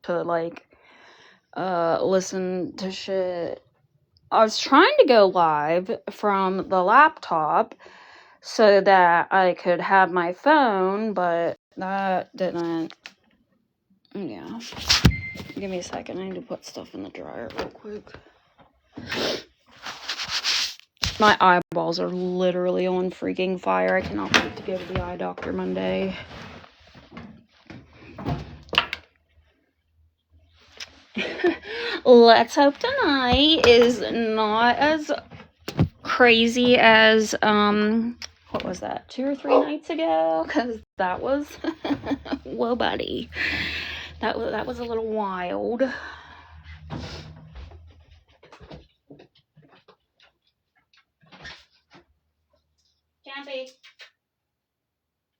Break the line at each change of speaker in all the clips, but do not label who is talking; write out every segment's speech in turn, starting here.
to, like, listen to shit. I was trying to go live from the laptop so that I could have my phone, but that didn't. Yeah. Give me a second. I need to put stuff in the dryer real quick. My eyeballs are literally on freaking fire. I cannot wait to go to the eye doctor Monday. Let's hope tonight is not as crazy as, what was that, 2 or 3 nights ago? Because that was, whoa, buddy. That was a little wild. Campy.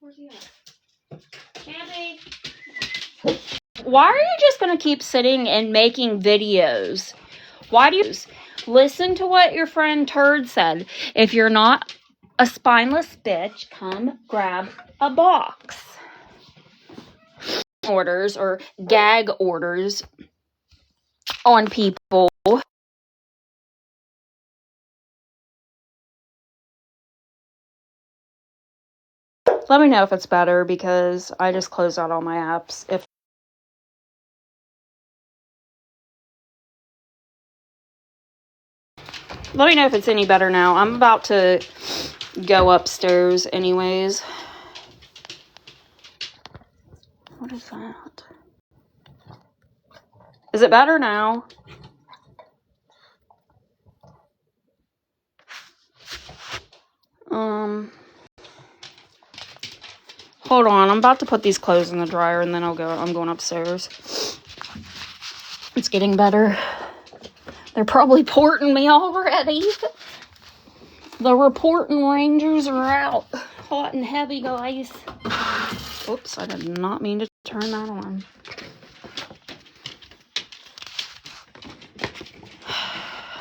Where's he at? Campy. Why are you just going to keep sitting and making videos? Why do you listen to what your friend Turd said? If you're not a spineless bitch, come grab a box. Orders or gag orders on people. Let me know if it's better, because I just closed out all my apps. Let me know if it's any better now. I'm about to go upstairs anyways. What is that? Is it better now? Hold on. I'm about to put these clothes in the dryer and then I'm going upstairs. It's getting better. They're probably porting me already. The reporting rangers are out. Hot and heavy, guys. Oops, I did not mean to turn that on.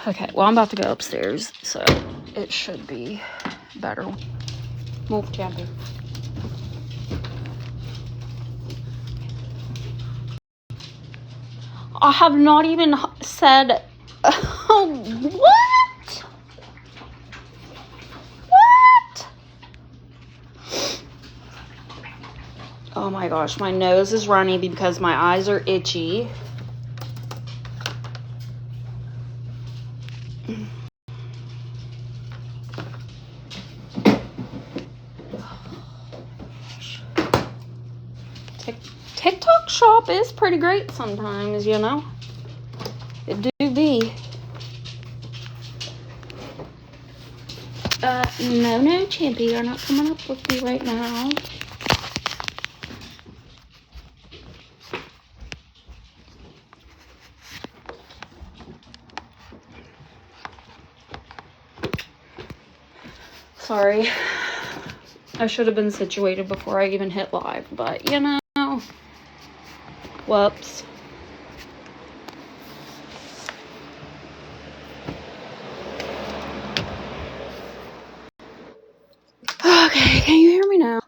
Okay, well, I'm about to go upstairs, so it should be better. Move, Campy. I have not even said... what? What? Oh my gosh, my nose is runny because my eyes are itchy. TikTok shop is pretty great sometimes, you know. It do be. No, Champy, you're not coming up with me right now. Sorry. I should have been situated before I even hit live, but you know. Whoops. Okay, can you hear me now?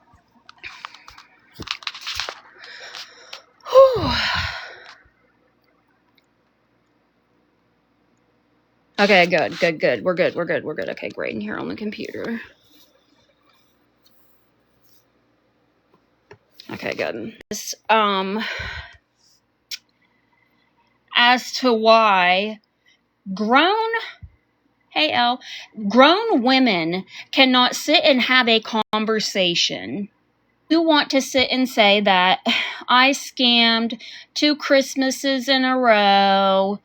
Whew. Okay, good. We're good. Okay, great. And here on the computer. Okay, good. As to why grown women cannot sit and have a conversation. You want to sit and say that I scammed 2 Christmases in a row.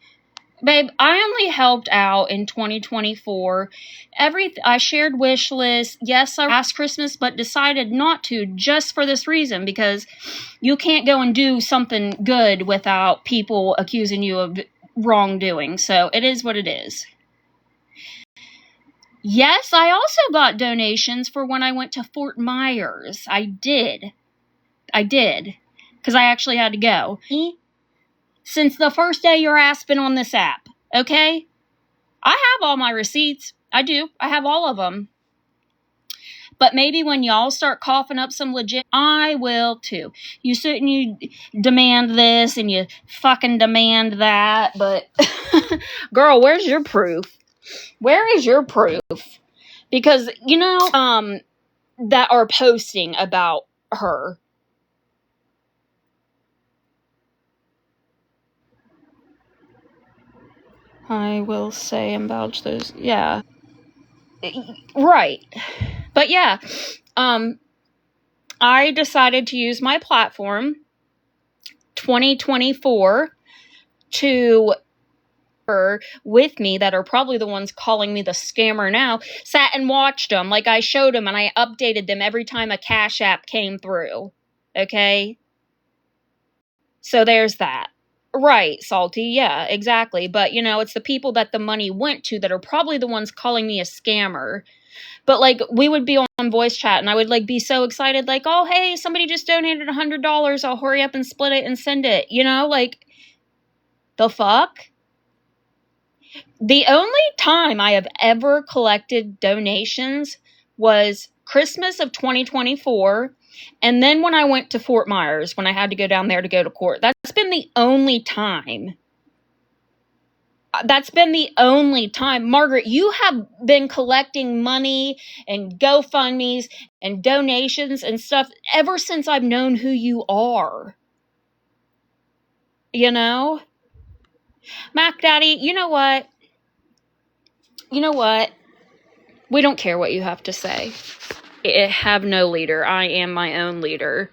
Babe, I only helped out in 2024. I shared wish lists. Yes, I asked Christmas, but decided not to just for this reason, because you can't go and do something good without people accusing you of wrongdoing. So it is what it is. Yes, I also got donations for when I went to Fort Myers. I did. Because I actually had to go. Since the first day your ass been on this app, okay? I have all my receipts. I do. I have all of them. But maybe when y'all start coughing up some legit, I will too. You sit and you demand this and you fucking demand that, but girl, where's your proof? Where is your proof? Because, that are posting about her. I will say and vouch those. Yeah. Right. But yeah, I decided to use my platform 2024 to with me that are probably the ones calling me the scammer now, sat and watched them. Like, I showed them and I updated them every time a Cash App came through. Okay? So there's that. Right, Salty. Yeah, exactly. But, it's the people that the money went to that are probably the ones calling me a scammer. But, like, we would be on voice chat and I would, like, be so excited, like, oh, hey, somebody just donated $100. I'll hurry up and split it and send it. Like, the fuck? The only time I have ever collected donations was Christmas of 2024. And then when I went to Fort Myers, when I had to go down there to go to court. That's been the only time. Margaret, you have been collecting money and GoFundMes and donations and stuff ever since I've known who you are. Mac Daddy, you know what? We don't care what you have to say. I have no leader. I am my own leader.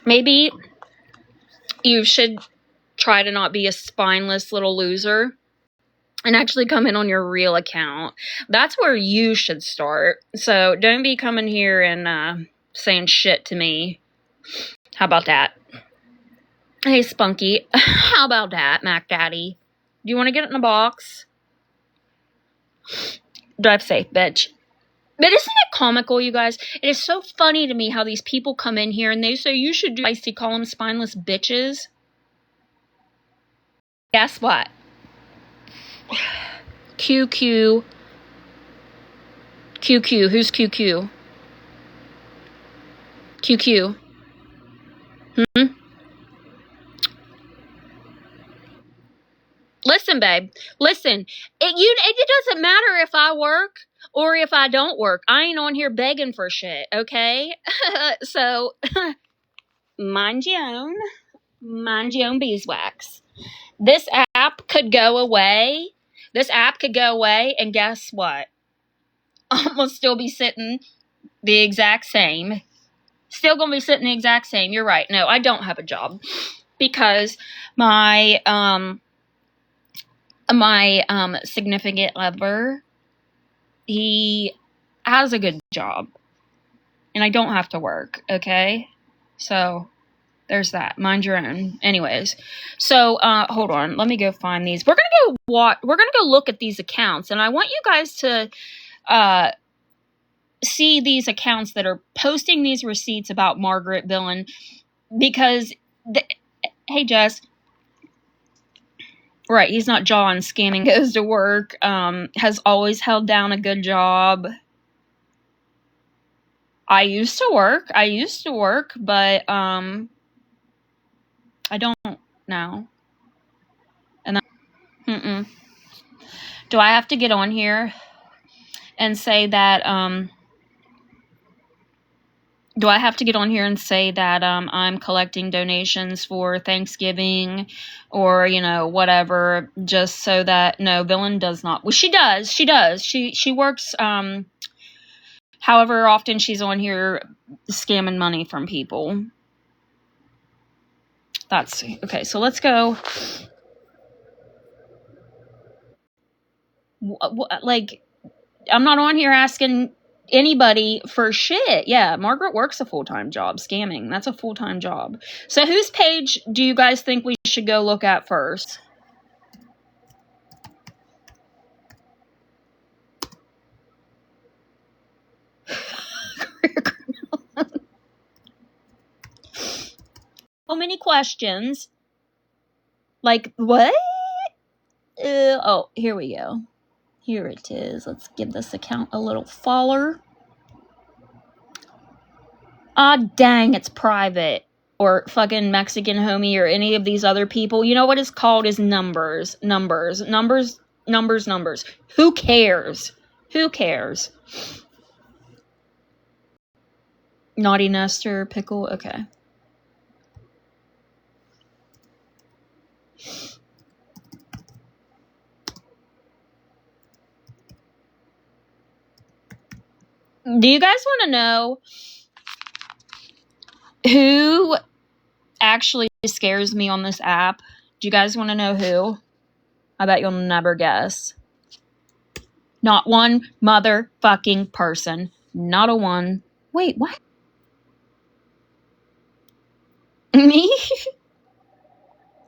Maybe you should try to not be a spineless little loser and actually come in on your real account. That's where you should start. So don't be coming here and saying shit to me. How about that? Hey, Spunky. How about that, Mac Daddy? Do you want to get it in a box? Drive safe, bitch. But isn't it comical, you guys? It is so funny to me how these people come in here and they say, you should do icy, call them spineless bitches. Guess what? QQ. QQ. Who's QQ? QQ. Listen, babe. Listen. It doesn't matter if I work or if I don't work. I ain't on here begging for shit, okay? So, mind your own beeswax. This app could go away. And guess what? I'm gonna still be sitting the exact same. Still gonna be sitting the exact same. You're right. No, I don't have a job because my significant other, he has a good job and I don't have to work. Okay, so there's that. Mind your own. Anyways, so hold on. Let me go find these. We're gonna go look at these accounts, and I want you guys to see these accounts that are posting these receipts about Margaret Billen, because hey, Jess. Right, he's not John scamming, goes to work, has always held down a good job. I used to work, but I don't now. And do I have to get on here and say that I'm collecting donations for Thanksgiving or, whatever, just so that, no, Billen does not. Well, she does. She works, however often she's on here scamming money from people. That's, okay, so let's go. Like, I'm not on here asking anybody for shit. Yeah, Margaret works a full-time job. Scamming, that's a full-time job. So whose page do you guys think we should go look at first? So many questions. Like, what? Oh, here we go. Here it is. Let's give this account a little follow. Ah, dang, it's private. Or fucking Mexican homie or any of these other people. You know what it's called is numbers. Numbers. Numbers. Numbers. Numbers. Who cares? Who cares? Naughty Nestor, Pickle. Okay. Do you guys want to know who actually scares me on this app? Do you guys want to know who? I bet you'll never guess. Not one motherfucking person. Not a one. Wait, what? Me?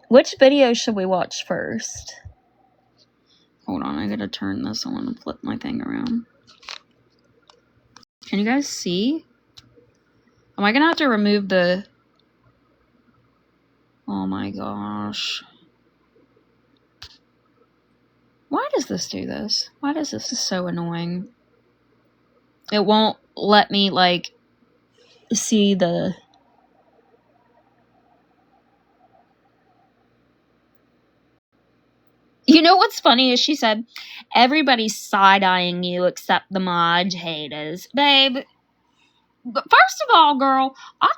Which video should we watch first? Hold on, I gotta turn this on and flip my thing around. Can you guys see? Am I gonna have to remove the... Oh my gosh. Why does this do this? Why does this is so annoying? It won't let me, like, see the... You know what's funny is she said, everybody's side-eyeing you except the Maj haters. Babe, but first of all, girl, I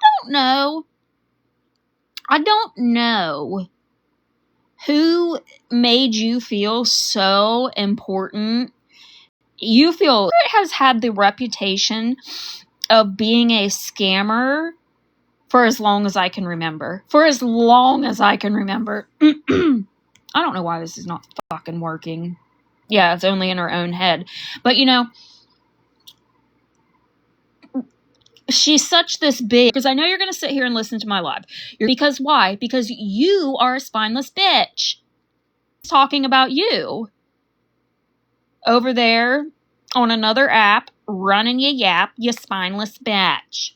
don't know who made you feel so important. You feel it has had the reputation of being a scammer for as long as I can remember. For as long as I can remember. I don't know why this is not fucking working. Yeah, it's only in her own head. But, you know, she's such this big... Because I know you're going to sit here and listen to my live. Because why? Because you are a spineless bitch. Talking about you. Over there on another app, running your yap, you spineless bitch.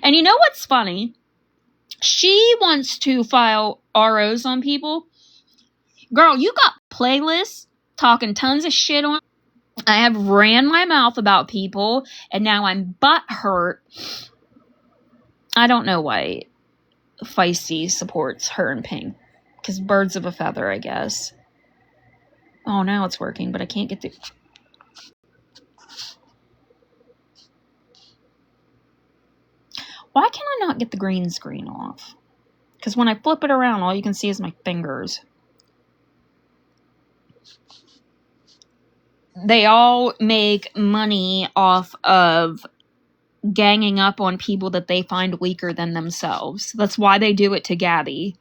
And you know what's funny? She wants to file ROs on people. Girl, you got playlists talking tons of shit on. I have ran my mouth about people, and now I'm butthurt. I don't know why Feisty supports her and Pink. Because birds of a feather, I guess. Oh, now it's working, but I can't get the... Why can I not get the green screen off? Because when I flip it around, all you can see is my fingers. They all make money off of ganging up on people that they find weaker than themselves. That's why they do it to Gabby.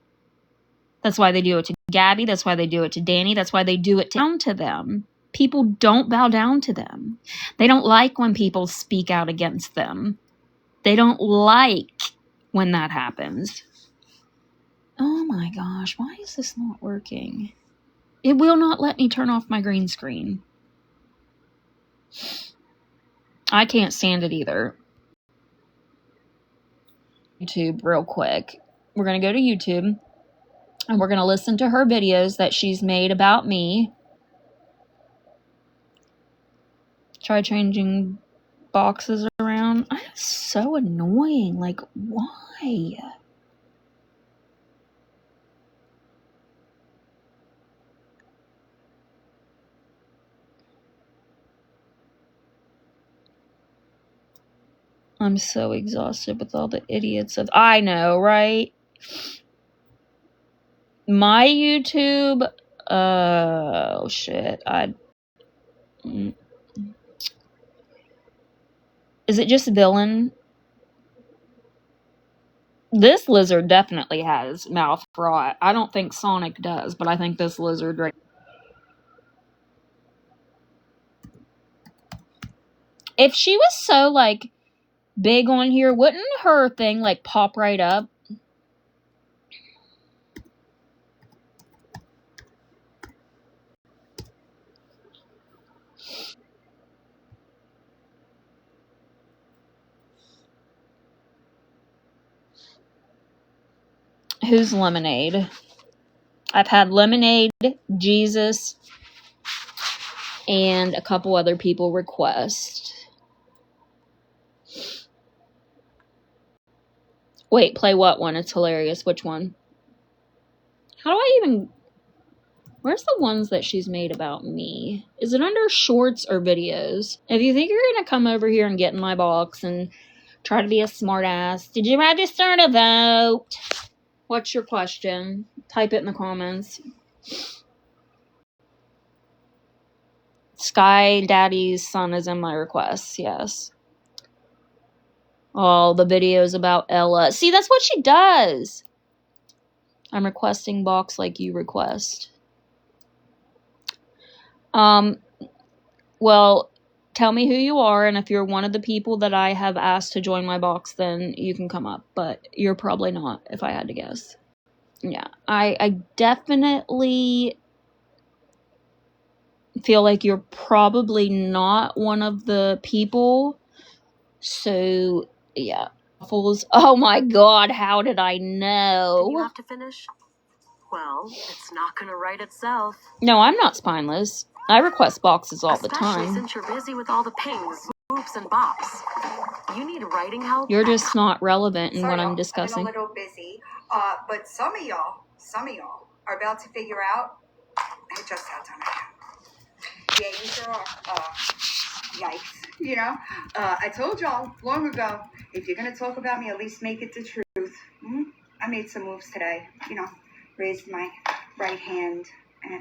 That's why they do it to Gabby. That's why they do it to Danny. That's why they do it down to them. People don't bow down to them. They don't like when people speak out against them. They don't like when that happens. Oh my gosh, why is this not working? It will not let me turn off my green screen. I can't stand it either. YouTube real quick. We're going to go to YouTube and we're going to listen to her videos that she's made about me. Try changing boxes around. It's so annoying. Like, why? I'm so exhausted with all the idiots of... I know, right? My YouTube... Oh, shit. Is it just villain? This lizard definitely has mouth rot. I don't think Sonic does, but I think this lizard right... If she was so, like, big on here, wouldn't her thing, like, pop right up? Who's Lemonade? I've had Lemonade, Jesus, and a couple other people request. Wait, play what one? It's hilarious. Which one? How do I even... Where's the ones that she's made about me? Is it under shorts or videos? If you think you're going to come over here and get in my box and try to be a smart ass, did you register to vote? What's your question? Type it in the comments. Sky Daddy's son is in my requests, yes. All the videos about Ella. See, that's what she does. I'm requesting box like you request. Well, tell me who you are, and if you're one of the people that I have asked to join my box, then you can come up. But you're probably not, if I had to guess. Yeah, I definitely feel like you're probably not one of the people. So, yeah. Waffles. Oh my god, how did I know?
And you have to finish? Well, it's not gonna write itself.
No, I'm not spineless. I request boxes all the time.
Especially since you're busy with all the pings, whoops, and bops. You need writing help?
You're just not relevant in what I'm discussing.
I'm a little busy, but some of y'all are about to figure out just how dumb I am. Yeah, you sure are. Yikes. You know, I told y'all long ago, if you're gonna talk about me, at least make it the truth. I made some moves today. You know, raised my right hand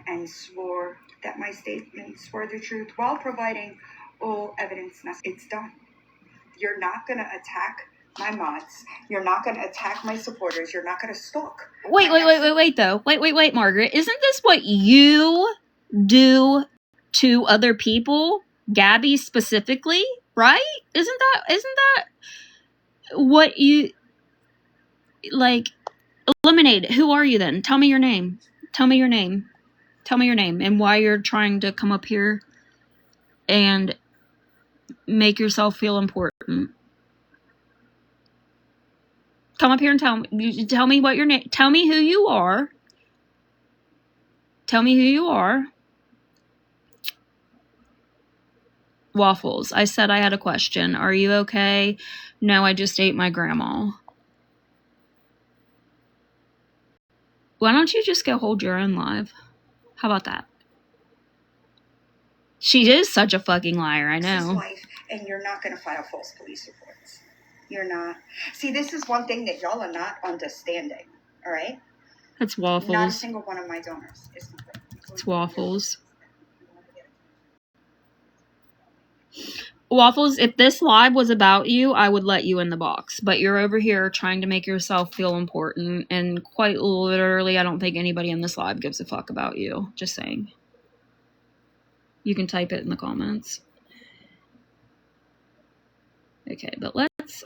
and swore that my statements were the truth while providing all evidence necessary. It's done. You're not gonna attack my mods. You're not gonna attack my supporters. You're not gonna stalk.
Wait, though. Wait, Margaret. Isn't this what you do to other people? Gabby specifically, right? Isn't that what you like? Lemonade, who are you then? Tell me your name. Tell me your name and why you're trying to come up here and make yourself feel important. Come up here and tell me what your name. Tell me who you are. Tell me who you are. Waffles. I said I had a question. Are you okay? No, I just ate my grandma. Why don't you just go hold your own live? How about that? She is such a fucking liar, I know.
Life, and you're not going to file false police reports. You're not. See, this is one thing that y'all are not understanding, all right?
That's Waffles.
Not a single one of my donors is complete.
It's Waffles. Waffles, if this live was about you, I would let you in the box. But you're over here trying to make yourself feel important. And quite literally, I don't think anybody in this live gives a fuck about you. Just saying. You can type it in the comments. Okay, but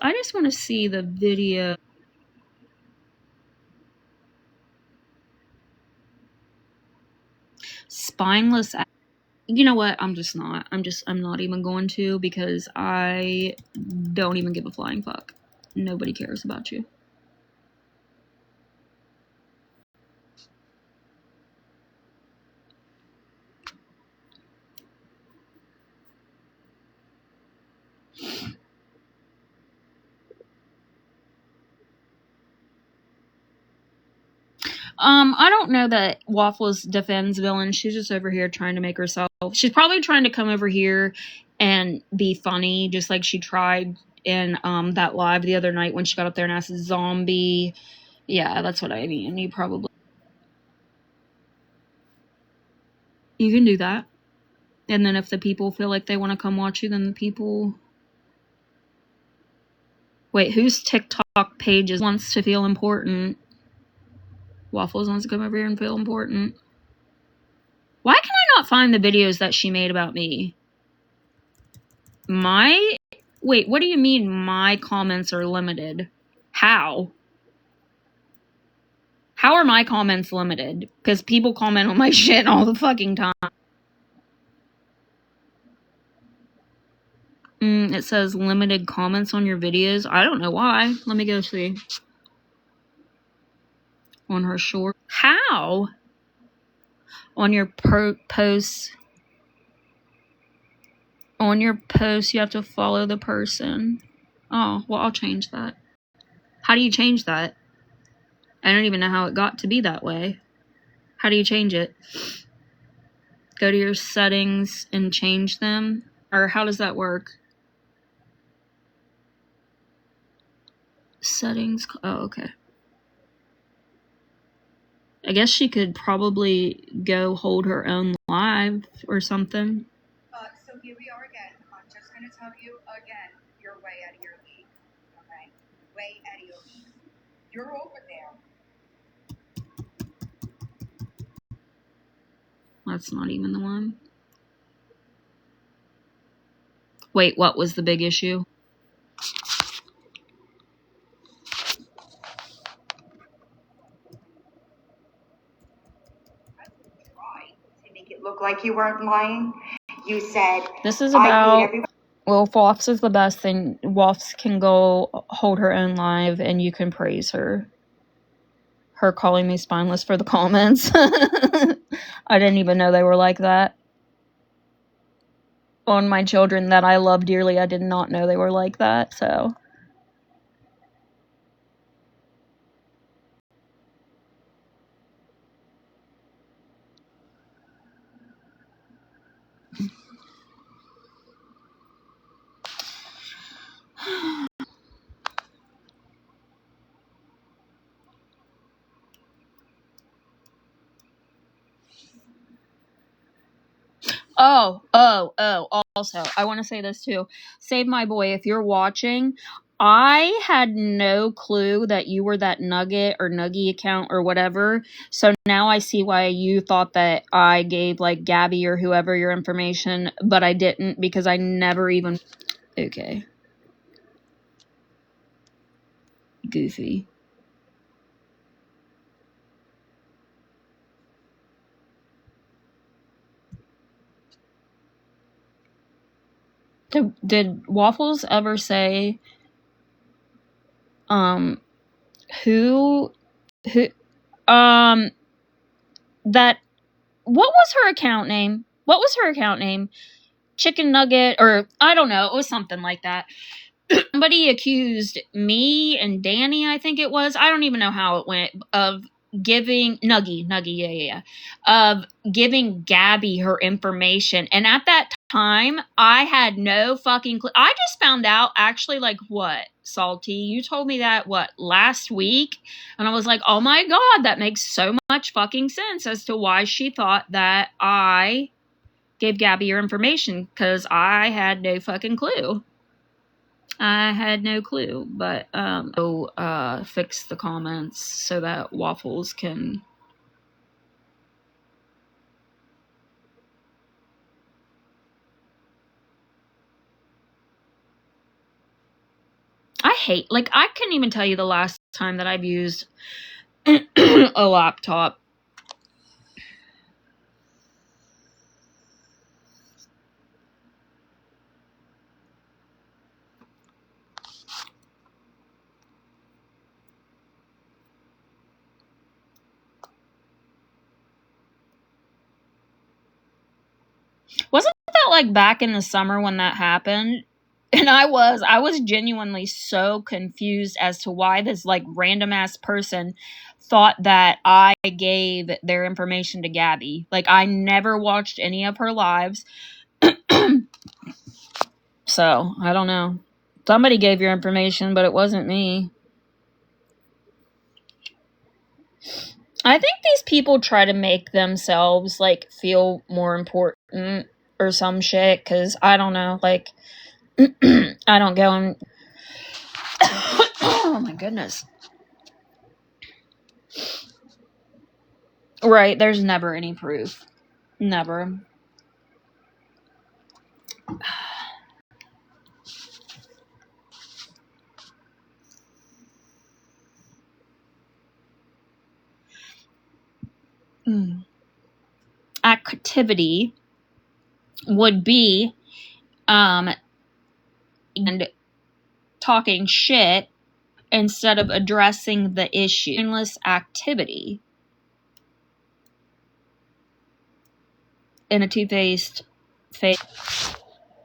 I just want to see the video. Spineless. You know what? I'm not even going to, because I don't even give a flying fuck. Nobody cares about you. I don't know that Waffles defends villains. She's just over here trying to make herself... She's probably trying to come over here and be funny, just like she tried in that live the other night when she got up there and asked zombie. Yeah, that's what I mean. You can do that. And then if the people feel like they want to come watch you, then the people... Wait, whose TikTok page wants to feel important? Waffles wants to come over here and feel important. Why can I not find the videos that she made about me? Wait, what do you mean my comments are limited? How? How are my comments limited? Because people comment on my shit all the fucking time. It says limited comments on your videos. I don't know why. Let me go see. On her short. How? On your posts. On your post, you have to follow the person. Oh, well, I'll change that. How do you change that? I don't even know how it got to be that way. How do you change it? Go to your settings and change them? Or how does that work? Settings. Oh, okay. I guess she could probably go hold her own live or something.
So here we are again. I'm just going to tell you again, you're way out of your league. Okay? Way out of your league. You're over there.
That's not even the one. Wait, what was the big issue?
To make it look like you weren't lying, you said
this is about well, if Woffs is the best, then Woffs can go hold her own live and you can praise her. Her calling me spineless for the comments. I didn't even know they were like that. On my children that I love dearly, I did not know they were like that, so. Also, I want to say this too. Save my boy, if you're watching, I had no clue that you were that Nugget or Nuggy account or whatever. So now I see why you thought that I gave like Gabby or whoever your information, but I didn't because I never even. Okay. Goofy. Did Waffles ever say who that what was her account name? What was her account name? Chicken Nugget, or I don't know, it was something like that. Somebody accused me and Danny, I think it was, I don't even know how it went, of giving Nuggy, yeah, of giving Gabby her information. And at that time, I had no fucking clue. I just found out actually, like, what, Salty? You told me that, what, last week? And I was like, oh my God, that makes so much fucking sense as to why she thought that I gave Gabby your information, because I had no fucking clue. I had no clue, but fix the comments so that Waffles can. I hate, like, I couldn't even tell you the last time that I've used a laptop. Wasn't that like back in the summer when that happened? And I was genuinely so confused as to why this like random ass person thought that I gave their information to Gabby. Like, I never watched any of her lives. So, I don't know. Somebody gave your information, but it wasn't me. I think these people try to make themselves, like, feel more important or some shit, because I don't know, like, I don't go and... Oh my goodness. Right, there's never any proof. Never. Activity would be and talking shit instead of addressing the issue. Mindless activity. In a two-faced face.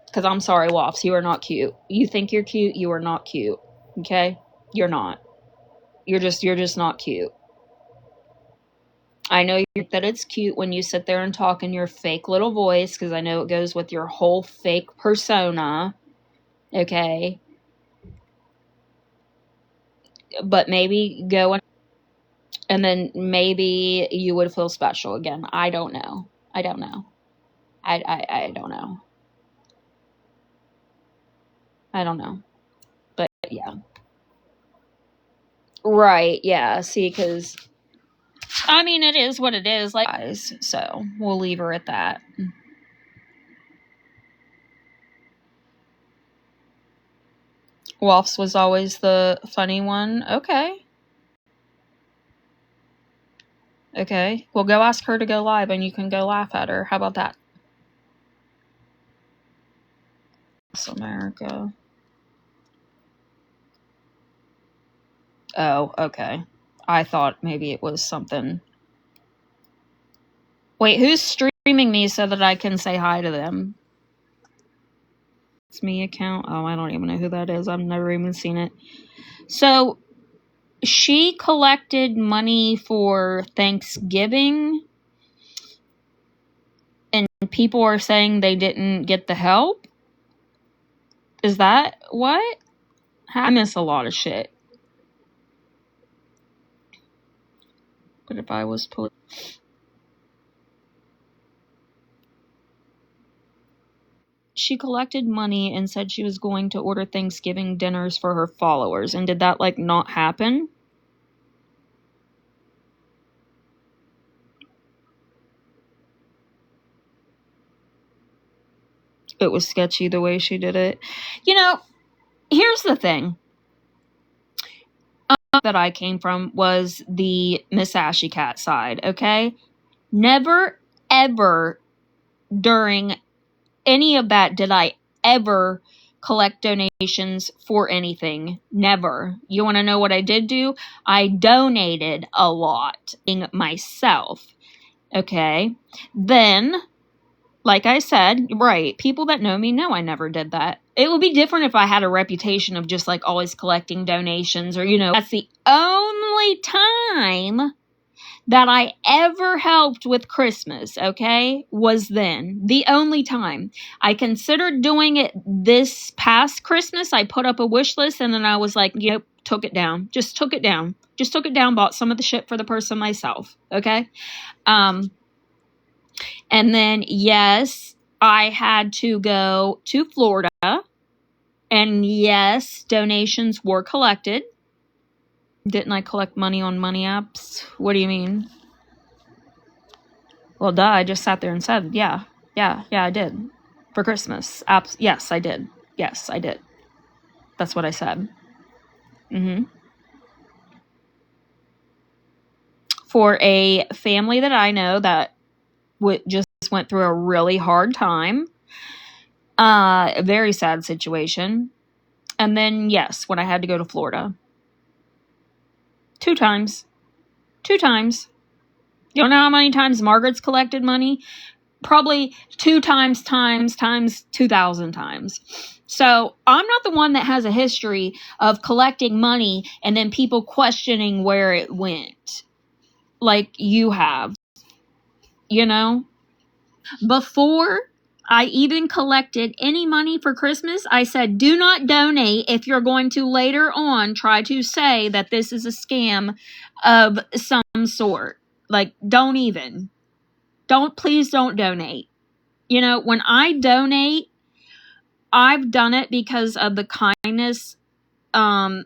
Because I'm sorry, Woffs, you are not cute. You think you're cute, you are not cute. Okay? You're not. You're just not cute. I know that it's cute when you sit there and talk in your fake little voice, because I know it goes with your whole fake persona. Okay? But maybe go and then maybe you would feel special again. I don't know. I don't know. I don't know. I don't know. But yeah. Right, yeah. See, because I mean, it is what it is. Like, so we'll leave her at that. Wolf's was always the funny one. Okay. Okay. Well, go ask her to go live and you can go laugh at her. How about that? America. Oh, okay. I thought maybe it was something. Wait, who's streaming me so that I can say hi to them? It's me account. Oh, I don't even know who that is. I've never even seen it. So, she collected money for Thanksgiving, and people are saying they didn't get the help? Is that what? I miss a lot of shit. But if I was she collected money and said she was going to order Thanksgiving dinners for her followers. And did that, like, not happen? It was sketchy the way she did it. You know, here's the thing. That I came from was the Miss Ashy Cat side, okay? Never, ever during any of that did I ever collect donations for anything. Never. You want to know what I did do? I donated a lot myself. Okay. Then, like I said, right, people that know me know I never did that. It would be different if I had a reputation of just like always collecting donations or, you know, that's the only time that I ever helped with Christmas, okay, was then. The only time. I considered doing it this past Christmas. I put up a wish list and then I was like, yep, took it down. Just took it down. Just took it down, bought some of the shit for the person myself, okay? And then, yes, I had to go to Florida. And yes, donations were collected. Didn't I collect money on money apps? What do you mean? Well, duh, I just sat there and said, yeah, I did. For Christmas. Yes, I did. Yes, I did. That's what I said. For a family that I know that just went through a really hard time. A very sad situation. And then, yes, when I had to go to Florida. 2 times. 2 times. You don't know how many times Margaret's collected money? Probably 2 times 2,000 times. So I'm not the one that has a history of collecting money and then people questioning where it went. Like you have. You know? Before I even collected any money for Christmas, I said, do not donate if you're going to later on try to say that this is a scam of some sort. Like, please don't donate. You know, when I donate, I've done it because of the kindness of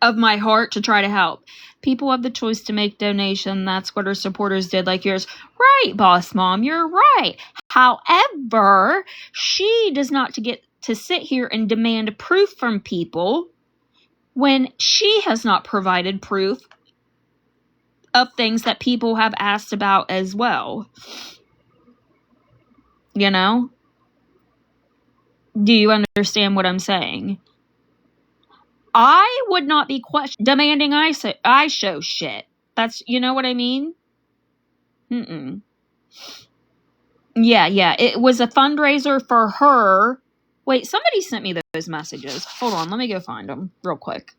my heart to try to help. People have the choice to make donation. That's what our supporters did, like yours. Right, Boss Mom, you're right. However, she does not get to sit here and demand proof from people when she has not provided proof of things that people have asked about as well. You know? Do you understand what I'm saying? I would not be demanding I show shit. That's, you know what I mean? Yeah. It was a fundraiser for her. Wait, somebody sent me those messages. Hold on, let me go find them real quick.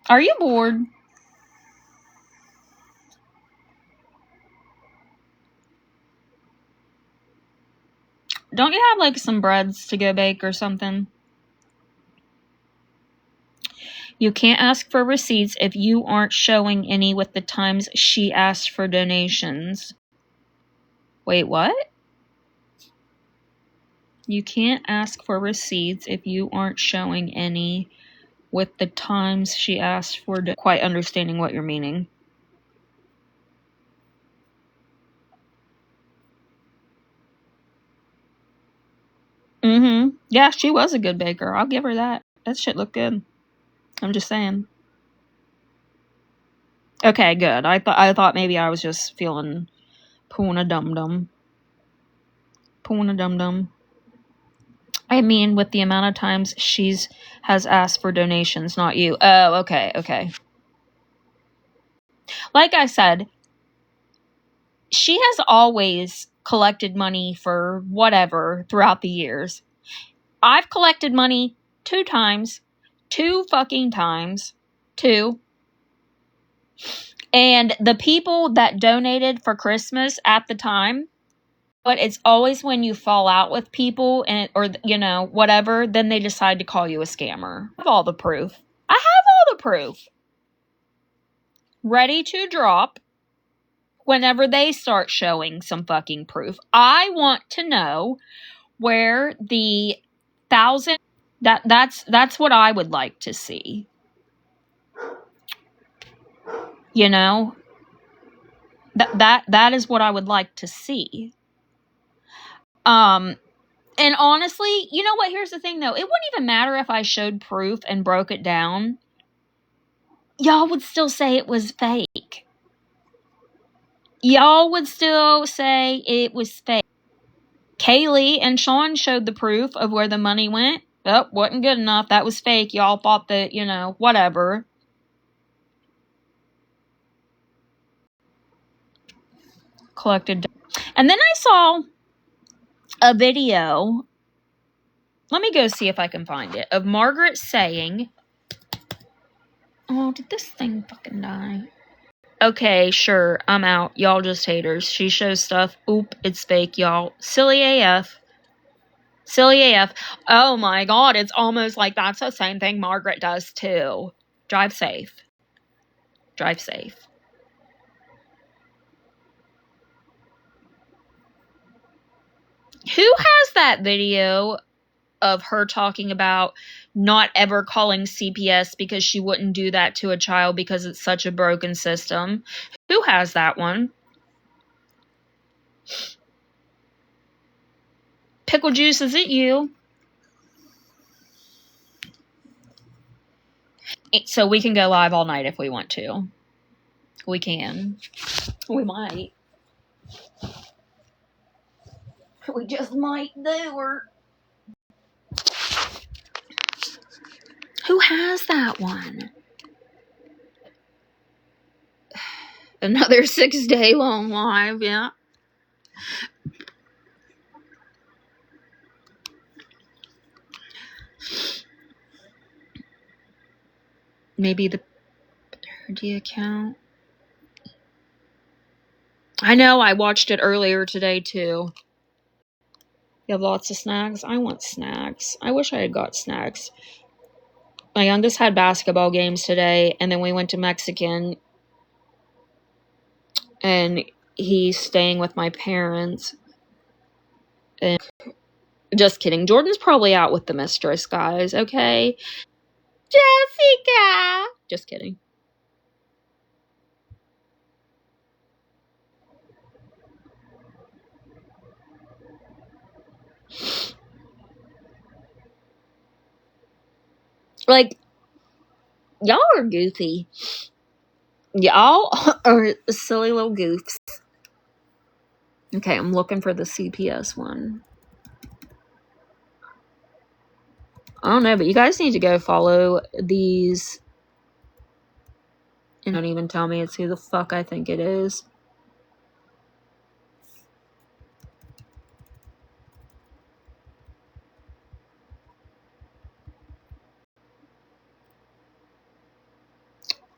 Are you bored? Don't you have like some breads to go bake or something? You can't ask for receipts if you aren't showing any with the times she asked for donations. Wait, what? You can't ask for receipts if you aren't showing any with the times she asked for quite understanding what you're meaning. Yeah, she was a good baker. I'll give her that. That shit looked good. I'm just saying. Okay, good. I thought maybe I was just feeling poona dum dum. Poona dum dum. I mean, with the amount of times has asked for donations, not you. Oh, okay. Like I said, she has always collected money for whatever throughout the years. I've collected money 2 times. 2 fucking times. 2. And the people that donated for Christmas at the time, but it's always when you fall out with people or whatever, then they decide to call you a scammer. I have all the proof. Ready to drop whenever they start showing some fucking proof. I want to know where the 1,000 that's what I would like to see. That is what I would like to see. And honestly, you know what? Here's the thing, though. It wouldn't even matter if I showed proof and broke it down. Y'all would still say it was fake. Y'all would still say it was fake. Kaylee and Sean showed the proof of where the money went. Oh, wasn't good enough. That was fake. Y'all thought that, whatever. Collected. And then I saw a video. Let me go see if I can find it. Of Margaret saying, oh, did this thing fucking die? Okay, sure, I'm out. Y'all just haters. She shows stuff. Oop, it's fake, y'all. Silly AF. Oh my god, it's almost like that's the same thing Margaret does too. Drive safe. Who has that video of her talking about not ever calling CPS because she wouldn't do that to a child because it's such a broken system? Who has that one? Pickle Juice, is it you? So we can go live all night if we want to. We can. We might. We just might do her. Who has that one? Another 6-day long live, yeah. Maybe the Birdie account. I know, I watched it earlier today too. You have lots of snacks? I want snacks. I wish I had got snacks. My youngest had basketball games today, and then we went to Mexican, and he's staying with my parents. And just kidding. Jordan's probably out with the mistress, guys, okay? Jessica! Just kidding. Like, y'all are goofy. Y'all are silly little goofs. Okay, I'm looking for the CPS one. don't know, but you guys need to go follow these. And don't even tell me it's who the fuck I think it is.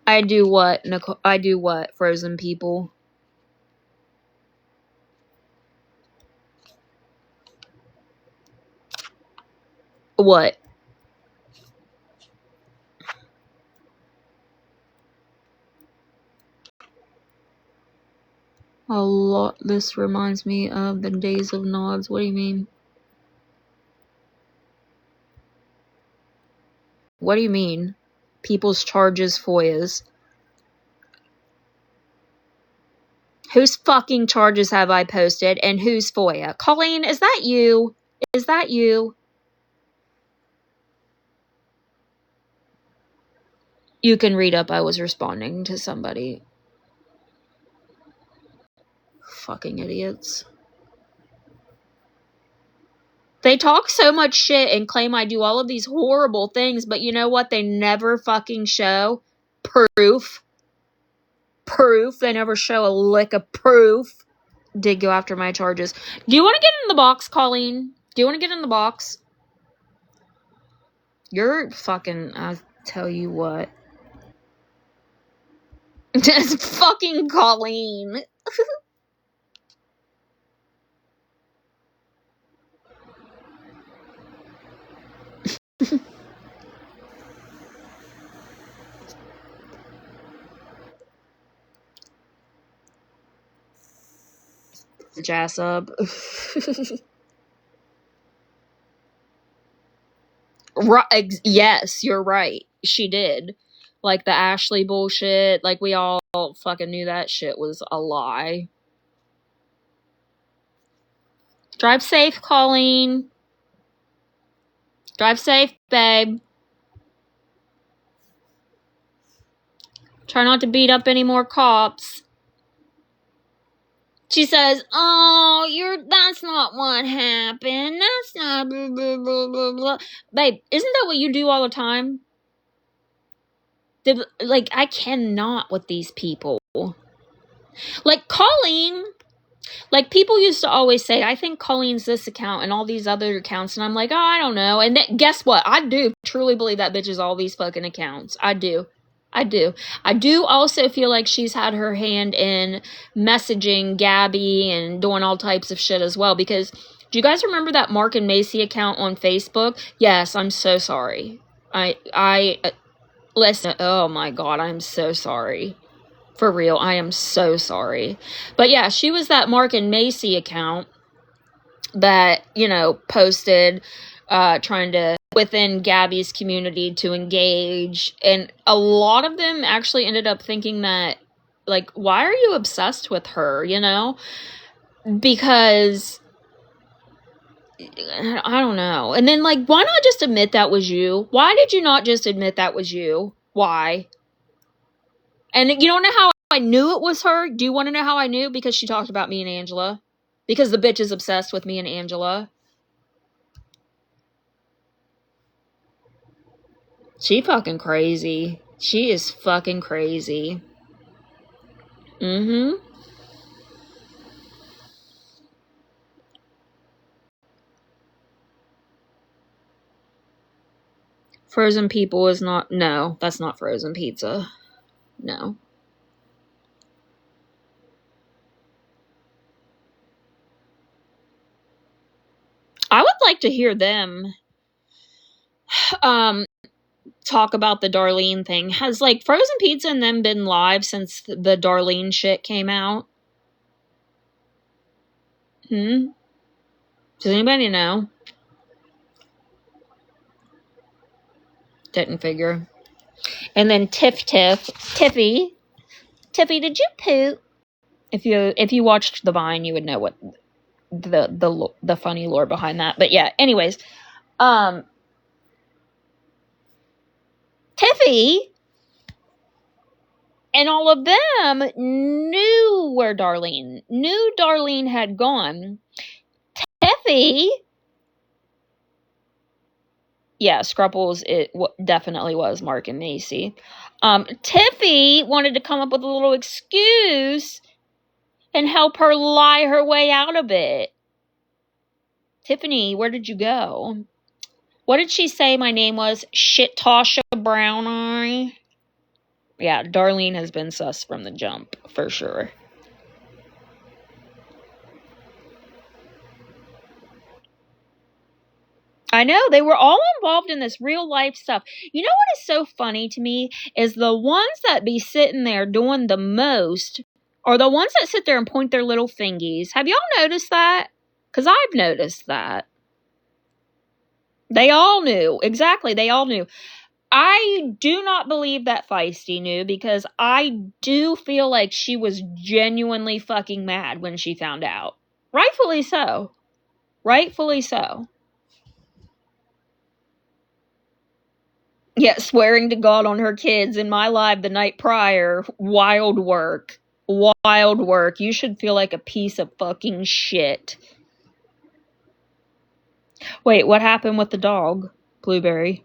I do what, Nicole? I do what, frozen people? What? A lot. This reminds me of the days of nods. What do you mean? What do you mean? People's charges, FOIAs. Whose fucking charges have I posted and whose FOIA? Colleen, is that you? Is that you? You can read up. I was responding to somebody. Fucking idiots. They talk so much shit and claim I do all of these horrible things, but you know what? They never fucking show proof. Proof. They never show a lick of proof. Did go after my charges. Do you want to get in the box, Colleen? Do you want to get in the box? You're fucking, I'll tell you what. Just fucking Colleen. Ass up. Right, yes, you're right. She did. Like the Ashley bullshit. Like we all fucking knew that shit was a lie. Drive safe, Colleen. Drive safe, babe. Try not to beat up any more cops. She says, "Oh, that's not what happened. That's not blah, blah, blah, blah, blah." Babe, isn't that what you do all the time? Like, I cannot with these people. Like, Colleen, like, people used to always say, I think Colleen's this account and all these other accounts, and I'm like, oh, I don't know. And guess what? I do truly believe that bitch is all these fucking accounts. I do. I do also feel like she's had her hand in messaging Gabby and doing all types of shit as well, because do you guys remember that Mark and Macy account on Facebook? Yes, I'm so sorry. Listen, oh my god, I'm so sorry. For real, I am so sorry. But yeah, she was that Mark and Macy account that, you know, posted trying to within Gabby's community to engage, and a lot of them actually ended up thinking that, like, why are you obsessed with her, you know? Because I don't know. And then, like, why not just admit that was you? Why did you not just admit that was you? Why? And you don't know how I knew it was her? Do you want to know how I knew? Because she talked about me and Angela. Because the bitch is obsessed with me and Angela. She fucking crazy. She is fucking crazy. Mm-hmm. Frozen people is not... No, that's not frozen pizza. No. I would like to hear them talk about the Darlene thing. Has, like, Frozen Pizza and them been live since the Darlene shit came out? Does anybody know? Didn't figure. And then Tiffy, did you poop? If you watched the Vine, you would know what the funny lore behind that. But yeah, anyways, Tiffy and all of them knew where Darlene had gone. Tiffy, Yeah, Scrupples, it definitely was Mark and Macy. Tiffy wanted to come up with a little excuse and help her lie her way out of it. Tiffany, where did you go? What did she say my name was? Shit Tasha Brownieeee? Yeah, Darlene has been sus from the jump, for sure. I know, they were all involved in this real life stuff. You know what is so funny to me is the ones that be sitting there doing the most are the ones that sit there and point their little fingies. Have y'all noticed that? Because I've noticed that. They all knew. Exactly, they all knew. I do not believe that Feisty knew, because I do feel like she was genuinely fucking mad when she found out. Rightfully so. Rightfully so. Yeah, swearing to God on her kids in my live the night prior. Wild work. Wild work. You should feel like a piece of fucking shit. Wait, what happened with the dog, Blueberry?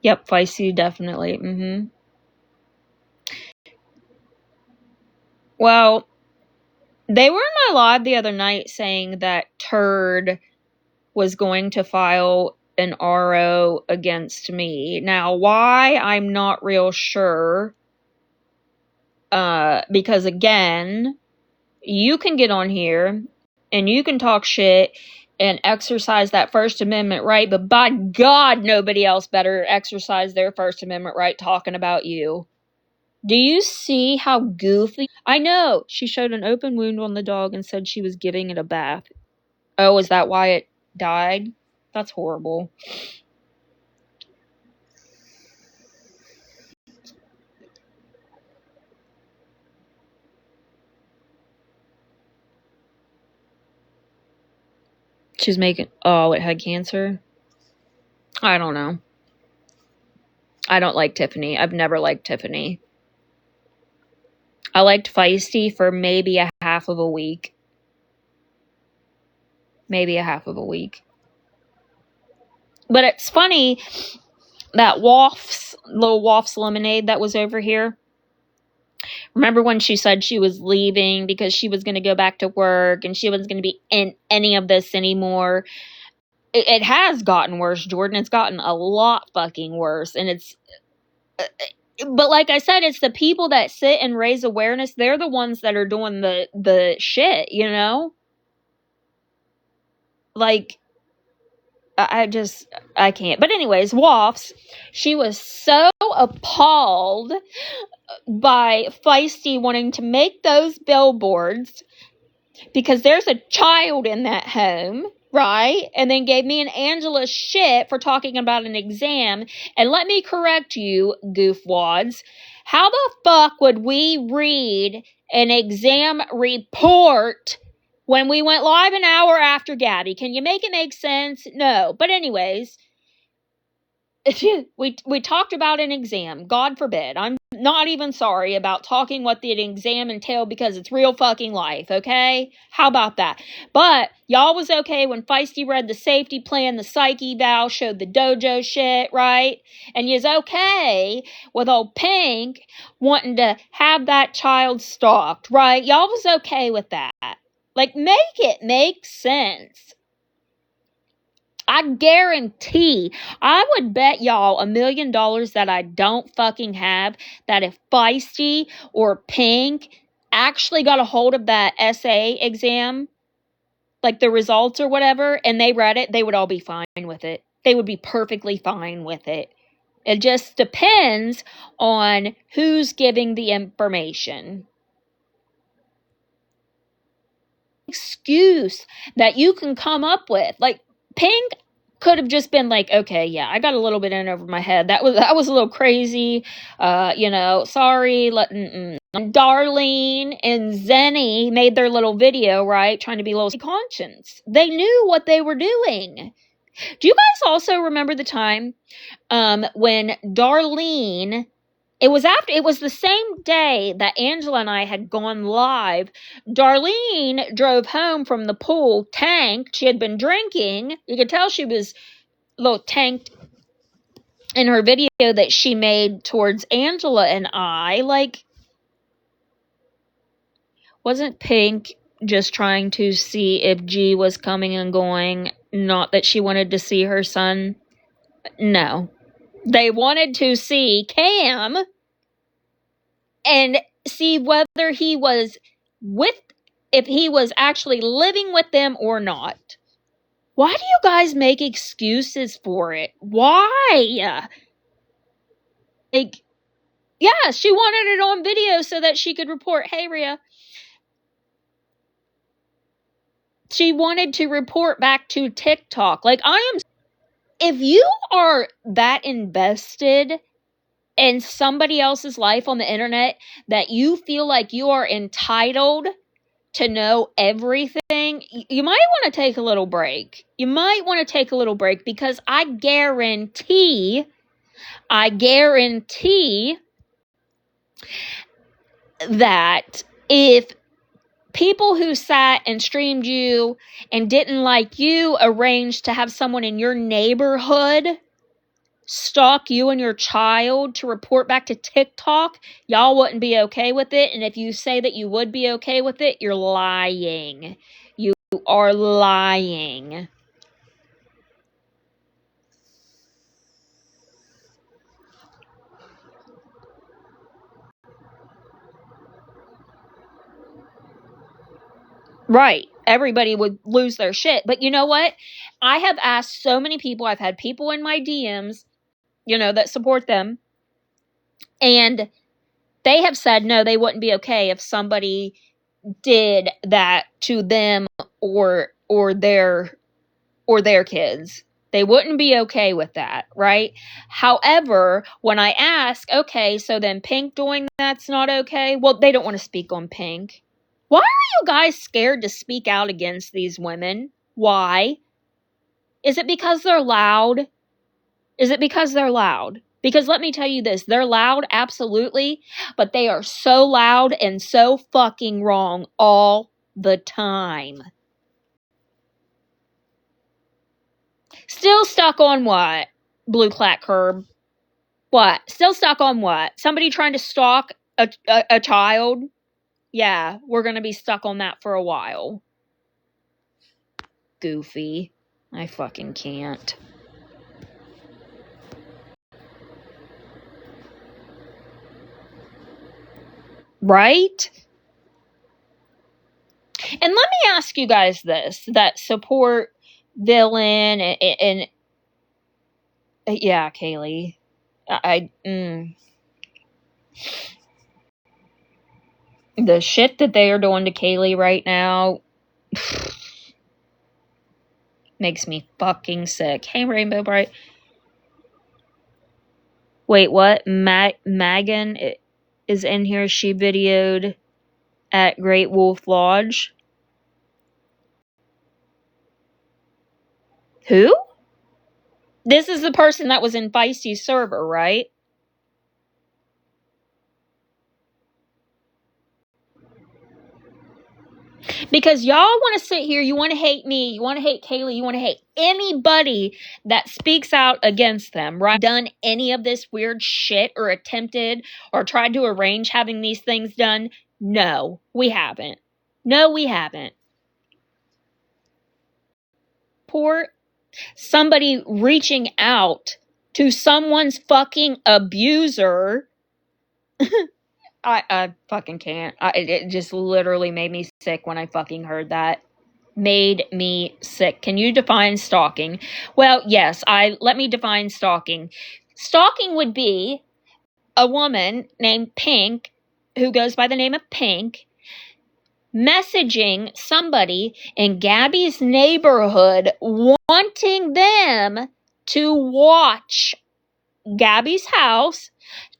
Yep, Feisty, definitely. Mm-hmm. Well, they were in my live the other night saying that Turd was going to file an RO against me. Now, why? I'm not real sure. Because again, you can get on here and you can talk shit and exercise that First Amendment right, but by God, nobody else better exercise their First Amendment right talking about you. Do you see how goofy? I know. She showed an open wound on the dog and said she was giving it a bath. Oh, is that why it died? That's horrible. She's making... Oh, it had cancer? I don't know. I don't like Tiffany. I've never liked Tiffany. I liked Feisty for maybe a half of a week. Maybe a half of a week. But it's funny that little Waff's lemonade that was over here. Remember when she said she was leaving because she was going to go back to work and she wasn't going to be in any of this anymore? It has gotten worse, Jordan. It's gotten a lot fucking worse. And it's... But like I said, it's the people that sit and raise awareness. They're the ones that are doing the shit, you know? Like... I can't. But anyways, Woffs, she was so appalled by Feisty wanting to make those billboards because there's a child in that home, right? And then gave me and Angela shit for talking about an exam. And let me correct you, goofwads. How the fuck would we read an exam report when we went live an hour after Gabby? Can you make it make sense? No. But anyways, we talked about an exam. God forbid. I'm not even sorry about talking what the exam entailed because it's real fucking life, okay? How about that? But y'all was okay when Feisty read the safety plan, the psyche eval, showed the dojo shit, right? And you's okay with old Pink wanting to have that child stalked, right? Y'all was okay with that. Like, make it make sense. I guarantee, I would bet y'all $1 million that I don't fucking have, that if Feisty or Pink actually got a hold of that essay exam, like the results or whatever, and they read it, they would all be fine with it. They would be perfectly fine with it. It just depends on who's giving the information. Excuse that you can come up with. Like, Pink could have just been like, okay, yeah, I got a little bit in over my head. That was a little crazy. Sorry. Darlene and Zenny made their little video, right? Trying to be a little conscience. They knew what they were doing. Do you guys also remember the time when Darlene It was the same day that Angela and I had gone live. Darlene drove home from the pool, tanked. She had been drinking. You could tell she was a little tanked in her video that she made towards Angela and I. Like, wasn't Pink just trying to see if G was coming and going? Not that she wanted to see her son. No. They wanted to see Cam and see whether he was if he was actually living with them or not. Why do you guys make excuses for it? Why? Like, yeah, she wanted it on video so that she could report, hey, Rhea. She wanted to report back to TikTok. Like, if you are that invested in somebody else's life on the internet that you feel like you are entitled to know everything, you might want to take a little break. You might want to take a little break, because I guarantee that if people who sat and streamed you and didn't like you arranged to have someone in your neighborhood stalk you and your child to report back to TikTok, y'all wouldn't be okay with it. And if you say that you would be okay with it, you're lying. You are lying. Right. Everybody would lose their shit. But you know what? I have asked so many people. I've had people in my DMs, that support them. And they have said no, they wouldn't be okay if somebody did that to them or their kids. They wouldn't be okay with that, right? However, when I ask, okay, so then Pink doing that's not okay, well, they don't want to speak on Pink. Why are you guys scared to speak out against these women? Why? Is it because they're loud? Because let me tell you this, they're loud, absolutely, but they are so loud and so fucking wrong all the time. Still stuck on what? Blue Clack Curb. What? Still stuck on what? Somebody trying to stalk a child? Yeah, we're going to be stuck on that for a while. Goofy. I fucking can't. Right? And let me ask you guys this, that support villain and yeah, Kaylee. The shit that they are doing to Kaylee right now makes me fucking sick. Hey, Rainbow Bright. Wait, what? Megan is in here. She videoed at Great Wolf Lodge. Who? This is the person that was in Feisty's server, right? Because y'all want to sit here, you want to hate me, you want to hate Kaylee, you want to hate anybody that speaks out against them, right? Done any of this weird shit or attempted or tried to arrange having these things done? No, we haven't. No, we haven't. Poor somebody reaching out to someone's fucking abuser. I fucking can't. It just literally made me sick when I fucking heard that. Made me sick. Can you define stalking? Well, yes, let me define stalking. Stalking would be a woman named Pink, who goes by the name of Pink, messaging somebody in Gabby's neighborhood, wanting them to watch Gabby's house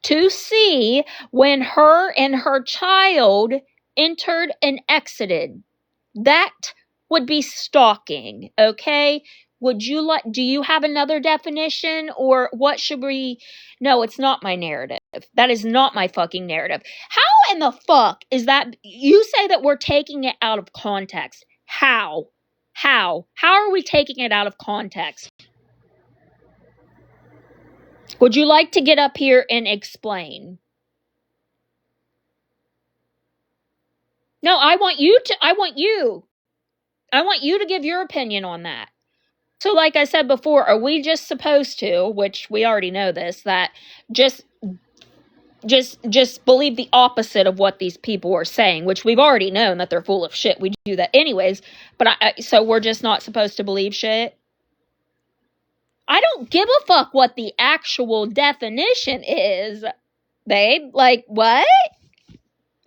to see when her and her child entered and exited. That would be stalking, okay? do you have another definition, or what should we? No, it's not my narrative. That is not my fucking narrative. How in the fuck is that? You say that we're taking it out of context. How are we taking it out of context? Would you like to get up here and explain? No, I want you to give your opinion on that. So like I said before, are we just supposed to, which we already know this, that just believe the opposite of what these people are saying, which we've already known that they're full of shit. We do that anyways, but so we're just not supposed to believe shit? I don't give a fuck what the actual definition is, babe. Like, what?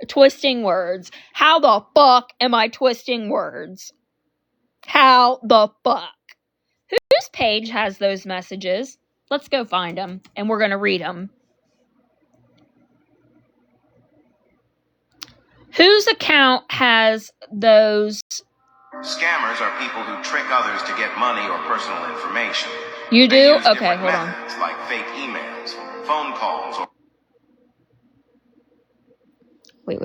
Twisting words. How the fuck am I twisting words? How the fuck? Whose page has those messages? Let's go find them, and we're going to read them. Whose account has those?
Scammers are people who trick others to get money or personal information.
You
They
do?
use
Okay,
different
hold on.
methods like fake emails, phone calls, or
Wait.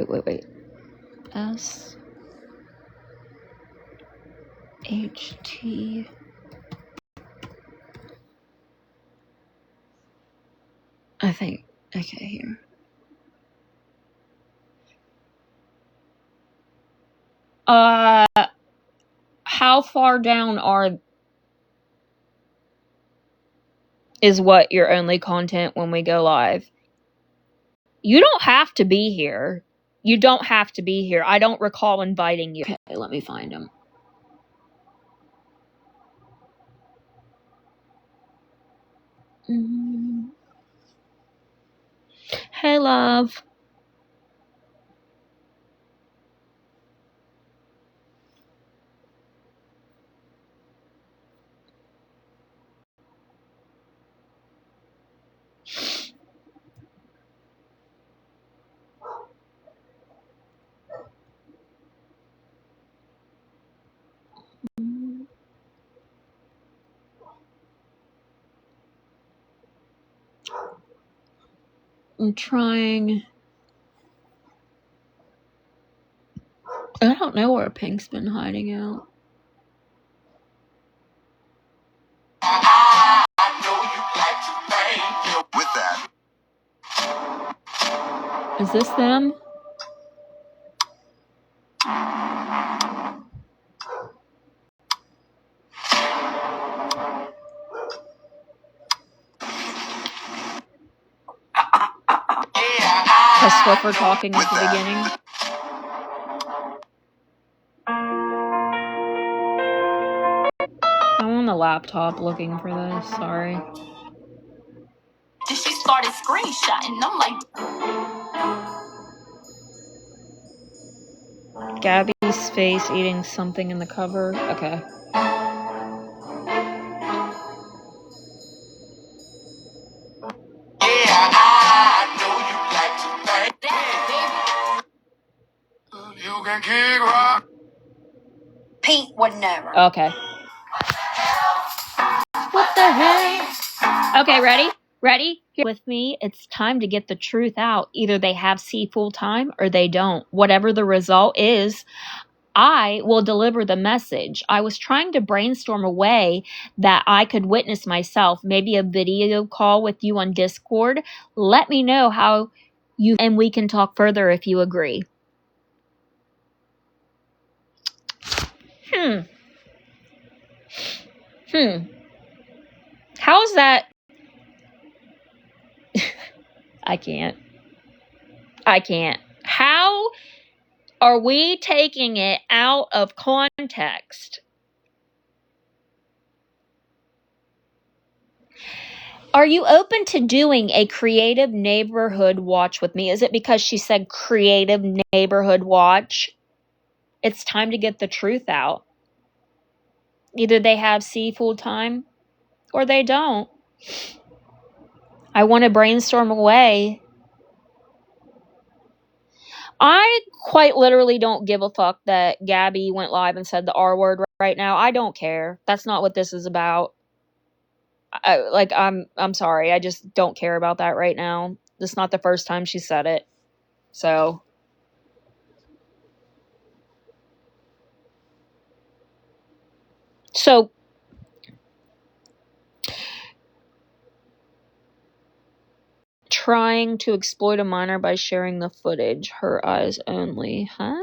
SHT. I think. Okay, here. How far down is what your only content when we go live? You don't have to be here. You don't have to be here. I don't recall inviting you. Okay, let me find them. Hey, love. I'm trying. I don't know where Pink's been hiding out.
with that.
Is this them? A Swiffer talking at the beginning. I'm on the laptop looking for this. Sorry.
Then she started screenshotting. I'm like,
Gabby's face eating something in the cover. Okay.
You can kick rock.
Pete would never.
Okay. What the heck? Okay, ready? Ready? With me, it's time to get the truth out. Either they have C full time or they don't. Whatever the result is, I will deliver the message. I was trying to brainstorm a way that I could witness myself, maybe a video call with you on Discord. Let me know how you, and we can talk further if you agree. How's that? I can't. How are we taking it out of context? Are you open to doing a creative neighborhood watch with me? Is it because she said creative neighborhood watch? It's time to get the truth out. Either they have C full time or they don't. I want to brainstorm a way. I quite literally don't give a fuck that Gabby went live and said the R word right now. I don't care. That's not what this is about. I'm sorry. I just don't care about that right now. This is not the first time she said it. So trying to exploit a minor by sharing the footage. Her eyes only. Huh?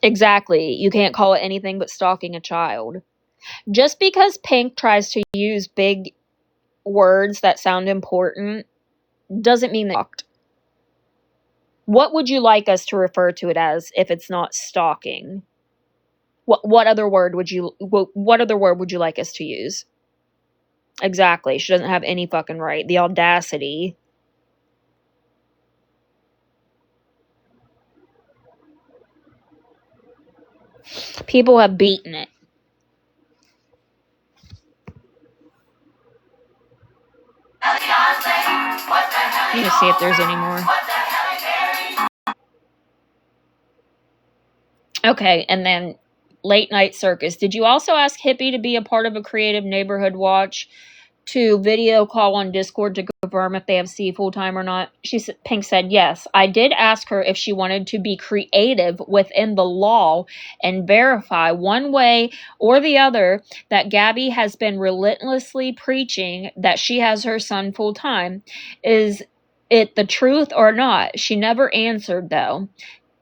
Exactly. You can't call it anything but stalking a child. Just because Pink tries to use big words that sound important doesn't mean they're stalked. What would you like us to refer to it as if it's not stalking? What other word would you like us to use? Exactly. She doesn't have any fucking right. The audacity. People have beaten it. Let me see if there's any more. Okay, and then Late Night Circus. Did you also ask Hippie to be a part of a creative neighborhood watch to video call on Discord to confirm if they have C full time or not? Pink said yes. I did ask her if she wanted to be creative within the law and verify one way or the other that Gabby has been relentlessly preaching that she has her son full time. Is it the truth or not? She never answered though.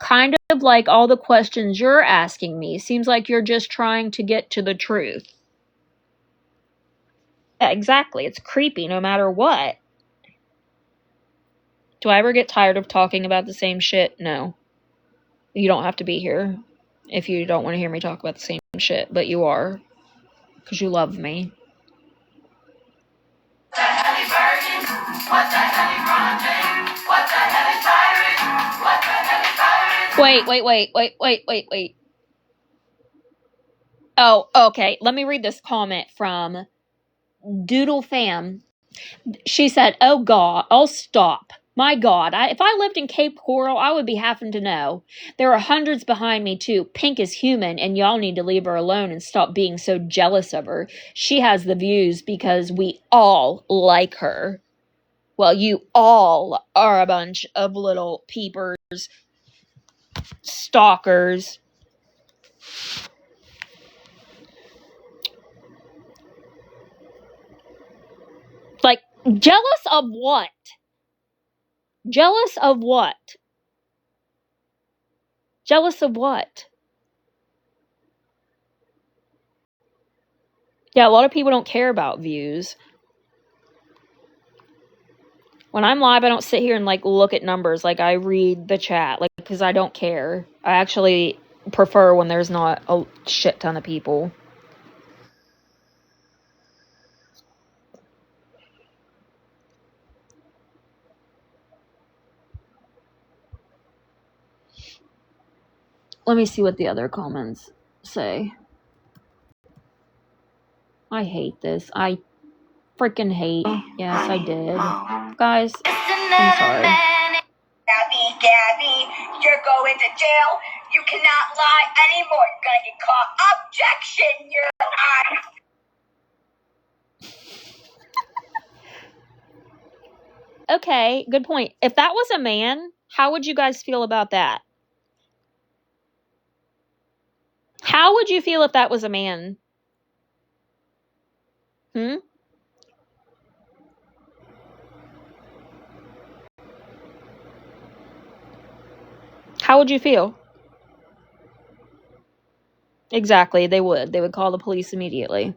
Kind of like all the questions you're asking me. Seems like you're just trying to get to the truth. Yeah, exactly. It's creepy no matter what. Do I ever get tired of talking about the same shit? No. You don't have to be here if you don't want to hear me talk about the same shit, but you are. Because you love me. Wait. Oh, okay. Let me read this comment from Doodle Fam. She said, oh God, oh stop. My God, if I lived in Cape Coral, I would be having to know. There are hundreds behind me too. Pink is human and y'all need to leave her alone and stop being so jealous of her. She has the views because we all like her. Well, you all are a bunch of little peepers, stalkers. Like, jealous of what? Jealous of what? Jealous of what? Yeah, a lot of people don't care about views. When I'm live, I don't sit here and like look at numbers. Like I read the chat, like because I don't care. I actually prefer when there's not a shit ton of people. Let me see what the other comments say. I hate this. I freaking hate. Yes, I did. Guys, I'm sorry.
Gabby, you're going to jail. You cannot lie anymore. You're gonna get caught. Objection, you're on.
Okay, good point. If that was a man, how would you guys feel about that? How would you feel if that was a man? How would you feel? Exactly, they would. They would call the police immediately.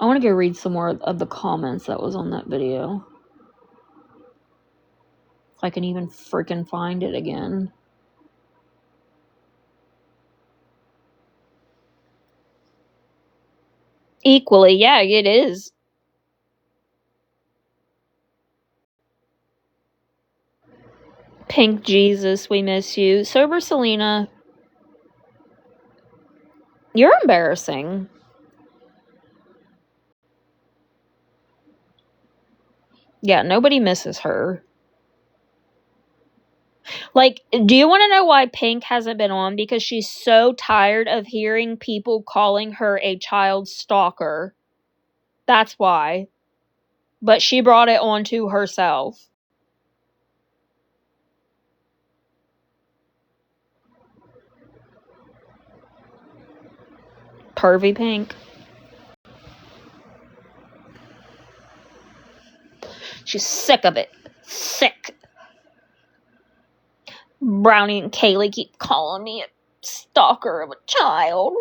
I want to go read some more of the comments that was on that video. If I can even freaking find it again. Equally, yeah, it is. Pink Jesus, we miss you. Sober Selena. You're embarrassing. Yeah, nobody misses her. Like, do you want to know why Pink hasn't been on? Because she's so tired of hearing people calling her a child stalker. That's why. But she brought it on to herself. Pervy Pink. She's sick of it. Sick. Brownie and Kaylee keep calling me a stalker of a child.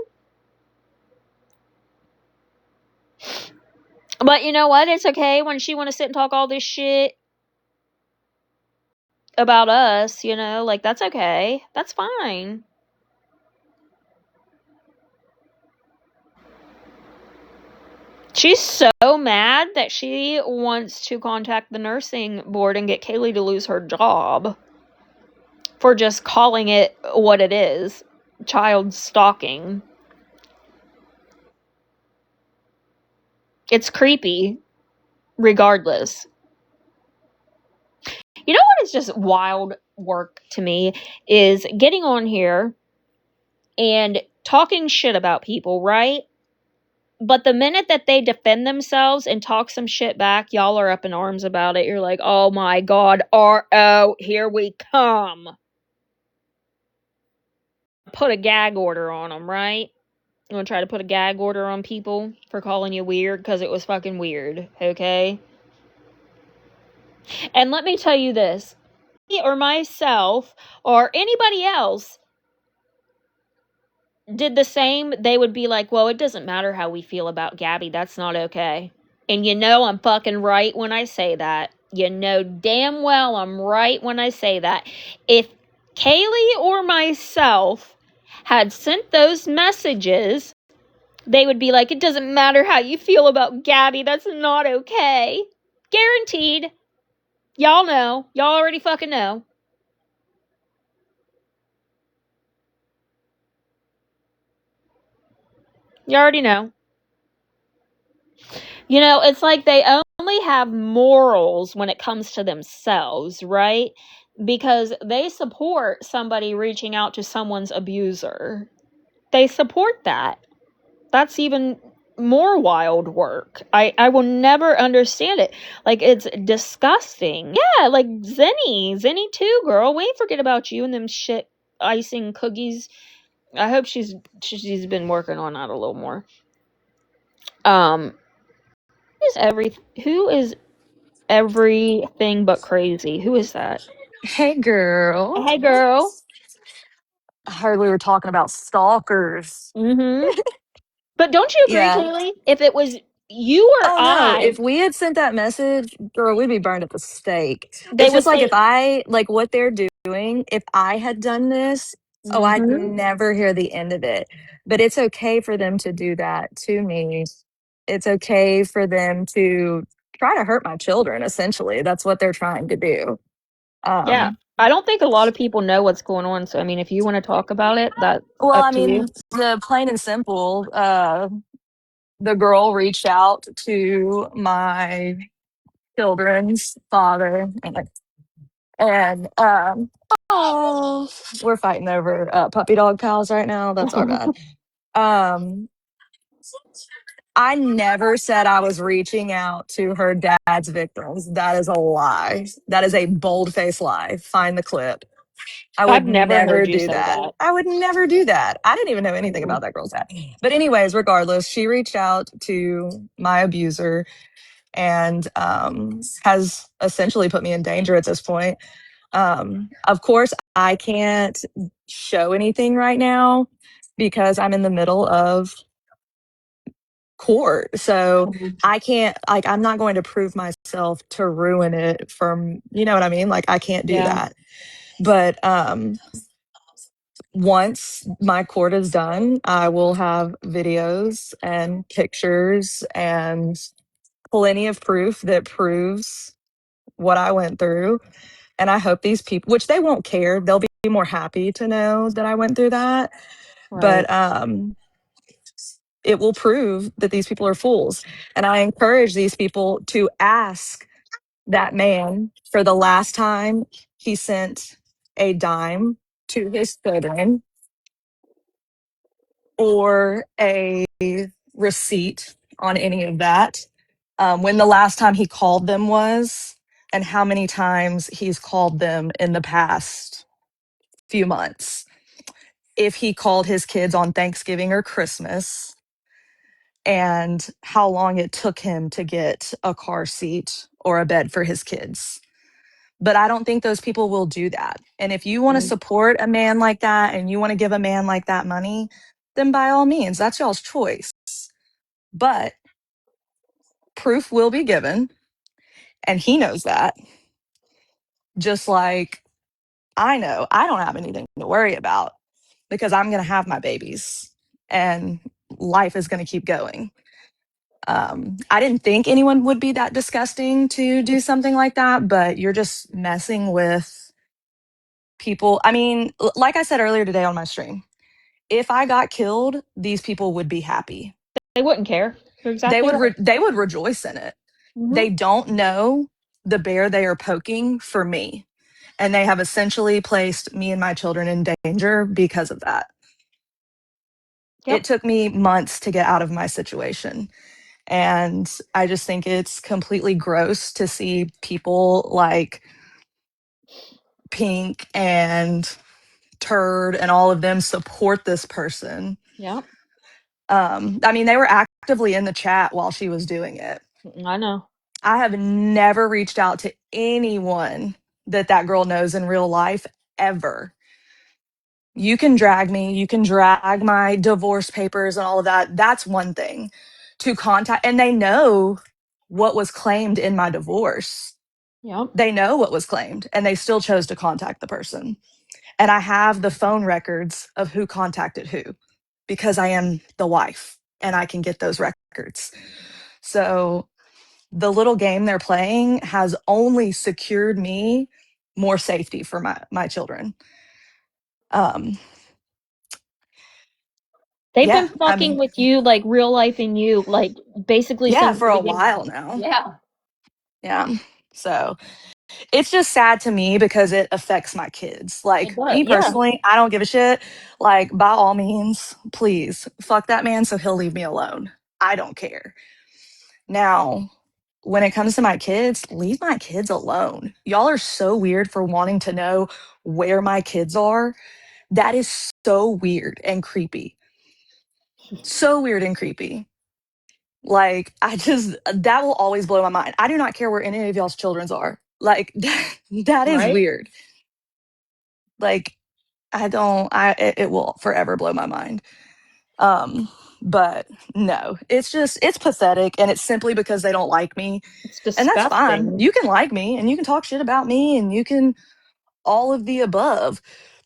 But you know what? It's okay when she want to sit and talk all this shit about us, you know? Like, that's okay. That's fine. She's so mad that she wants to contact the nursing board and get Kaylee to lose her job for just calling it what it is, child stalking. It's creepy, regardless. You know what is just wild work to me is getting on here and talking shit about people, right? But the minute that they defend themselves and talk some shit back, y'all are up in arms about it. You're like, oh my God, RO, here we come. Put a gag order on them, right? You want to try to put a gag order on people for calling you weird because it was fucking weird, okay? And let me tell you this, or myself or anybody else did the same, they would be like, well, it doesn't matter how we feel about Gabby. That's not okay. And you know I'm fucking right when I say that. You know damn well I'm right when I say that. If Kaylee or myself had sent those messages, they would be like, it doesn't matter how you feel about Gabby. That's not okay. Guaranteed. Y'all know. Y'all already fucking know. You already know. You know, it's like they only have morals when it comes to themselves, right? Because they support somebody reaching out to someone's abuser. They support that. That's even more wild work. I will never understand it. Like, it's disgusting. Yeah, like Zenny too, girl. We ain't forget about you and them shit icing cookies. I hope she's been working on that a little more. Um, who is everything but crazy? Who is that?
Hey, girl.
Hey, girl.
I heard we were talking about stalkers.
Mm-hmm. But don't you agree,
Yeah.
Kaylee? If it was you or
Oh, no.
I,
If we had sent that message, girl, we'd be burned at the stake.
they
It's
would
just like if
say,
I, like what they're doing, if I had done this, oh, I'd
mm-hmm.
never hear the end of it. But it's okay for them to do that to me. It's okay for them to try to hurt my children, essentially. That's what they're trying to do.
Yeah.
Um,
I don't think a lot of people know what's going on. So, I mean, if you want to talk about it, that's
well,
up
I
to you.
mean, the plain and simple, the girl reached out to my children's father and oh, we're fighting over puppy dog pals right now. That's our bad. um I never said I was reaching out to her dad's victims. That is a lie. That is a bold-faced lie. Find the clip. I
I've
would
never
never
heard you
do
say
that.
that.
I would never do that. I didn't even know anything
Mm-mm.
about that girl's dad. But anyways, regardless, she reached out to my abuser and has essentially put me in danger at this point. Of course, I can't show anything right now because I'm in the middle of court. So I can't, like, I'm not going to prove myself to ruin it from, you know what I mean? Like, I can't do
Yeah.
that. But once my court is done, I will have videos and pictures and plenty of proof that proves what I went through. And I hope these people, which they won't care, they'll be more happy to know that I went through that.
Right.
But it will prove that these people are fools. And I encourage these people to ask that man for the last time he sent a dime to his children or a receipt on any of that, when the last time he called them was, and how many times he's called them in the past few months. If he called his kids on Thanksgiving or Christmas, and how long it took him to get a car seat or a bed for his kids. But I don't think those people will do that. And if you want to support a man like that and you want to give a man like that money, then by all means, that's y'all's choice. But proof will be given, and he knows that. Just like I know I don't have anything to worry about because I'm going to have my babies and life is going to keep going. I didn't think anyone would be that disgusting to do something like that, but you're just messing with people. I mean, like I said earlier today on my stream, if I got killed, these people would be happy.
They wouldn't care. You're exactly right.
They would rejoice in it. They don't know the bear they are poking for me. And they have essentially placed me and my children in danger because of that.
Yep.
It took me months to get out of my situation. And I just think it's completely gross to see people like Pink and Turd and all of them support this person.
Yep.
I mean, they were actively in the chat while she was doing it.
I know.
I have never reached out to anyone that girl knows in real life ever. You can drag me, you can drag my divorce papers and all of that. That's one thing to contact. And they know what was claimed in my divorce.
Yep.
They know what was claimed and they still chose to contact the person. And I have the phone records of who contacted who because I am the wife and I can get those records. So the little game they're playing has only secured me more safety for my children.
They've
Yeah,
been
I
fucking
mean,
with you, like real life in you, like basically
yeah,
since
for
the
a
beginning.
while now.
Yeah.
Yeah. So it's just sad to me because it affects my kids.
It
Like
does.
me
Yeah.
personally, I don't give a shit. Like, by all means, please fuck that man so he'll leave me alone. I don't care. Now, when it comes to my kids, leave my kids alone. Y'all are so weird for wanting to know where my kids are. That is so weird and creepy. So weird and creepy. Like, that will always blow my mind. I do not care where any of y'all's children's are. Like, that is
Right.
weird. Like, it will forever blow my mind. But no, it's pathetic and it's simply because they don't like me.
It's
And that's fine.
disgusting.
You can like me and you can talk shit about me and you can all of the above.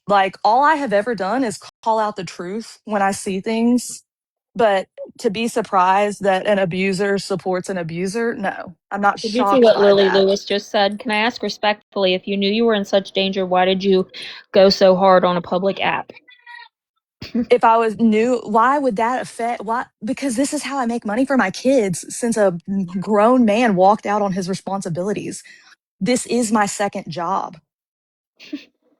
Like, all I have ever done is call out the truth when I see things. But to be surprised that an abuser supports an abuser, no, I'm not
Did you see
shocked
what
by
Lily
that.
Lewis just said? Can I ask respectfully, if you knew you were in such danger, why did you go so hard on a public app?
If I was new, why would that affect? Why? Because this is how I make money for my kids since a grown man walked out on his responsibilities. This is my second job.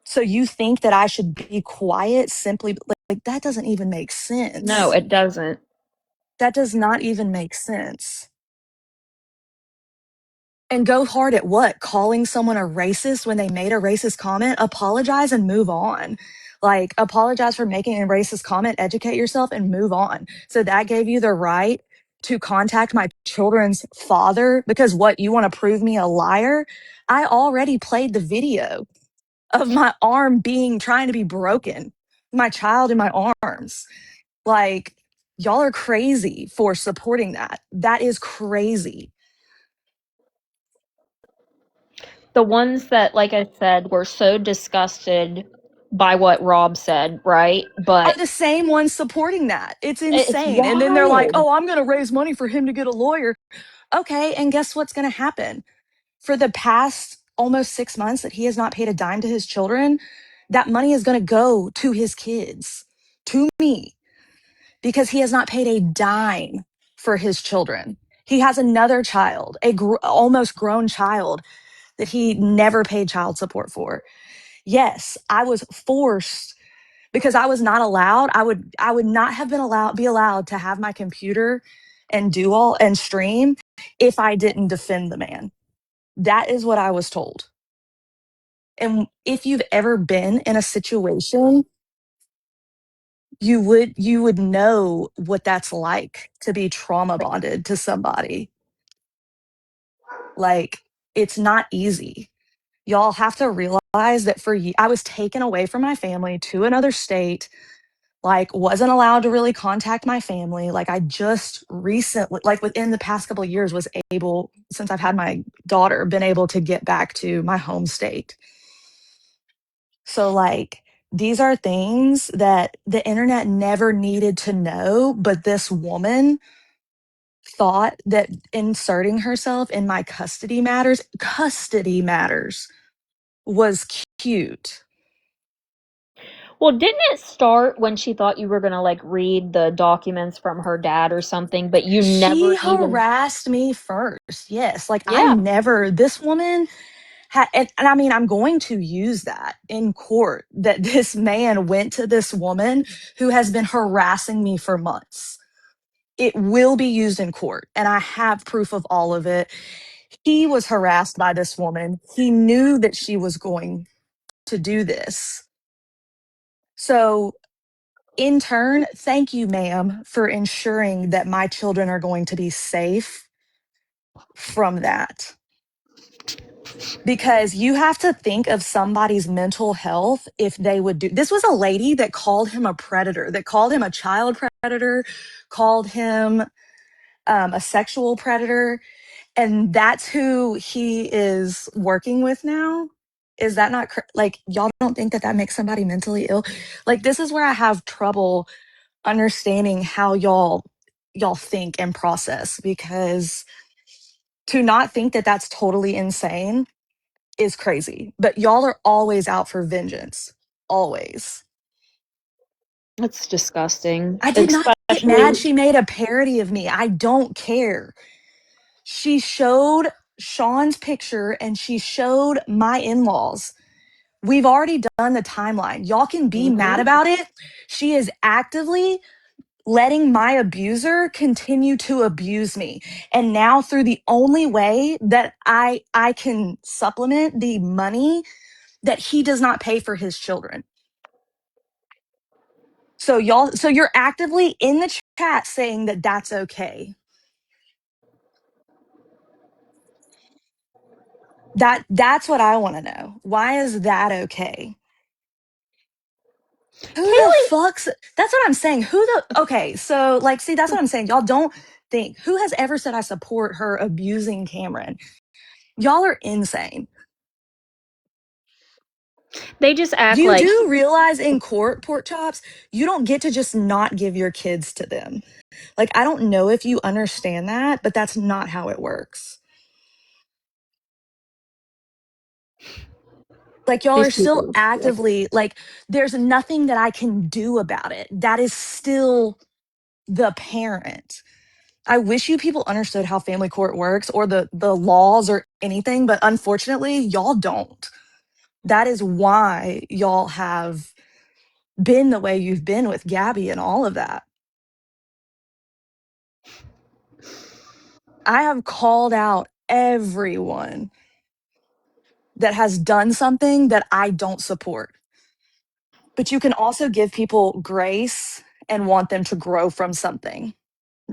So you think that I should be quiet simply like that doesn't even make
No,
sense.
it doesn't.
That does not even make sense. And go hard at what? Calling someone a racist when they made a racist comment? Apologize and move on. Like, apologize for making a racist comment, educate yourself, and move on. So that gave you the right to contact my children's father because what, you want to prove me a liar? I already played the video of my arm trying to be broken, my child in my arms. Like, y'all are crazy for supporting that. That is crazy.
The ones that, like I said, were so disgusted by what Rob said, right?
Are
But
the same ones supporting that. It's
it's
insane. And then they're like,
wild.
oh, I'm going to raise money for him to get a lawyer. Okay. And guess what's going to happen? For the past almost 6 months that he has not paid a dime to his children, that money is going to go to his kids, to me, because he has not paid a dime for his children. He has another child, almost grown child that he never paid child support for. Yes, I was forced because I was not allowed. I would not have been allowed to have my computer and do all and stream if I didn't defend the man. That is what I was told. And if you've ever been in a situation, you would know what that's like to be trauma bonded to somebody. Like, it's not easy. Y'all have to realize that I was taken away from my family to another state, like wasn't allowed to really contact my family. Like I just recently, like within the past couple of years, was able, since I've had my daughter, been able to get back to my home state. So like these are things that the internet never needed to know, but this woman thought that inserting herself in my custody matters was cute.
Well, didn't it start when she thought you were going to like read the documents from her dad or something, but you
She
never even.
harassed me first. Yes. Like
Yeah.
this woman had, and I mean, I'm going to use that in court that this man went to this woman who has been harassing me for months. It will be used in court, and I have proof of all of it. He was harassed by this woman. He knew that she was going to do this. So, in turn, thank you, ma'am, for ensuring that my children are going to be safe from that. Because you have to think of somebody's mental health if they would do this. Was a lady that called him a predator, that called him a child predator, called him a sexual predator, and that's who he is working with now. Is that not like, y'all don't think that that makes somebody mentally ill? Like, this is where I have trouble understanding how y'all think and process, because to not think that that's totally insane is crazy. But y'all are always out for vengeance. Always.
It's disgusting.
I did not get mad.
Especially.
She made a parody of me. I don't care. She showed Sean's picture and she showed my in laws. We've already done the timeline. Y'all can be mad
Mhm.
about it. She is actively letting my abuser continue to abuse me. And now, through the only way that I can supplement the money that he does not pay for his children. So you're actively in the chat saying that that's okay. That's what I want to know. Why is that okay? Who the
Kaylee,
fuck's That's what I'm saying. Okay, so like, see, that's what I'm saying. Y'all don't think, who has ever said I support her abusing Cameron? Y'all are insane.
they just act
You
like
do realize in court, pork chops, you don't get to just not give your kids to them. Like, I don't know if you understand that, but that's not how it works. Like, y'all are
these
still
people.
actively, like, there's nothing that I can do about it. That is still the parent. I wish you people understood how family court works or the laws or anything, but unfortunately, y'all don't. That is why y'all have been the way you've been with Gabby and all of that. I have called out everyone that has done something that I don't support. But you can also give people grace and want them to grow from something.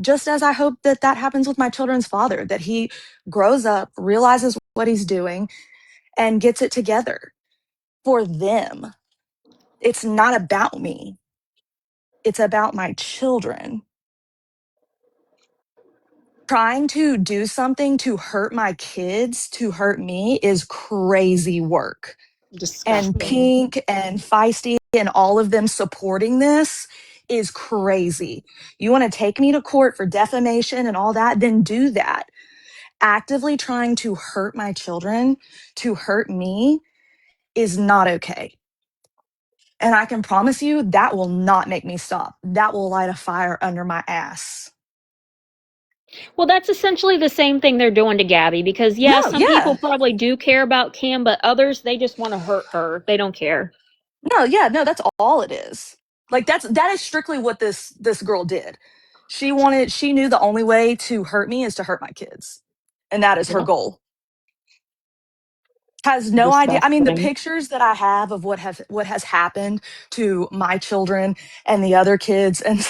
Just as I hope that that happens with my children's father, that he grows up, realizes what he's doing, and gets it together for them. It's not about me, it's about my children. Trying to do something to hurt my kids, to hurt me, is crazy work. And
Disgusting.
Pink and Feisty and all of them supporting this is crazy. You want to take me to court for defamation and all that? Then do that. Actively trying to hurt my children, to hurt me, is not okay. And I can promise you that will not make me stop. That will light a fire under my ass.
Well, that's essentially the same thing they're doing to Gabby because, yeah,
No,
some people
yeah.
probably do care about Kim, but others, they just want to hurt her. They don't care.
No, yeah, no, that's all it is. Like that is strictly what this girl did. She knew the only way to hurt me is to hurt my kids. And that is her
Yep.
goal. Has no idea. I mean, the
Disgusting.
pictures that I have of what has happened to my children and the other kids, and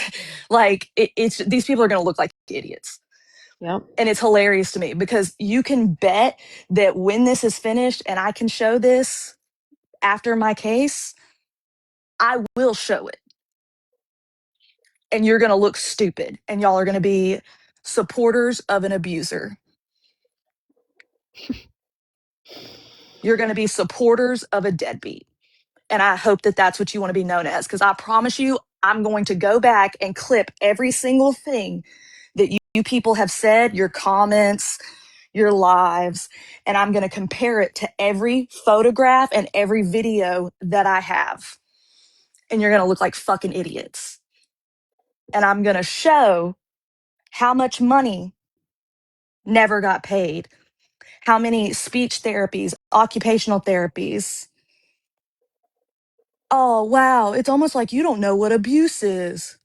like it's these people are going to look like idiots.
Yep.
And it's hilarious to me because you can bet that when this is finished and I can show this after my case, I will show it. And you're going to look stupid and y'all are going to be supporters of an abuser. You're going to be supporters of a deadbeat. And I hope that that's what you want to be known as, because I promise you, I'm going to go back and clip every single thing that you people have said, your comments, your lives, and I'm going to compare it to every photograph and every video that I have. And you're going to look like fucking idiots. And I'm going to show how much money never got paid, how many speech therapies, occupational therapies. Oh, wow. It's almost like you don't know what abuse is.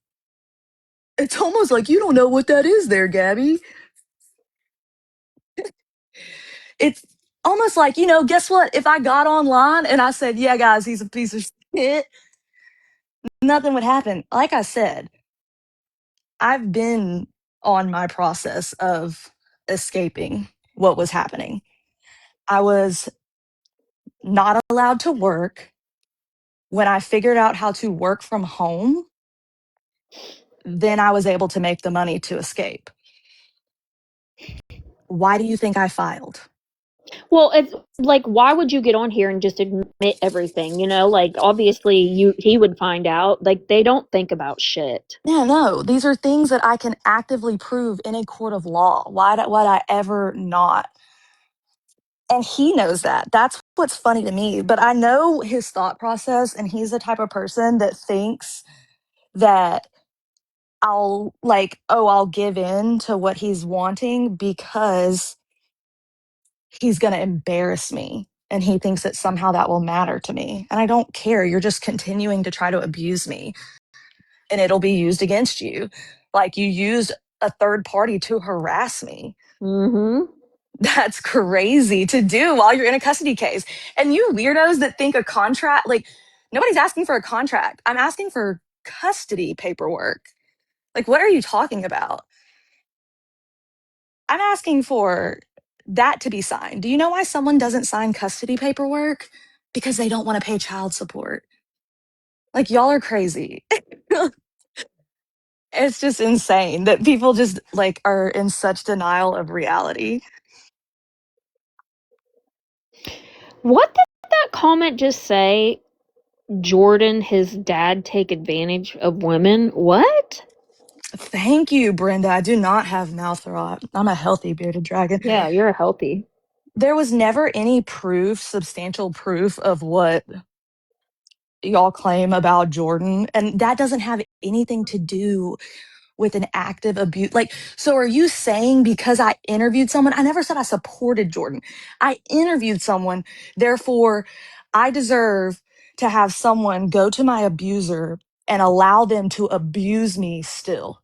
It's almost like you don't know what that is there, Gabby. It's almost like, guess what? If I got online and I said, yeah, guys, he's a piece of shit, nothing would happen. Like I said, I've been on my process of escaping what was happening. I was not allowed to work. When I figured out how to work from home, then I was able to make the money to escape. Why do you think I filed?
Well, it's like, why would you get on here and just admit everything? Like, obviously, he would find out. Like, they don't think about shit.
Yeah, no, these are things that I can actively prove in a court of law. Would I ever not? And he knows that. That's what's funny to me. But I know his thought process, and he's the type of person that thinks that I'll give in to what he's wanting because he's going to embarrass me. And he thinks that somehow that will matter to me. And I don't care. You're just continuing to try to abuse me, and it'll be used against you. Like you used a third party to harass me.
Mm-hmm.
That's crazy to do while you're in a custody case. And you weirdos that think a contract, like nobody's asking for a contract. I'm asking for custody paperwork. Like, what are you talking about? I'm asking for that to be signed. Do you know why someone doesn't sign custody paperwork? Because they don't want to pay child support. Like, y'all are crazy. It's just insane that people just like are in such denial of reality.
What did that comment just say? Jordan, his dad, take advantage of women? What?
Thank you, Brenda. I do not have mouth rot. I'm a healthy bearded dragon.
Yeah, you're healthy.
There was never any proof, substantial proof of what y'all claim about Jordan. And that doesn't have anything to do with an active abuse. Like, so are you saying because I interviewed someone? I never said I supported Jordan. I interviewed someone. Therefore, I deserve to have someone go to my abuser and allow them to abuse me still.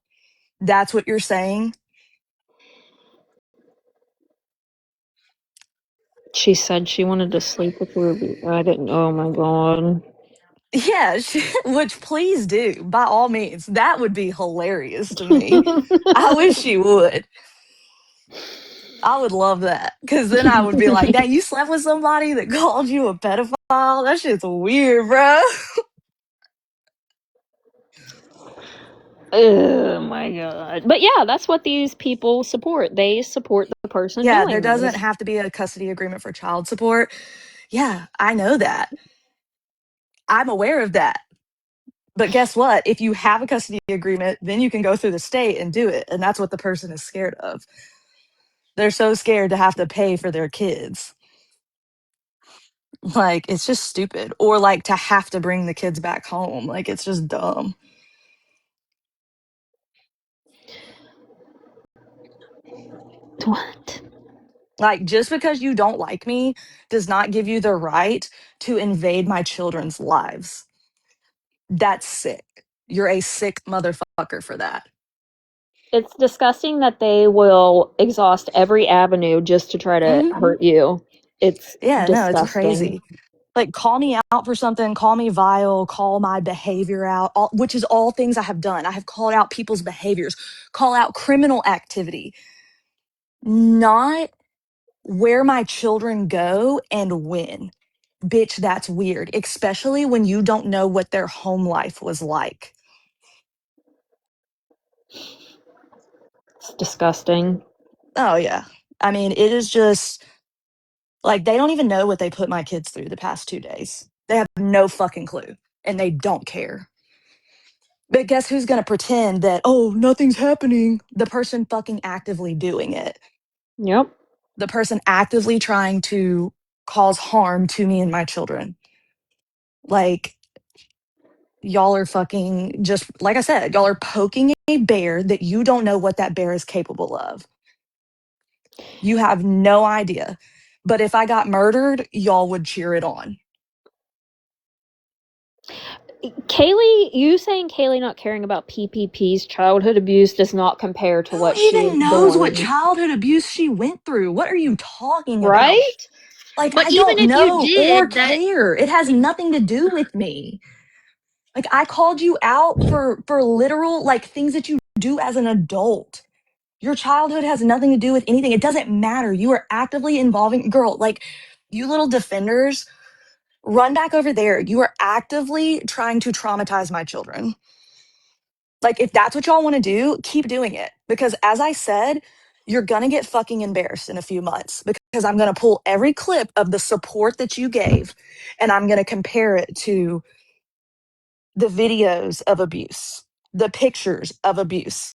That's what you're saying?
She said she wanted to sleep with Ruby. I didn't. Oh my god.
Yeah, which please do, by all means. That would be hilarious to me. I wish she would. I would love that. Because then I would be like, dang, you slept with somebody that called you a pedophile? That shit's weird, bro.
Oh my god. But yeah, that's what these people support. They support the person
Yeah, there
doing
doesn't
this.
have to be a custody agreement for child support. Yeah, I know that. I'm aware of that. But guess what? If you have a custody agreement, then you can go through the state and do it. And that's what the person is scared of. They're so scared to have to pay for their kids. Like, it's just stupid. Or like to have to bring the kids back home. Like, it's just dumb.
What?
Like, just because you don't like me does not give you the right to invade my children's lives. That's sick. You're a sick motherfucker for that.
It's disgusting that they will exhaust every avenue just to try to
Hmm.
hurt you. It's
Yeah, no, it's
disgusting.
crazy. Like, call me out for something, call me vile, call my behavior out, which is all things I have done. I have called out people's behaviors, call out criminal activity, not where my children go and when. Bitch, that's weird, especially when you don't know what their home life was like.
It's disgusting.
Oh, yeah. I mean, it is just like they don't even know what they put my kids through the past 2 days. They have no fucking clue and they don't care. But guess who's going to pretend that, oh, nothing's happening? The person fucking actively doing it.
Yep.
The person actively trying to cause harm to me and my children. Like, y'all are fucking just, like I said, y'all are poking a bear that you don't know what that bear is capable of. You have no idea. But if I got murdered, y'all would cheer it on.
Kaylee, you saying Kaylee not caring about PPP's childhood abuse does not compare to
Who
what she
even
is
knows what
doing.
childhood abuse she went through? What are you talking about?
Right?
Like,
But
I
even
don't
if you
know or
did, that
care. It has nothing to do with me. Like, I called you out for literal like things that you do as an adult. Your childhood has nothing to do with anything. It doesn't matter. You are actively involving girl, like you little defenders, run back over there. You are actively trying to traumatize my children. Like, if that's what y'all want to do, keep doing it. Because as I said, you're going to get fucking embarrassed in a few months because I'm going to pull every clip of the support that you gave and I'm going to compare it to the videos of abuse, the pictures of abuse,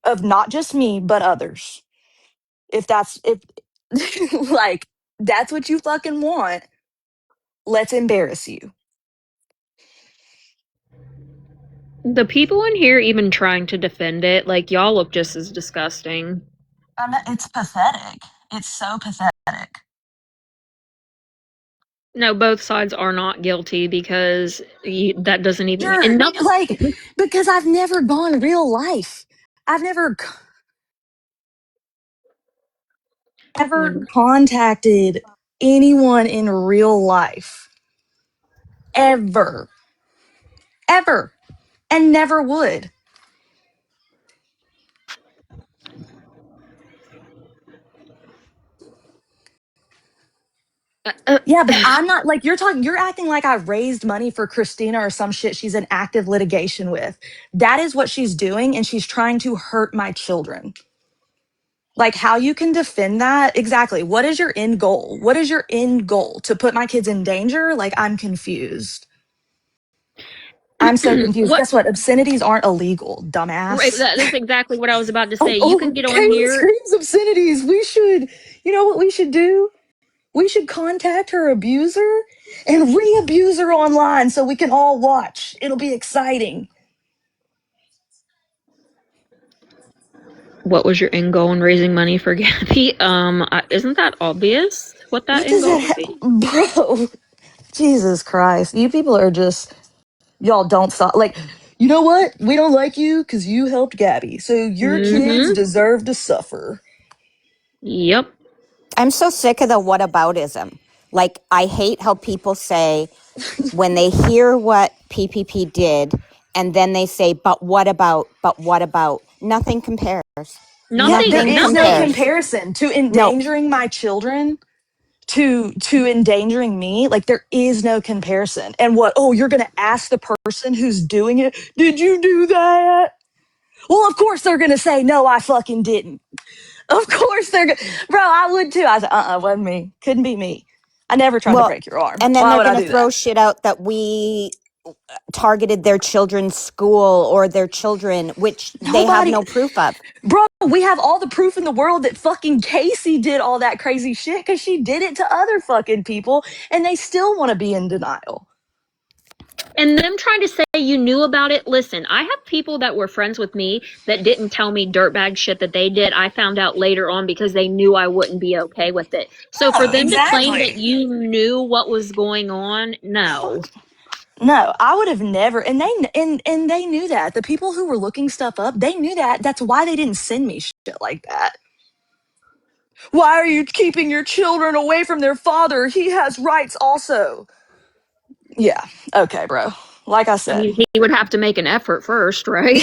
of not just me, but others. If like that's what you fucking want, let's embarrass you.
the people in here even trying to defend it, like y'all look just as disgusting.
It's pathetic. It's so pathetic.
No, both sides are not guilty because that doesn't even
Sure,
and no,
like because I've never gone real life. I've never ever contacted anyone in real life ever, ever, and never would. Yeah, but I'm not like you're talking, you're acting like I raised money for Christina or some shit she's in active litigation with. That is what she's doing, and she's trying to hurt my children. Like, how you can defend that? Exactly. What is your end goal? What is your end goal? To put my kids in danger? Like, I'm confused. I'm so confused.
what
Guess what? Obscenities aren't illegal,
right,
dumbass.
that's exactly what I was about to
Oh,
say. You can
oh,
get on
Kaylee
here.
screams obscenities. We should, you know what we should do? We should contact her abuser and re-abuse her online so we can all watch. It'll be exciting.
What was your end goal in raising money for Gabby? Isn't that obvious what that
What
end
does
goal
that
would be?
bro? Jesus Christ. You people are just, y'all don't stop. Like, you know what? We don't like you because you helped Gabby. So your kids
Mm-hmm.
deserve to suffer.
Yep.
I'm so sick of the whataboutism. Like, I hate how people say when they hear what PPP did and then they say, but what about? Nothing compares.
Yeah, there
Nothing.
Nothing
is no
Nothing.
compares.
comparison to
No,
endangering my children to endangering me. Like, there is no comparison. And what, oh, you're gonna ask the person who's doing it, did you do that? Well, of course they're gonna say, no, I fucking didn't. Of course they're gonna, bro, I would too. I said, wasn't me. Couldn't be me. I never tried to
well,
break your arm.
and then
Why
they're
would I
going to
do
throw
that?
shit out that we targeted their children's school or their children, which they have
Nobody,
no proof of.
bro, we have all the proof in the world that fucking Casey did all that crazy shit because she did it to other fucking people and they still want to be in denial.
And them trying to say you knew about it. Listen, I have people that were friends with me that didn't tell me dirtbag shit that they did. I found out later on because they knew I wouldn't be okay with it. So for
Oh,
them to claim that
exactly.
you knew what was going on, no.
Fuck. No, I would have never, and they knew that. The people who were looking stuff up, they knew that. That's why they didn't send me shit like that. Why are you keeping your children away from their father? He has rights also. Yeah, okay, bro. Like I
I
said,
mean, he would have to make an effort first, right?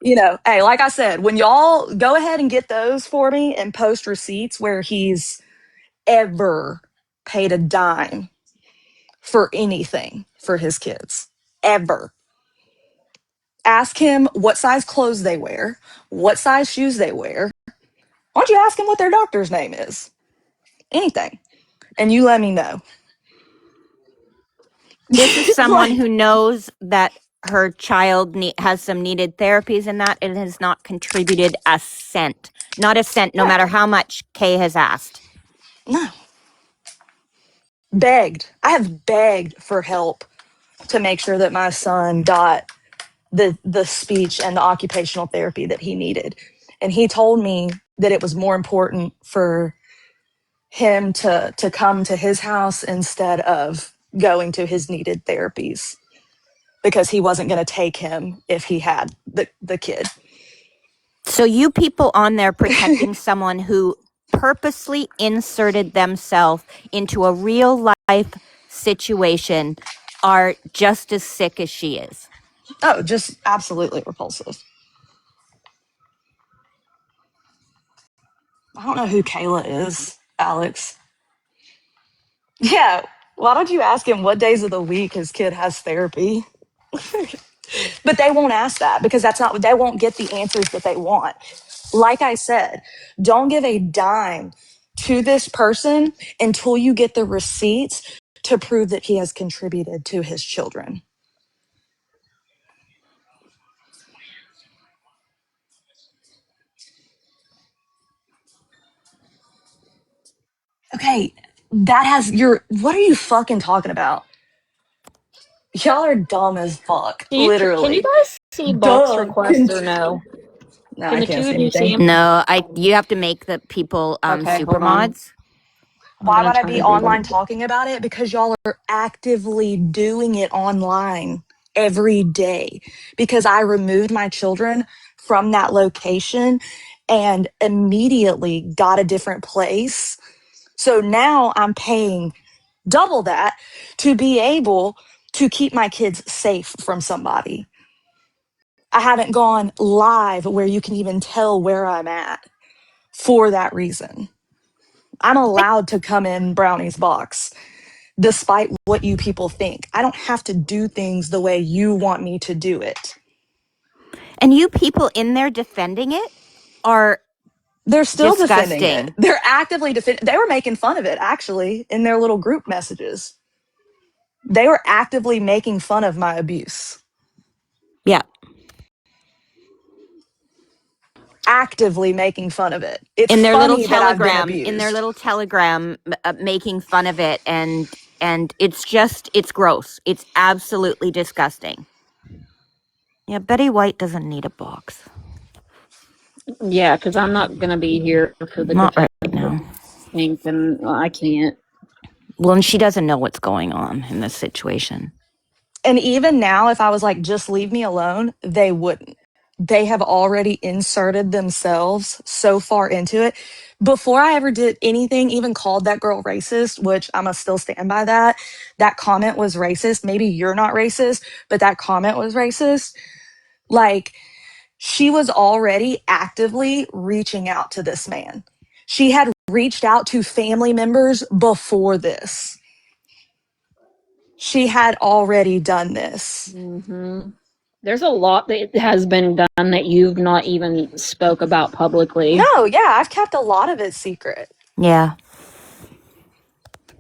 yeah, hey, like I said, when y'all go ahead and get those for me and post receipts where he's ever paid a dime for anything for his kids, ever. Ask him what size clothes they wear, what size shoes they wear. Why don't you ask him what their doctor's name is? Anything. And you let me know.
This is someone
Like,
who knows that her child has some needed therapies and that it has not contributed a cent. Not a cent, no
no,
matter how much Kay has asked.
no. Begged. I have begged for help to make sure that my son got the speech and the occupational therapy that he needed. And he told me that it was more important for him to come to his house instead of going to his needed therapies because he wasn't going to take him if he had the kid.
So you people on there protecting someone who purposely inserted themselves into a real life situation are just as sick as she is.
Oh, just absolutely repulsive. I don't know who Kayla is, Alex. Yeah, why don't you ask him what days of the week his kid has therapy? But they won't ask that because they won't get the answers that they want. Like I said, don't give a dime to this person until you get the receipts to prove that he has contributed to his children. Okay, what are you fucking talking about? Y'all are dumb as fuck,
Can you
literally.
guys see box
Duh.
requests or no?
No,
Can
I
the
can't
two
see
of you see
anything.
them?
No, you have to make the people
Okay,
super
hold on.
mods.
I'm
Why
gonna
would I
turn
be
it bigger.
online talking about it? Because y'all are actively doing it online every day. Because I removed my children from that location and immediately got a different place. So now I'm paying double that to be able to keep my kids safe from somebody. I haven't gone live where you can even tell where I'm at for that reason. I'm allowed to come in Brownie's box despite what you people think. I don't have to do things the way you want me to do it.
And you people in there defending it are
They're still defending it.
disgusting.
They're actively defending. They were making fun of it actually in their little group messages. They were actively making fun of my abuse.
Yeah.
Actively making fun of it. It's
In their little
funny that I've been
telegram,
abused.
making fun of it, and it's gross. It's absolutely disgusting. Yeah, Betty White doesn't need a box.
Yeah, because I'm not gonna be here for the
Not right
defensive
now.
thing, and I can't.
Well, and she doesn't know what's going on in this situation.
And even now, if I was like, just leave me alone, they wouldn't. They have already inserted themselves so far into it. Before I ever did anything, even called that girl racist, which I'm going to still stand by that. That comment was racist. Maybe you're not racist, but that comment was racist. Like, she was already actively reaching out to this man. She had reached out to family members before this. She had already done this.
Mm-hmm. There's a lot that has been done that you've not even spoke about publicly.
No, yeah, I've kept a lot of it secret.
Yeah.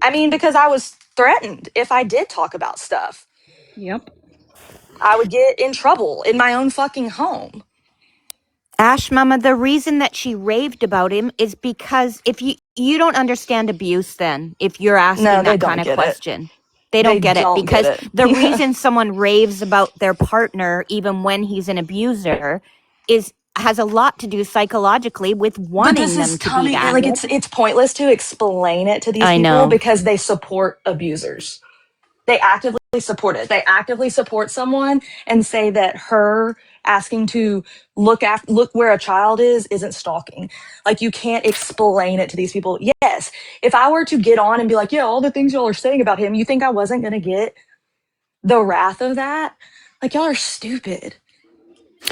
I mean, because I was threatened if I did talk about stuff.
Yep.
I would get in trouble in my own fucking home.
Ash Mama, the reason that she raved about him is because if you don't understand abuse, then if you're
No,
asking
they
that kind
don't
of
get it.
question, they
They
don't get it,
don't get
because
it.
the reason someone raves about their partner even when he's an abuser has a lot to do psychologically with
But this
wanting
is
them to be
coming
that.
like it's pointless to explain it to these
I
people
know.
because they support abusers. They actively support it. They actively support someone and say that her asking to look where a child is isn't stalking. Like, you can't explain it to these people. Yes, if I were to get on and be like, yeah, all the things y'all are saying about him, you think I wasn't going to get the wrath of that? Like, y'all are stupid.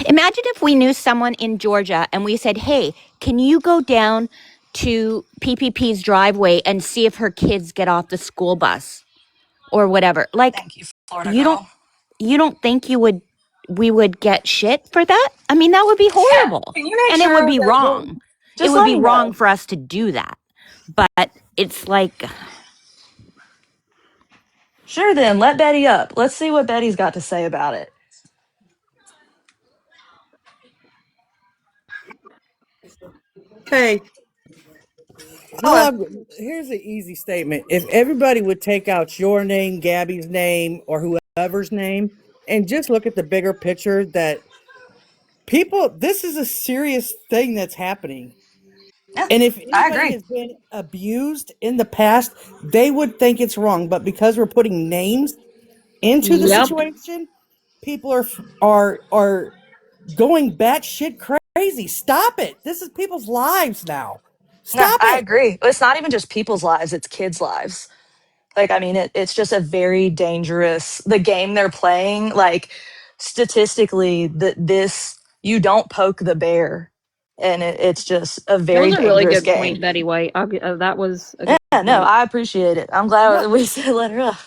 Imagine if we knew someone in Georgia and we said, hey, can you go down to PPP's driveway and see if her kids get off the school bus or whatever? Like,
Thank you, Florida
you don't
girl.
you don't think we would get shit for that? I mean, that would be
Yeah.
horrible.
Can you make
And it would
sure
be
that
wrong. It
just
would
let
be
me
wrong
know?
for us to do that. But it's like,
Sure, then let Betty up. Let's see what Betty's got to say about it.
Hey,
Hello.
here's an easy statement. If everybody would take out your name, Gabby's name, or whoever's name, and just look at the bigger picture, that this is a serious thing that's happening.
Yeah,
And if
I
anybody
agree.
has been abused in the past, they would think it's wrong. But because we're putting names into the
Yep.
situation, people are going batshit crazy. Stop it. This is people's lives now.
No,
Stop
I
it.
agree. It's not even just people's lives, it's kids' lives. Like, I mean, it's just a very dangerous, the game they're playing. Like, statistically, you don't poke the bear. And it's just a
That
very
was a really
dangerous
good point,
game.
Betty White. That was a good
Yeah, no,
point.
I appreciate it. I'm glad we said let her up.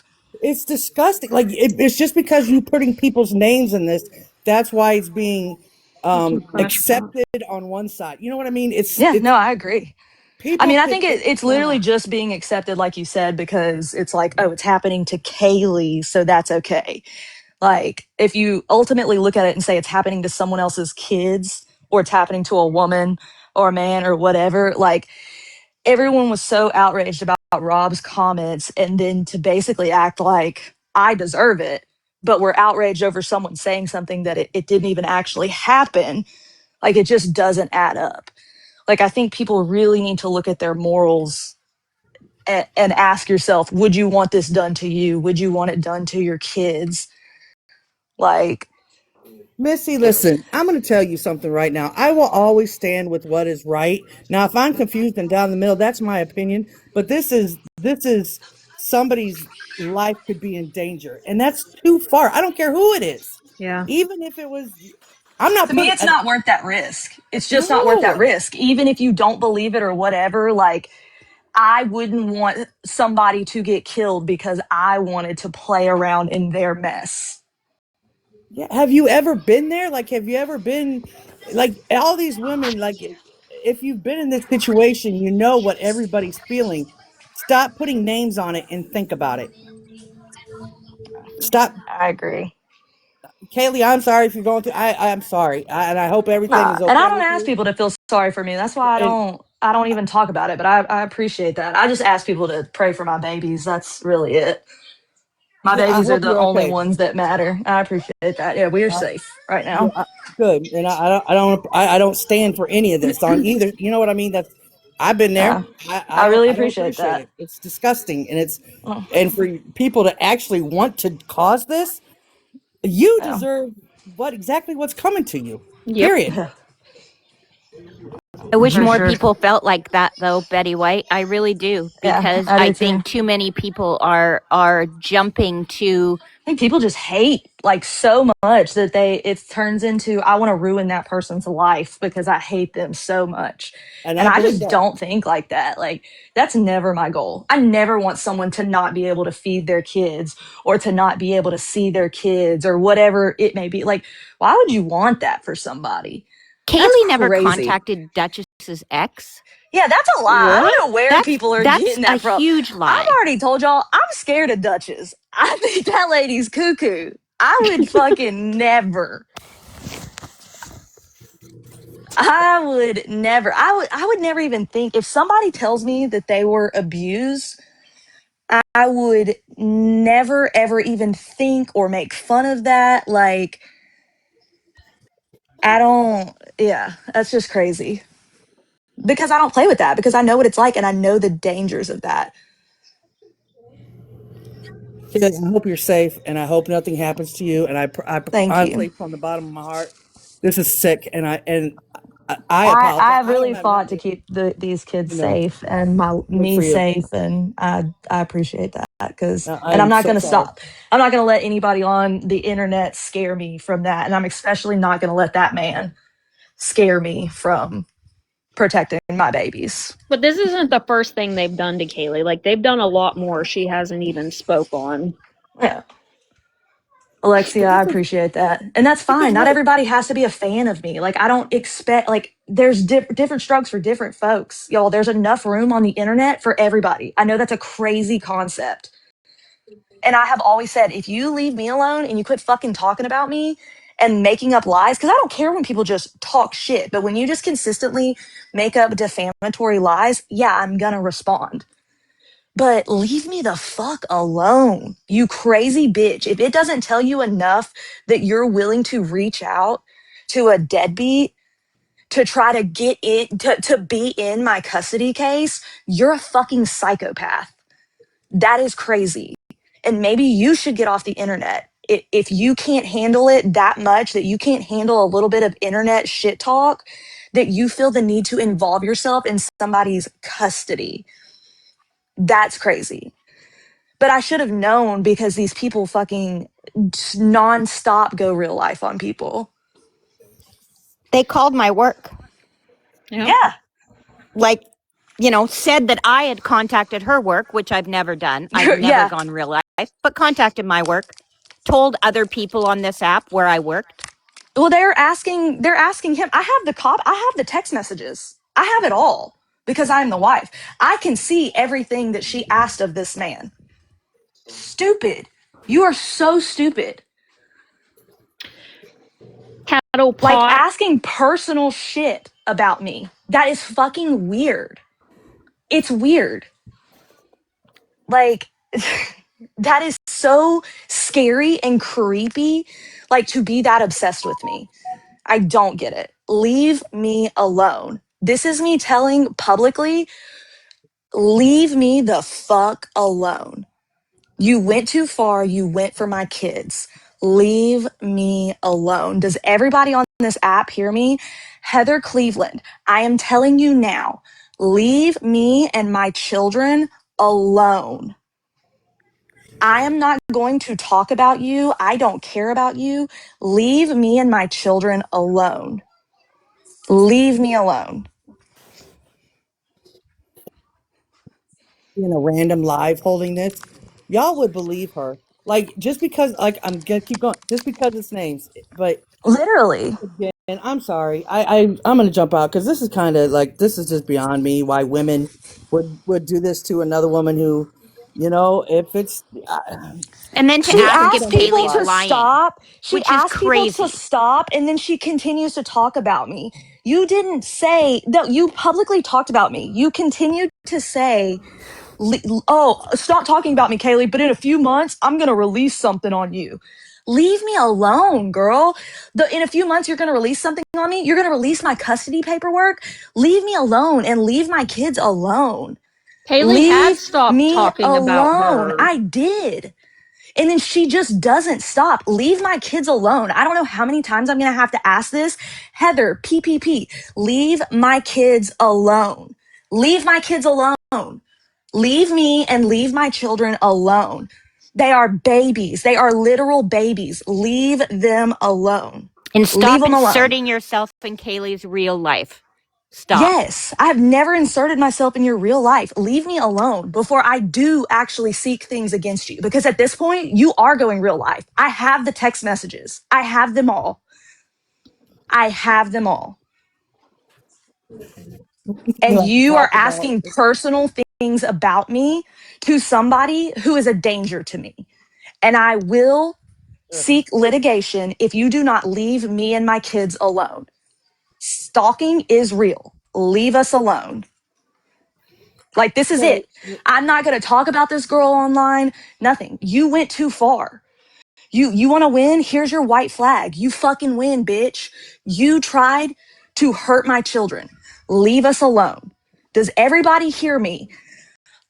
It's disgusting. Like it's just because you're putting people's names in this. That's why it's being
Fucking crash pot.
accepted on one side. You know what I mean?
Yeah,
It's
no, I agree. I
people
mean, I
could.
think it's literally just being accepted, like you said, because it's like, oh, it's happening to Kaylee, so that's okay. Like, if you ultimately look at it and say it's happening to someone else's kids, or it's happening to a woman or a man or whatever, like, everyone was so outraged about Rob's comments, and then to basically act like I deserve it, but we're outraged over someone saying something that it didn't even actually happen. Like, it just doesn't add up. Like, I think people really need to look at their morals and ask yourself, would you want this done to you? Would you want it done to your kids? Like,
Missy,
it's,
listen, I'm going to tell you something right now. I will always stand with what is right. Now, if I'm confused and down the middle, that's my opinion. But this is somebody's life could be in danger, and that's too far. I don't care who it is,
Yeah.
even if it was. I'm not
to me,
putting.
it's not worth that risk. It's just not worth that
No.
risk. Even if you don't believe it or whatever, like, I wouldn't want somebody to get killed because I wanted to play around in their mess.
Yeah. Have you ever been there? Like, have you ever been like all these women? Like, if you've been in this situation, you know what everybody's feeling. Stop putting names on it and think about it. Stop.
I agree.
Kaylee, I'm sorry if you're going through. I'm sorry. And I hope everything
Nah,
is
and I
okay
don't
with
ask
you.
people to feel sorry for me. That's why
And
I don't even talk about it. But I appreciate that. I just ask people to pray for my babies. That's really it. My
yeah, I
babies are
hope
the
you're
only
okay.
ones that matter. I appreciate that. Yeah, we are
Uh,
safe right
yeah,
now.
good. And I don't stand for any of this on either. You know what I mean? That's I've been there.
Uh, I really
I don't
appreciate
appreciate
that.
it. It's disgusting, and
Oh,
for people to actually want to cause this, you
yeah.
deserve what's coming to you.
Yep.
Period.
Yeah,
I wish
for
more
sure.
people felt like that, though, Betty White. I really do,
Yeah,
because
I
I
do too.
think too many people are jumping to.
I think people just hate like so much that it turns into I want to ruin that person's life because I hate them so much.
And
And
I
I
believe
just
that.
don't think like that. Like, that's never my goal. I never want someone to not be able to feed their kids or to not be able to see their kids or whatever it may be. Like, why would you want that for somebody? That's
Kaylee never
crazy.
contacted Duchess's ex.
Yeah, that's a lie. I
What?
don't know where people are
That's
getting
a
that from.
huge
I've
lie.
already told y'all I'm scared of Duchess. I think that lady's cuckoo. I would fucking never. I would never even think if somebody tells me that they were abused, I would never ever even think or make fun of that. Like, I don't, yeah, that's just crazy. Because I don't play with that, because I know what it's like and I know the dangers of that.
Kaylee, I hope you're safe, and I hope nothing happens to you. And I
Thank you.
honestly, from the bottom of my heart, this is sick, and I apologize.
I
I don't
really
have
fought to
nothing,
keep these kids
you know.
safe and
Good
me
for you.
safe, and I appreciate that, because
I
and I'm
am
not
so
going to
sorry.
stop. I'm not going to let anybody on the internet scare me from that, and I'm especially not going to let that man scare me from protecting my babies.
But this isn't the first thing they've done to Kaylee. Like, they've done a lot more she hasn't even spoke on.
Yeah. Alexia,
But
I
this is
appreciate that. And that's
this is
fine. Not
what
everybody has to be a fan of me. Like, I don't expect, like, there's different strokes for different folks. Y'all, there's enough room on the internet for everybody. I know that's a crazy concept. And I have always said, if you leave me alone and you quit fucking talking about me and making up lies, because I don't care when people just talk shit, but when you just consistently make up defamatory lies, yeah, I'm gonna respond. But leave me the fuck alone, you crazy bitch. If it doesn't tell you enough that you're willing to reach out to a deadbeat to try to get it to be in my custody case, you're a fucking psychopath. That is crazy. And maybe you should get off the internet. If you can't handle it that much, that you can't handle a little bit of internet shit talk, that you feel the need to involve yourself in somebody's custody, that's crazy. But I should have known, because these people fucking nonstop go real life on people.
They called my work.
Yeah.
Yeah.
Like, said that I had contacted her work, which I've never done. I've never
Yeah.
gone real life, but contacted my work, told other people on this app where I worked.
Well, they're asking him. I have the text messages. I have it all because I'm the wife. I can see everything that she asked of this man. Stupid. You are so stupid.
Cattle
Like,
pot.
asking personal shit about me. That is fucking weird. It's weird. Like, that is so scary and creepy, like, to be that obsessed with me. I don't get it. Leave me alone. This is me telling publicly, leave me the fuck alone. You went too far. You went for my kids. Leave me alone. Does everybody on this app hear me? Heather Cleveland, I am telling you now, leave me and my children alone. I am not going to talk about you. I don't care about you. Leave me and my children alone. Leave me alone.
in a random live holding this, y'all would believe her. Like just because, like I'm gonna keep going, just because it's names. But
Literally.
again, I'm sorry. I'm gonna jump out because this is kind of like this is just beyond me. Why women would do this to another woman who, if it's
And then to
She
ask
somebody
if
asked
somebody's
people
Kaylee's
to
life.
lying,
stop. She
which is
asked people to
crazy.
stop, and then she continues to talk about me. You didn't say that. You publicly talked about me. You continued to say, "Oh, stop talking about me, Kaylee, but in a few months, I'm going to release something on you." Leave me alone, girl. In a few months, you're going to release something on me. You're going to release my custody paperwork. Leave me alone and leave my kids alone.
Kaylee has
Leave
stopped
me
talking about
alone.
her.
I did. And then she just doesn't stop. Leave my kids alone. I don't know how many times I'm going to have to ask this. Heather, PPP, leave my kids alone. Leave my kids alone. Leave me and leave my children alone. They are babies. They are literal babies. Leave them alone.
And
Leave
stop
them alone.
inserting yourself in Kaylee's real life. Stop.
Yes, I have never inserted myself in your real life. Leave me alone before I do actually seek things against you. Because at this point, you are going real life. I have the text messages. I have them all. I have them all. And
Like
you are
talk about
asking personal things about me to somebody who is a danger to me. And I will seek litigation if you do not leave me and my kids alone. Stalking is real. Leave us alone. Like, this is
So
it. I'm not going to talk about this girl online. Nothing. You went too far. You want to win? Here's your white flag. You fucking win, bitch. You tried to hurt my children. Leave us alone. Does everybody hear me?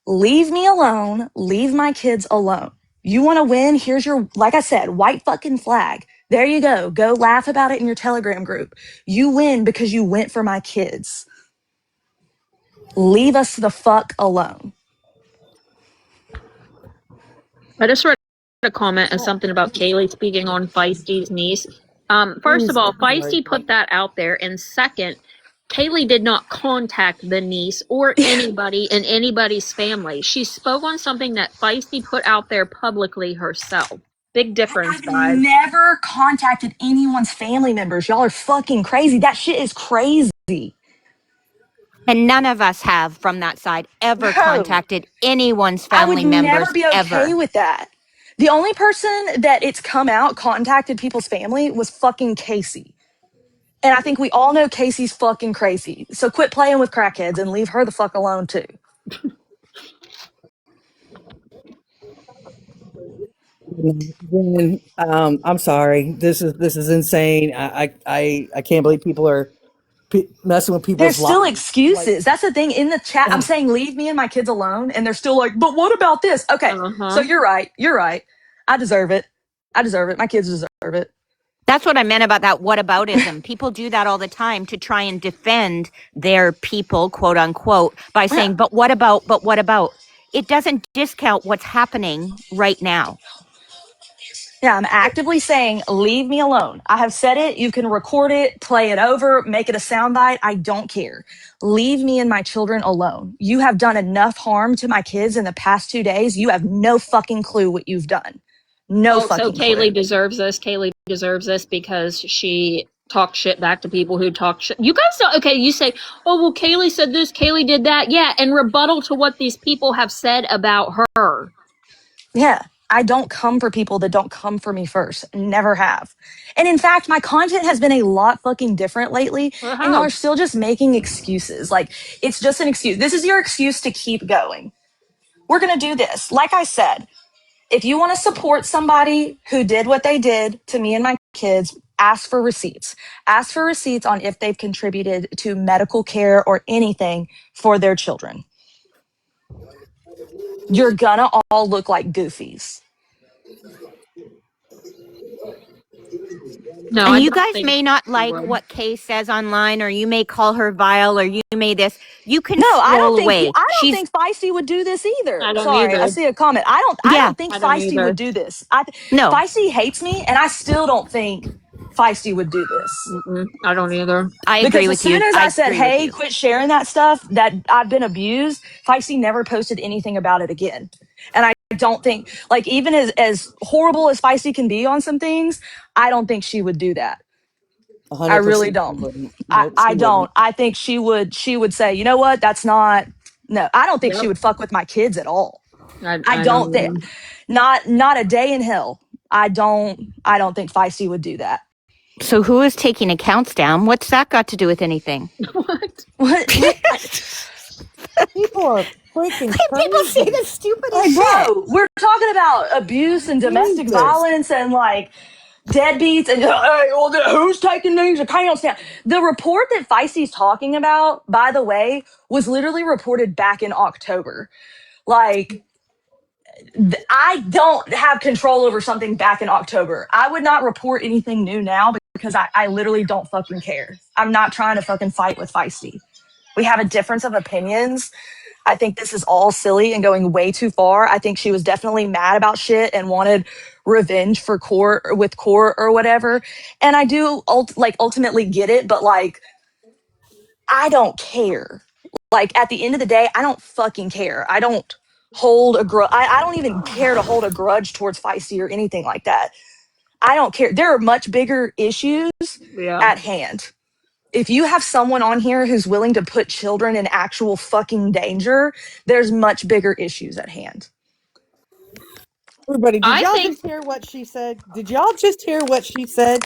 Leave me alone. Leave my kids alone. You want to win? Here's your, like I said, white fucking flag. There you go. Go laugh about it in your Telegram group. You win because you went for my kids. Leave us the fuck alone.
I just read a comment and something about Kaylee speaking on Feisty's niece. First of all, Feisty put that out there, and second, Kaylee did not contact the niece or anybody in anybody's family. She spoke on something that Feisty put out there publicly herself. Big difference,
I've
guys.
never contacted anyone's family members. Y'all are fucking crazy. That shit is crazy.
And none of us have from that side ever
No,
contacted anyone's
I would
family
never
members
be okay
ever.
with that. The only person that it's come out contacted people's family was fucking Casey. And I think we all know Casey's fucking crazy. So quit playing with crackheads and leave her the fuck alone too.
I'm sorry. This is insane. I can't believe people are messing with
There's
people's
still
lives. Like,
excuses. That's the thing in the chat. I'm saying leave me and my kids alone. And they're still like, but what about this? Okay. So
Uh-huh.
you're right. You're right. I deserve it. I deserve it. My kids deserve it.
That's what I meant about that whataboutism. People do that all the time to try and defend their people, quote unquote, by
Yeah.
saying, but what about, but what about? It doesn't discount what's happening right now.
Yeah, I'm actively saying, leave me alone. I have said it. You can record it, play it over, make it a soundbite. I don't care. Leave me and my children alone. You have done enough harm to my kids in the past 2 days. You have no fucking clue what you've done. No
Oh, so
fucking clue.
Kaylee deserves this. Kaylee deserves this because she talked shit back to people who talk shit. You guys don't, okay, you say, oh, well, Kaylee said this, Kaylee did that. Yeah, in rebuttal to what these people have said about her.
Yeah, I don't come for people that don't come for me first. Never have. And in fact, my content has been a lot fucking different lately. And y'all
How?
are still just making excuses. Like, it's just an excuse. This is your excuse to keep going. We're going to do this. Like I said, if you want to support somebody who did what they did to me and my kids, ask for receipts. Ask for receipts on if they've contributed to medical care or anything for their children. You're gonna all look like goofies.
No, I
And you
don't
guys
think
may not
she
like
would.
what Kay says online, or you may call her vile, or you may this. You can
No,
scroll away.
I don't
She's,
think Feisty would do this either.
I don't
Sorry, I
either.
see a comment. I
yeah,
don't think
I don't
Feisty would
either.
do this.
no,
Feisty hates me, and I still don't think Feisty would do this.
I don't either.
I
Because
agree
as
with
soon
you.
as I
I
said,
agree with
hey,
you.
quit sharing that stuff, that I've been abused, Feisty never posted anything about it again. And I don't think, like, even as horrible as Feisty can be on some things, I don't think she would do that. I really
100% she
don't.
wouldn't. Nope, she
I don't.
wouldn't.
I think she would say, you know what, that's not, no, I don't think she
Yep.
would fuck with my kids at all. I
I don't
don't think,
either.
not a day in hell. I don't think Feisty would do that.
So who is taking accounts down? What's that got to do with anything?
What?
What
People are freaking
People say the
crazy.
stupidest
like,
shit.
bro, we're talking about abuse and domestic
Jesus.
violence and like deadbeats and hey, well, who's taking these accounts down? The report that Feisty's talking about, by the way, was literally reported back in October. Like, I don't have control over something back in October. I would not report anything new now because I literally don't fucking care. I'm not trying to fucking fight with Feisty. We have a difference of opinions. I think this is all silly and going way too far. I think she was definitely mad about shit and wanted revenge for court or with court or whatever. And I do ultimately get it, but like, I don't care. Like, at the end of the day, I don't fucking care. I don't hold a grudge. I don't even care to hold a grudge towards Feisty or anything like that. I don't care. There are much bigger issues
Yeah.
at hand. If you have someone on here who's willing to put children in actual fucking danger, there's much bigger issues at hand.
Everybody, did
I
y'all
think
just hear what she said? Did y'all just hear what she said?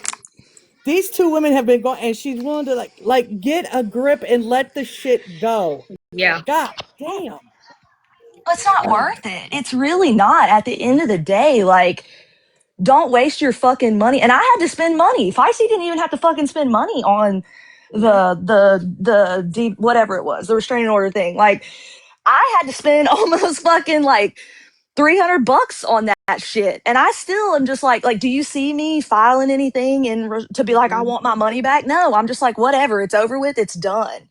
These two women have been going, and she's willing to like get a grip and let the shit go.
yeah.
God damn.
It's not worth it. It's really not. At the end of the day, like, don't waste your fucking money. And I had to spend money. Feisty didn't even have to fucking spend money on the deep whatever it was, the restraining order thing. Like, I had to spend almost fucking like $300 on that shit. And I still am just like, do you see me filing anything and to be like, I want my money back? No, I'm just like, whatever. It's over with. It's done.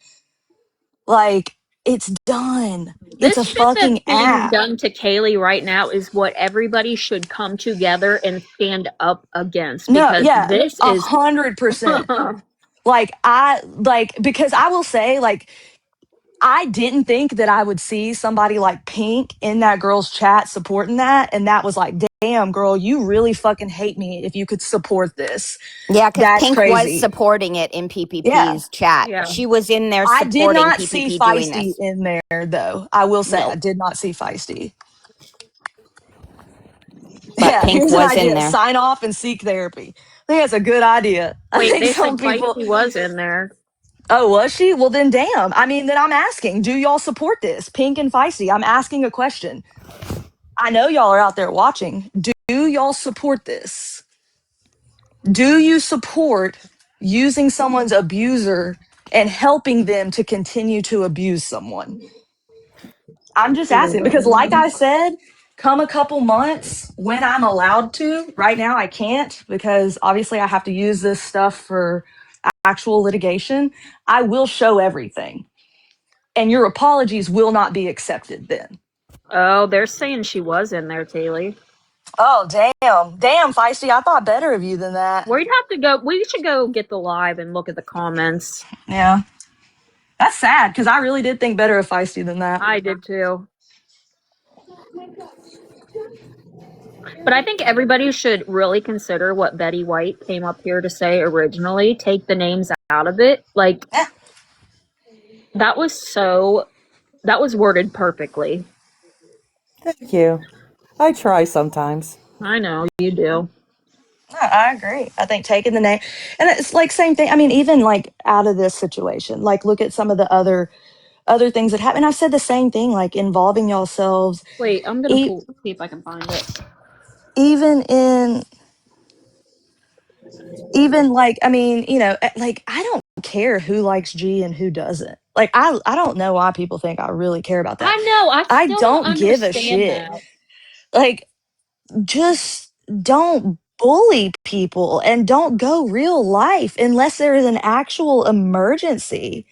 Like, it's done. It's
This
a
shit that's
fucking
being
app.
done to Kaylee right now is what everybody should come together and stand up against,
No,
because
yeah,
this is
100%. Because I will say, like, I didn't think that I would see somebody like Pink in that girl's chat supporting that. And that was like, damn, girl, you really fucking hate me if you could support this.
Yeah, because
That's
Pink was
crazy.
supporting it in
Yeah.
PPP's chat.
yeah.
She was in there
I did
supporting
not see
PPP doing
Feisty
this.
in there, though. I will say, I
No,
did not see Feisty.
but
Yeah,
Pink
here's an
was in
idea:
there.
sign off and seek therapy. I think that's a good idea. I
Wait,
think
they
some
said
people.
Feisty was in there.
Oh, was she? Well, then, damn. I mean, then I'm asking, do y'all support this? Pink and Feisty. I'm asking a question. I know y'all are out there watching. Do y'all support this? Do you support using someone's abuser and helping them to continue to abuse someone? I'm just asking because, like I said, come a couple months when I'm allowed to. Right now, I can't because obviously I have to use this stuff for actual litigation. I will show everything, and your apologies will not be accepted then.
Oh, they're saying she was in there, Kaylee.
Oh, damn, Feisty! I thought better of you than that.
We'd have to go. We should go get the live and look at the comments.
Yeah, that's sad because I really did think better of Feisty than that.
I did too. But I think everybody should really consider what Betty White came up here to say originally. Take the names out of it. Like,
Yeah.
that was worded perfectly.
Thank you. I try sometimes.
I know you do.
I agree. I think taking the name, and it's like same thing. I mean, even like out of this situation, like look at some of the other things that happen. I've said the same thing, like involving yourselves,
Wait, I'm gonna
e-
see if I can find it.
even in even like I mean, like I don't care who likes G and who doesn't. Like I don't know why people think I really care about that.
I know. I
I
still don't
don't give a
understand
shit.
that.
Like just don't bully people and don't go real life unless there is an actual emergency.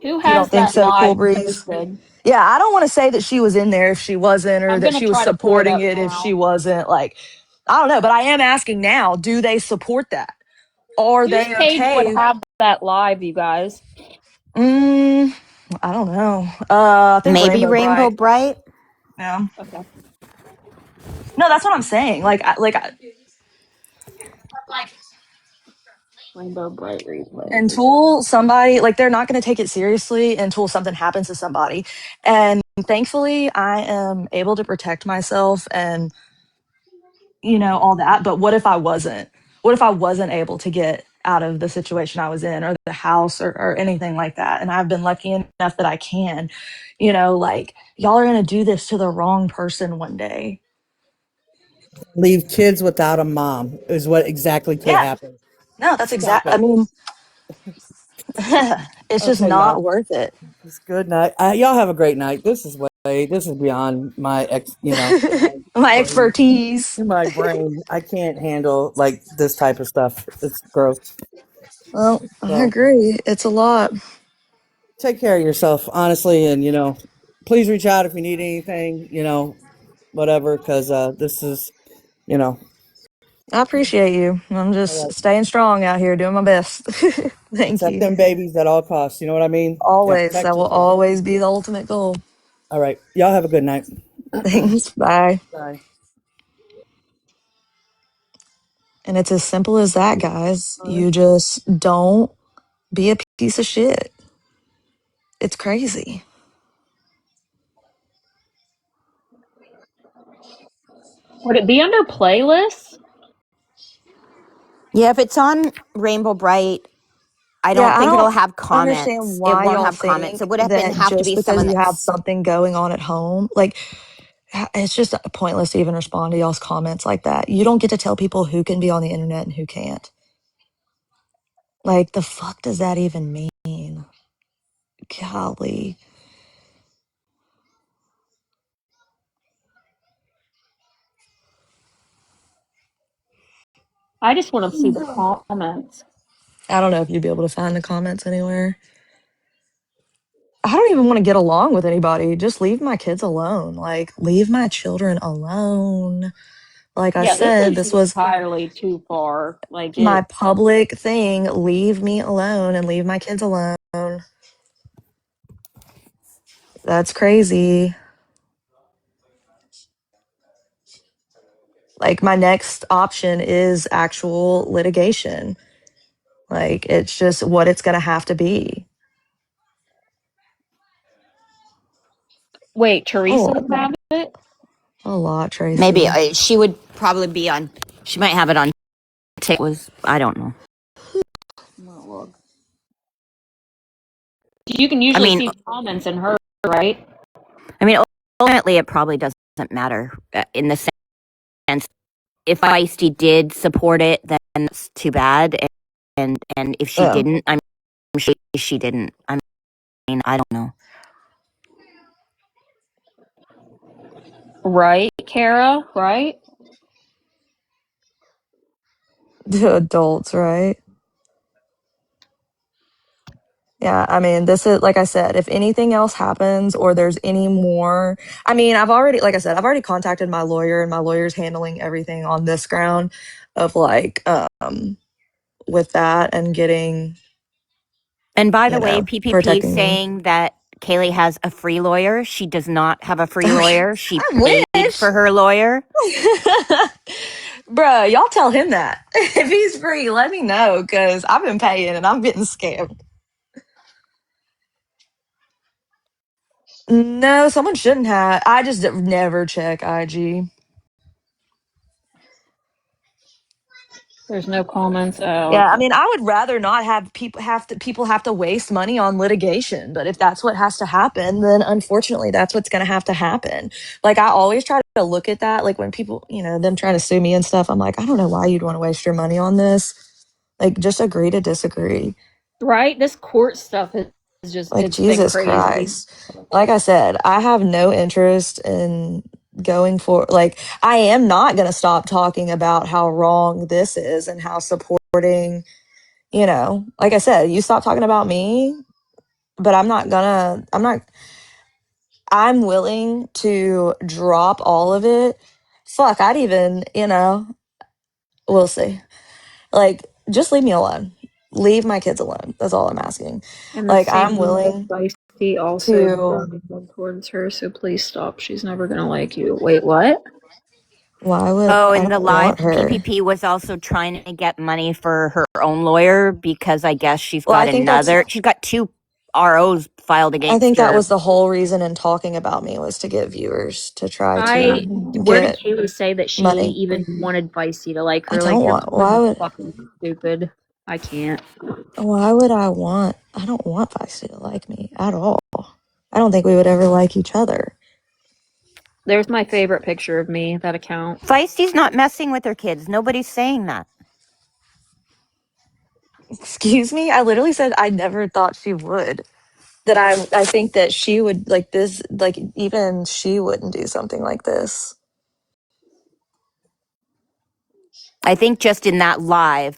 Who
You don't
has
think
that
so, Cool
live
Breeze?
posted?
Yeah, I don't want to say that she was in there if she wasn't, or
I'm
that
gonna
she was
try to pull it
supporting
up
it if she
now.
wasn't. Like, I don't know, but I am asking now, do they support that? Are
Whose
they
page would
okay?
have that live, you guys?
Mm, I don't know. I think
Maybe
Rainbow
Rainbow
Bright.
Bright.
Yeah.
Okay.
No, that's what I'm saying.
Rainbow Bright replay.
Until somebody, like, they're not going to take it seriously until something happens to somebody. And thankfully, I am able to protect myself and, all that. But what if I wasn't? What if I wasn't able to get out of the situation I was in or the house or anything like that? And I've been lucky enough that I can, like, y'all are going to do this to the wrong person one day.
Leave kids without a mom is what exactly could
Yeah.
happen.
No, that's
Stop
exact. I
it.
mean, it's just
Okay,
not
y'all.
worth it.
It's good night. Y'all have a great night. This is beyond my
My
brain.
expertise.
My brain. I can't handle like this type of stuff. It's gross.
Well, I
So
agree. It's a lot.
take care of yourself, honestly, and please reach out if you need anything, whatever, because this is, you know,
I appreciate you. I'm
all
just
right.
staying strong out here, doing my best. Thank
Protect
you.
them babies at all costs. You know what I mean? Yeah,
Always.
protect
That will
yourself.
always be the ultimate goal.
All right. Y'all have a good night.
Thanks. Bye.
Bye.
And it's as simple as that, guys. You just don't be a piece of shit. It's crazy.
Would it be under playlists?
Yeah, if it's on Rainbow Bright, I
Yeah,
don't
I
think it'll
don't
have
understand
comments. It
why
won't
y'all
have comments. It
think
would
that
have to
just
be
because
someone
you have
that's.
something going on at home, like it's just pointless to even respond to y'all's comments like that. You don't get to tell people who can be on the internet and who can't. Like, the fuck does that even mean? Golly.
I just want to see the comments.
I don't know if you'd be able to find the comments anywhere. I don't even want to get along with anybody. Just leave my kids alone. Like, leave my children alone. Like I
Yeah, this
said,
is
this was
entirely too far. Like
my
it.
public thing. Leave me alone and leave my kids alone. That's crazy. Like, my next option is actual litigation. Like, it's just what it's going to have to be.
Wait, Teresa
Oh,
would have it?
a lot,
Maybe
Tracy.
she would probably be on. She might have it on. Was I don't know.
Well, look. You can
I
usually
mean,
see the comments in her, right?
I mean, ultimately, it probably doesn't matter in the sense. If Feisty did support it, then it's too bad. And if she
Yeah.
didn't, I'm sure she didn't. I mean, I don't know.
Right, Kara? Right?
The adults, right? Yeah, I mean, this is like I said, if anything else happens or there's any more, I mean, like I said, I've already contacted my lawyer and my lawyer's handling everything on this ground of like, with that and getting,
And by the way, PPP is
protecting me.
saying that Kaylee has a free lawyer. She does not have a free
Oh,
lawyer. She
I
paid
wish.
for her lawyer.
Bruh, y'all tell him that. If he's free, let me know because I've been paying and I'm getting scammed. No, someone shouldn't have. I just never check IG.
There's no comments
Yeah, I
out.
mean, I would rather not have people have to waste money on litigation, but if that's what has to happen, then unfortunately that's what's going to have to happen. Like, I always try to look at that, like when people, them trying to sue me and stuff, I'm like, I don't know why you'd want to waste your money on this. Like, just agree to disagree.
Right? This court stuff is just,
Like,
it's been
Jesus
crazy.
Christ. Like I said, I have no interest in going for, like, I am not going to stop talking about how wrong this is and how supporting, like I said, you stop talking about me, but I'm willing to drop all of it. Fuck, I'd even, we'll see. Like, just leave me alone. Leave my kids alone. That's all I'm asking.
And the
Like,
same
I'm
with
willing
Feisty also
to.
towards her, so please stop. She's never gonna like you. Wait, what?
Why would
Oh,
I
and the
don't
live
want her?
PPP was also trying to get money for her own lawyer because I guess
Well,
she's got two ROs filed
I think
against
that
her.
was the whole reason in talking about me was to get viewers to try
I
to
Where did
get
Kaylee say that she
money.
even wanted Feisty to like
I
her? Like
don't
you're
want. Why would?
fucking stupid. I can't.
Why would I want? I don't want Feisty to like me at all. I don't think we would ever like each other.
There's my favorite picture of me, that account.
Feisty's not messing with her kids. Nobody's saying that.
Excuse me. I literally said I never thought she would. That I think that she would like this. Like, even she wouldn't do something like this.
I think just in that live,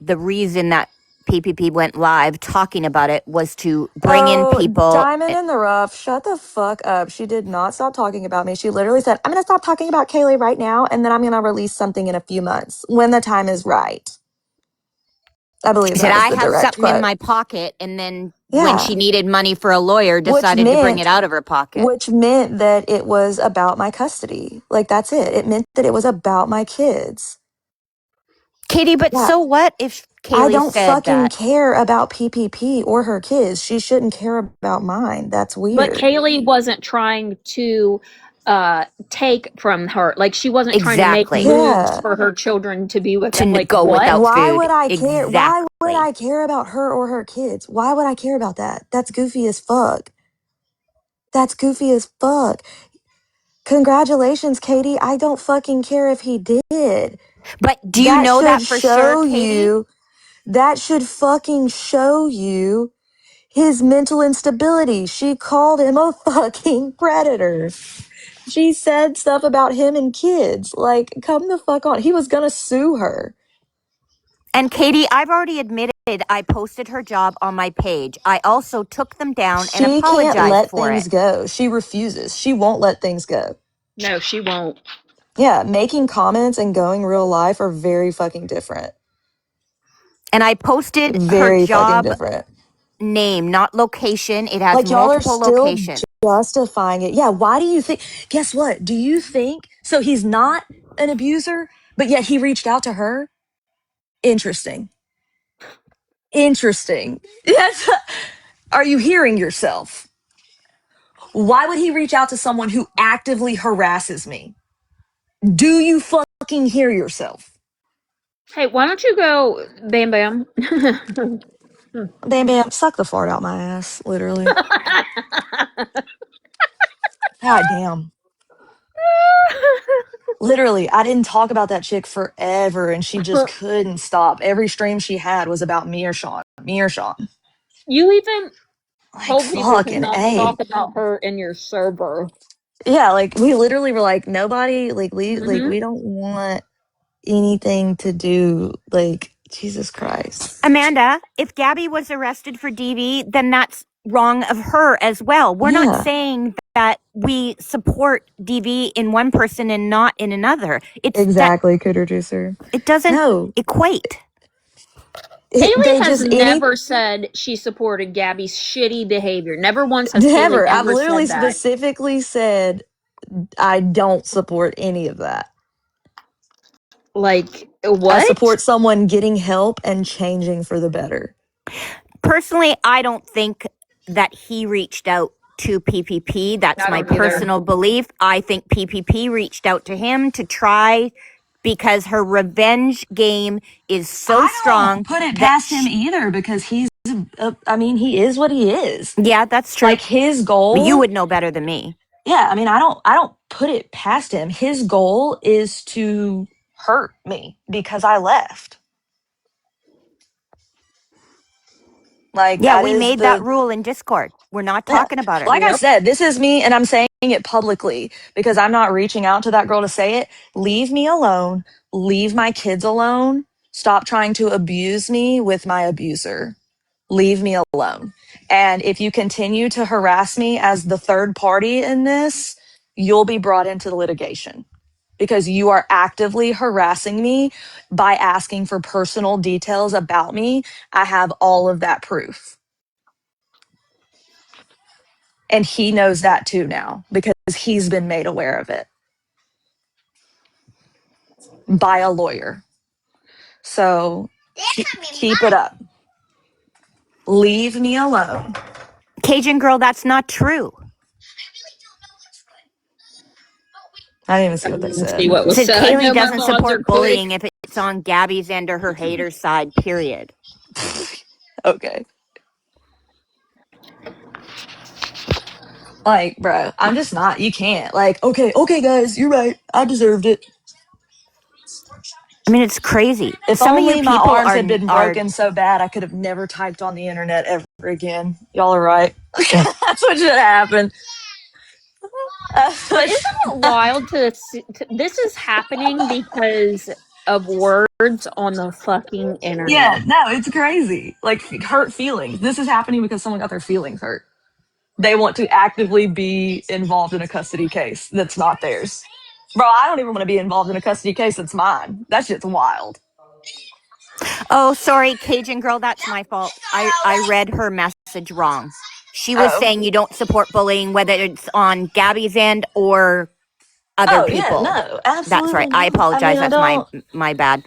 the reason that PPP went live talking about it was to bring in
Oh,
people.
Diamond in the Rough, shut the fuck up. She did not stop talking about me. She literally said, I'm going to stop talking about Kaylee right now, and then I'm going to release something in a few months when the time is right. I believe
She said,
that was
I
the
have
direct
something in
quote.
my pocket. And then when
Yeah.
she needed money for a lawyer,
Which
decided to bring it
meant,
out of her pocket.
which meant that it was about my custody. Like, that's it. It meant that it was about my kids.
Katie, but
Yeah.
so what if
I
Kaylee
don't
said
fucking
that?
care about PPP or her kids. She shouldn't care about mine. That's
But
weird.
Kaylee wasn't trying to take from her. Like she wasn't trying to make
Exactly.
moves
Yeah.
for her children to be with
To
them. Like
go
what?
without
Why
food.
would I care? Why would
Exactly.
I care about her or her kids? Why would I care about that? That's goofy as fuck. That's goofy as fuck. Congratulations, Katie. I don't fucking care if he did.
But do you
That
know
should
that for sure,
show
Katie?
you, that should fucking show you his mental instability. She called him a fucking predator. She said stuff about him and kids. Like, come the fuck on. He was gonna sue her.
And Katie, I've already admitted I posted her job on my page. I also took them down and
She can't
apologized
let
for
things
it.
go. She refuses. She won't let things go.
No, she won't.
Yeah, making comments and going real life are very fucking different.
And I posted her
Very fucking
job
different.
name, not location. It has
Like, y'all are
multiple
still
locations.
justifying it. Yeah, why do you think? Guess what? Do you think? So he's not an abuser, but yet he reached out to her? Interesting. Interesting. Yes. Are you hearing yourself? Why would he reach out to someone who actively harasses me? Do you fucking hear yourself?
Hey, why don't you go, Bam Bam?
Bam Bam, suck the fart out my ass, literally. God damn. Literally, I didn't talk about that chick forever and she just couldn't stop. Every stream she had was about me or Sean. Me or Sean.
You even
Like,
told people to
fucking
not
A.
talk about her in your server.
Yeah, like, we literally were like, nobody,
Mm-hmm.
we don't want anything to do, like, Jesus Christ.
Amanda, if Gabby was arrested for DV, then that's wrong of her as well. We're not
Yeah,
saying that we support DV in one person and not in another. It's that
exactly, Cooter Juicer.
it doesn't
No,
equate.
Haley
they
has
just, any,
never said she supported Gabby's shitty behavior. Never once has Haley
never. I've
ever
literally
said that.
specifically said I don't support any of that.
Like,
I
what?
support someone getting help and changing for the better.
Personally, I don't think that he reached out to PPP. That's
I
my
don't either.
personal belief. I think PPP reached out to him to try because her revenge game is so
I
strong
don't put it
that
past him either because I mean, he is what he is.
yeah, that's true.
Like his
You
goal,
would know better than me.
yeah, I mean, I don't put it past him. His goal is to hurt me because I left. Like
Yeah,
that
we
is
made that
the
rule in Discord. We're not
Yeah.
talking about her.
Like I
Yep.
said, this is me and I'm saying it publicly because I'm not reaching out to that girl to say it. Leave me alone. Leave my kids alone. Stop trying to abuse me with my abuser. Leave me alone. And if you continue to harass me as the third party in this, you'll be brought into litigation because you are actively harassing me by asking for personal details about me. I have all of that proof. And he knows that too now because he's been made aware of it by a lawyer. So keep it up. Leave me alone.
Cajun girl, that's not true.
I didn't even see what they
Let's see
said.
what was
Said
said. I
Kaylee
know my
doesn't
mods are
support bullying
quick.
if it's on Gabby's end or her hater's side, period.
Okay. Like, bro, I'm just not. You can't. Like, okay, guys, you're right. I deserved it.
I mean, it's crazy.
If
Some of you
only my
people
arms had been
are
broken so bad I could have never typed on the internet ever again. Y'all are right. That's what should happen.
But isn't it wild this is happening because of words on the fucking internet?
Yeah, no, it's crazy. Like hurt feelings. This is happening because someone got their feelings hurt. They want to actively be involved in a custody case that's not theirs. Bro, I don't even want to be involved in a custody case that's mine. That shit's wild.
oh, sorry, Cajun girl, that's my fault. I read her message wrong. She was
Oh.
saying you don't support bullying, whether it's on Gabby's end or other
Oh yeah,
people.
no,
That's right.
absolutely
I
not. I mean,
apologize.
I
That's
don't.
my bad.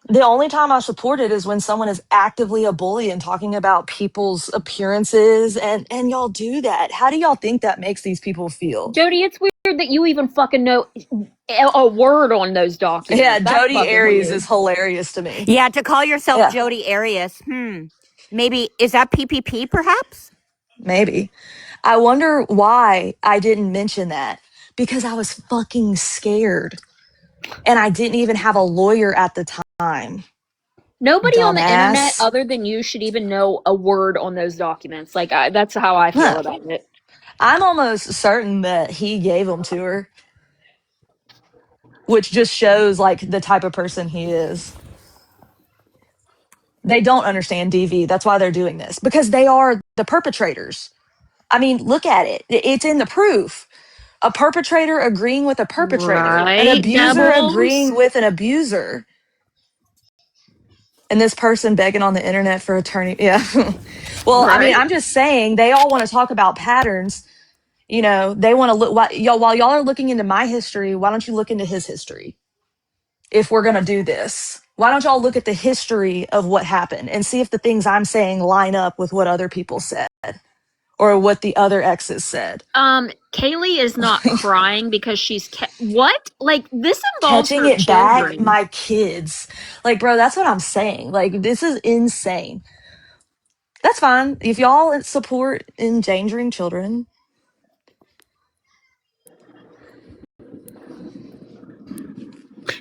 The only time I support it is when someone is actively a bully and talking about people's appearances, and y'all do that. How do y'all think that makes these people feel?
Jody, it's weird that you even fucking know a word on those
Yeah,
documents. That's
Jody
fucking
Aries
weird.
is hilarious to me.
Yeah, to call yourself
Yeah,
Jody Arias, maybe is that PPP perhaps?
maybe. I wonder why I didn't mention that, because I was fucking scared and I didn't even have a lawyer at the time.
Nobody on the internet
Dumbass.
other than you should even know a word on those documents. Like, that's how I feel
Huh.
about it.
I'm almost certain that he gave them to her, which just shows like the type of person he is. They don't understand DV. That's why they're doing this, because they are the perpetrators. I mean, look at it. It's in the proof. A perpetrator agreeing with a perpetrator, an
Right,
abuser
Devils?
agreeing with an abuser, and this person begging on the internet for attorney. Yeah. Well, I mean,
Right.
I'm just saying they all want to talk about patterns. You know, they want to look while y'all are looking into my history, why don't you look into his history? If we're going to do this, why don't y'all look at the history of what happened and see if the things I'm saying line up with what other people said or what the other exes said?
Kaylee is not crying because she's what? Like, this involves
Catching
her
it back,
children.
my kids. Like, bro, that's what I'm saying. Like, this is insane. That's fine. If y'all support endangering children,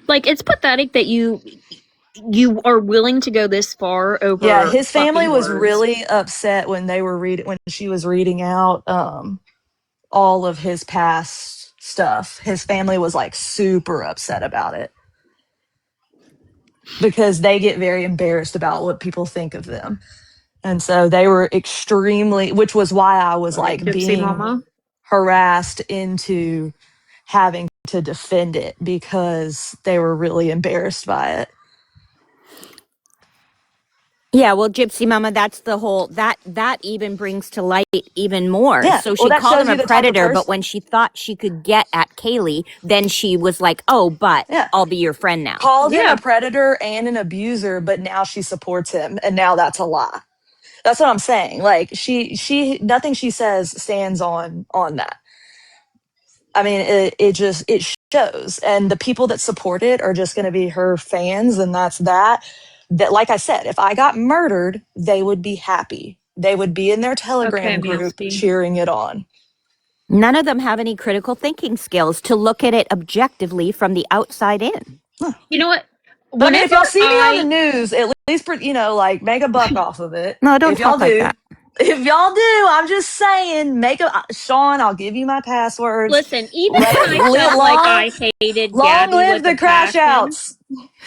Like, it's pathetic that you are willing to go this far
yeah,
over
his family
fucking
was
words.
really upset when they were reading when she was reading out all of his past stuff. His family was like super upset about it because they get very embarrassed about what people think of them. And so they were extremely, which was why I was
Right,
like
Gypsy
being
Mama?
harassed into having to defend it because they were really embarrassed by it.
Yeah, well, Gypsy Mama, that's the whole that even brings to light even more.
Yeah.
So
Well,
she
that
called
shows
him a
you the type of
predator, but
person.
when she thought she could get at Kaylee, then she was like, "Oh, but
Yeah.
I'll be your friend now."
Called him
Yeah.
a predator and an abuser, but now she supports him. And now that's a lie. That's what I'm saying. Like she, nothing she says stands on that. I mean, it shows, and the people that support it are just going to be her fans, and that's that. That, like I said, if I got murdered, they would be happy. They would be in their
Okay,
Telegram group
Nancy.
cheering it on.
None of them have any critical thinking skills to look at it objectively from the outside in.
You know what?
But I mean, if
Whenever
y'all see me on the
I
news, at least like make a buck off of it.
No, don't
If y'all
talk like
do,
that.
if y'all do, I'm just saying, make a Sean. I'll give you my passwords.
listen, even when I felt like
Long,
I hated
long
Gabby
live
with a
the crash
passion,
outs.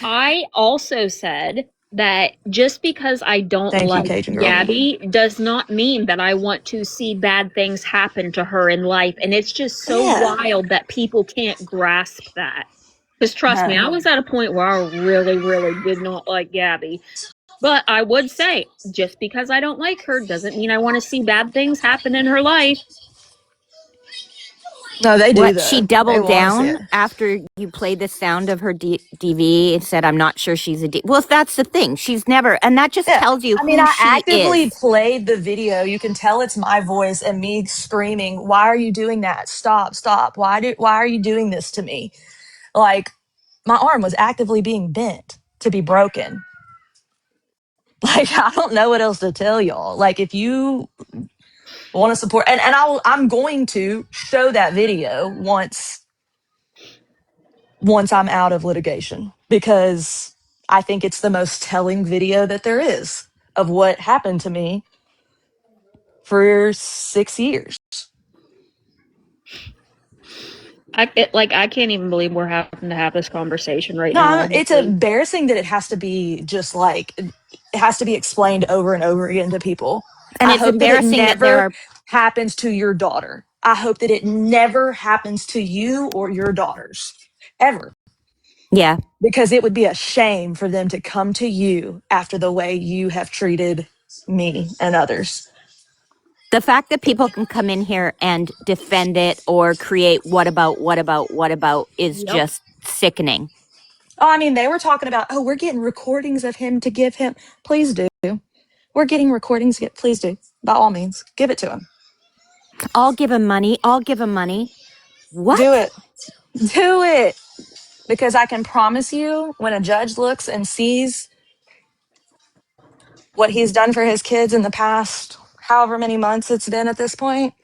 I also said that just because I don't
Thank you,
like
Cajun girl.
Gabby does not mean that I want to see bad things happen to her in life. And it's just so
Yeah.
wild that people can't grasp that. Because trust me,
Huh.
I was at a point where I really, really did not like Gabby. But I would say, just because I don't like her doesn't mean I want to see bad things happen in her life.
No, they do
What, she
though. They
doubled
want to see it.
down after you played the sound of her DV and said, "I'm not sure she's a D." Well, that's the thing. She's never, and that just
Yeah.
tells you
I mean,
who
I
she
actively
is.
played the video. You can tell it's my voice and me screaming, "Why are you doing that? Stop, stop. Why are you doing this to me?" Like, my arm was actively being bent to be broken. Like, I don't know what else to tell y'all. Like, if you want to support, and I'm going to show that video once I'm out of litigation, because I think it's the most telling video that there is of what happened to me for 6 years.
I can't even believe we're having to have this conversation right now,
No, it's
honestly.
embarrassing that it has to be just like, it has to be explained over and over again to people.
And
I
it's
hope that it
embarrassing that there
never
are,
happens to your daughter. I hope that it never happens to you or your daughters, ever.
yeah,
Because it would be a shame for them to come to you after the way you have treated me and others.
the fact that people can come in here and defend it or create what about is
Yep.
just sickening.
Oh, I mean, they were talking about, oh, we're getting recordings of him to give him. Please do. We're getting recordings. Please do. By all means, give it to him.
I'll give him money. I'll give him money.
Do
What?
it. Do it. Because I can promise you, when a judge looks and sees what he's done for his kids in the past, however many months it's been at this point,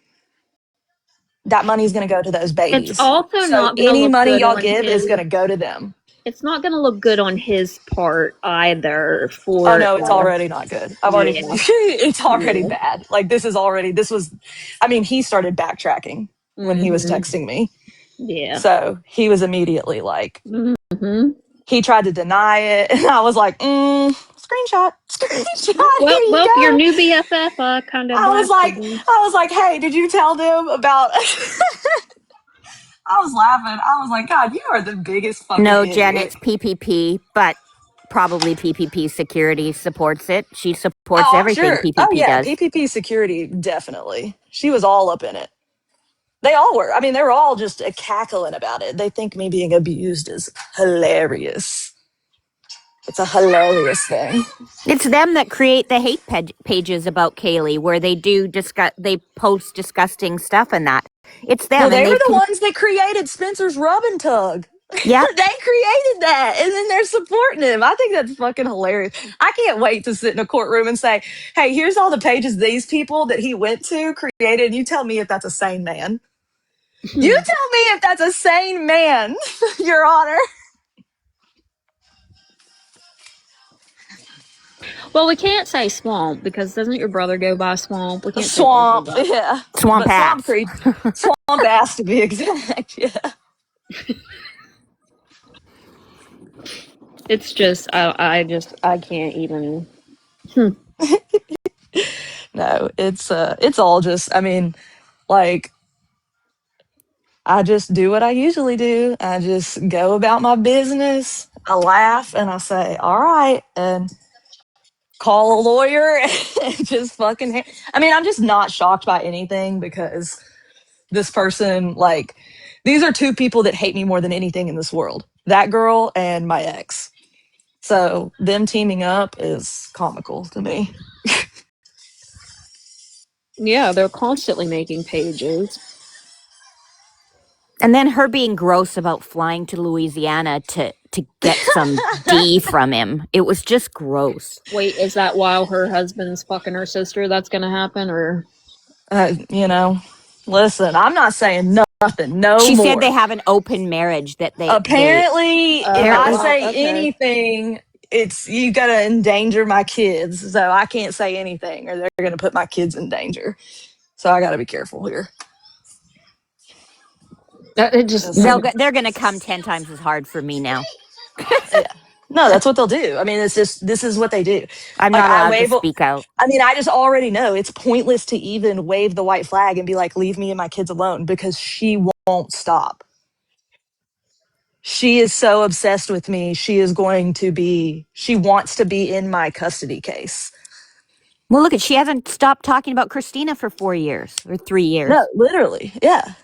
that money's going to go to those
It's
babies.
also
So
not going to
any
look
money
good
y'all
on
give is
his.
going to go to them.
It's not going to look good on his part either.
Oh
For
no, it's already not good. I've already,
yeah,
it's already
yeah.
bad. Like this was, I mean, he started backtracking when he was
Mm-hmm.
texting me.
Yeah.
So he was immediately like,
Mm-hmm.
he tried to deny it. And I was like, screenshot, screenshot, here you
Well, your
go.
new BFF kind of blasted me.
I was like, hey, did you tell them about, I was laughing. I was like, God, you are the biggest fucking
No, Jen,
idiot.
it's PPP, but probably PPP security supports it. She supports
Oh, I'm
everything
sure. Oh
PPP
yeah,
does.
PPP security, definitely. She was all up in it. They all were. I mean, they were all just cackling about it. They think me being abused is hilarious. It's a hilarious thing.
It's them that create the hate pages about Kaylee, where they post disgusting stuff and that. It's
Well,
them, and
they were the ones that created Spencer's rub and tug.
yeah.
They created that, and then they're supporting him. I think that's fucking hilarious. I can't wait to sit in a courtroom and say, "Hey, here's all the pages these people that he went to created. You tell me if that's a sane man. You tell me if that's a sane man, Your Honor."
Well, we can't say swamp because doesn't your brother go by swamp? We can't say both of
Swamp,
that.
yeah,
Swamp
but swamp
ass.
creep, swamp ass to be exact. Yeah.
It's just I can't even.
No, it's all just. I mean, like I just do what I usually do. I just go about my business. I laugh and I say, "All right," and call a lawyer and just fucking. I mean, I'm just not shocked by anything because this person, like, these are two people that hate me more than anything in this world. That girl and my ex. So them teaming up is comical to me.
Yeah, they're constantly making pages.
And then her being gross about flying to Louisiana to get some D from him. It was just gross.
Wait, is that while her husband's fucking her sister? That's gonna happen, or
You know, listen, I'm not saying nothing no
She said they
more.
have an open marriage that they
Apparently, if
oh,
I
apparently
wow,
say
okay.
anything, it's you gotta endanger my kids. So I can't say anything or they're gonna put my kids in danger. So I gotta be careful here.
It just
Just,
okay.
they're going to come 10 times as hard for me now.
yeah. No, that's what they'll do. I mean, it's just this is what they do.
I'm
Like
not
I
allowed to
wave
speak out.
I mean, I just already know it's pointless to even wave the white flag and be like, leave me and my kids alone because she won't stop. She is so obsessed with me. She wants to be in my custody case.
Well, look at she hasn't stopped talking about Christina for 4 years or 3
No,
years.
literally. Yeah.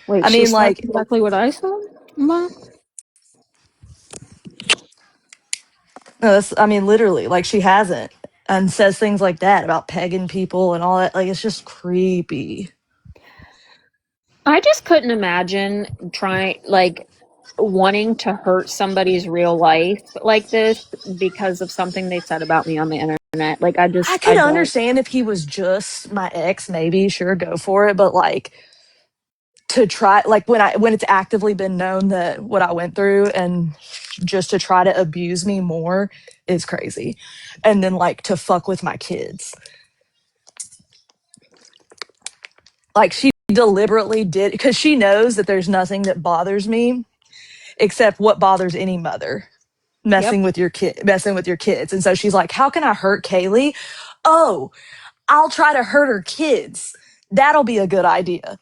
Wait,
I
she
mean,
said
like,
exactly what I said. Ma?
no, I mean, literally, like, she hasn't and says things like that about pegging people and all that. Like, it's just creepy.
I just couldn't imagine trying wanting to hurt somebody's real life like this because of something they said about me on the internet. Like
I
I
could
don't.
understand if he was just my ex, maybe, sure, go for it. But, like, to try, like, when it's actively been known that what I went through and just to try to abuse me more is crazy. And then, like, to fuck with my kids. Like, she deliberately did because she knows that there's nothing that bothers me except what bothers any mother,
Yep.
messing with your kids. And so she's like, how can I hurt Kaylee? Oh, I'll try to hurt her kids. That'll be a good idea.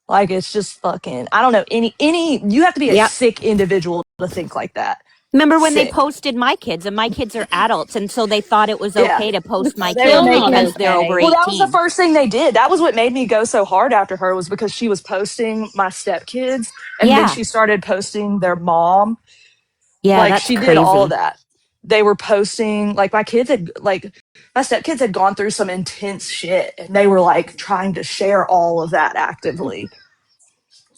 Like, it's just fucking, I don't know, you have to be a
Yep.
sick individual to think like that.
Remember when they
Sick.
posted my kids, and my kids are adults, and so they thought it was
Yeah.
okay to post my
They were
Still
kids
not
making
because they're over
okay.
Well, that was the
18.
first thing they did. That was what made me go so hard after her, was because she was posting my stepkids, and then
Yeah.
she started posting their mom.
Yeah,
Like,
that's
she did all of
crazy.
that. They were posting, like, my stepkids had gone through some intense shit, and they were like trying to share all of that actively.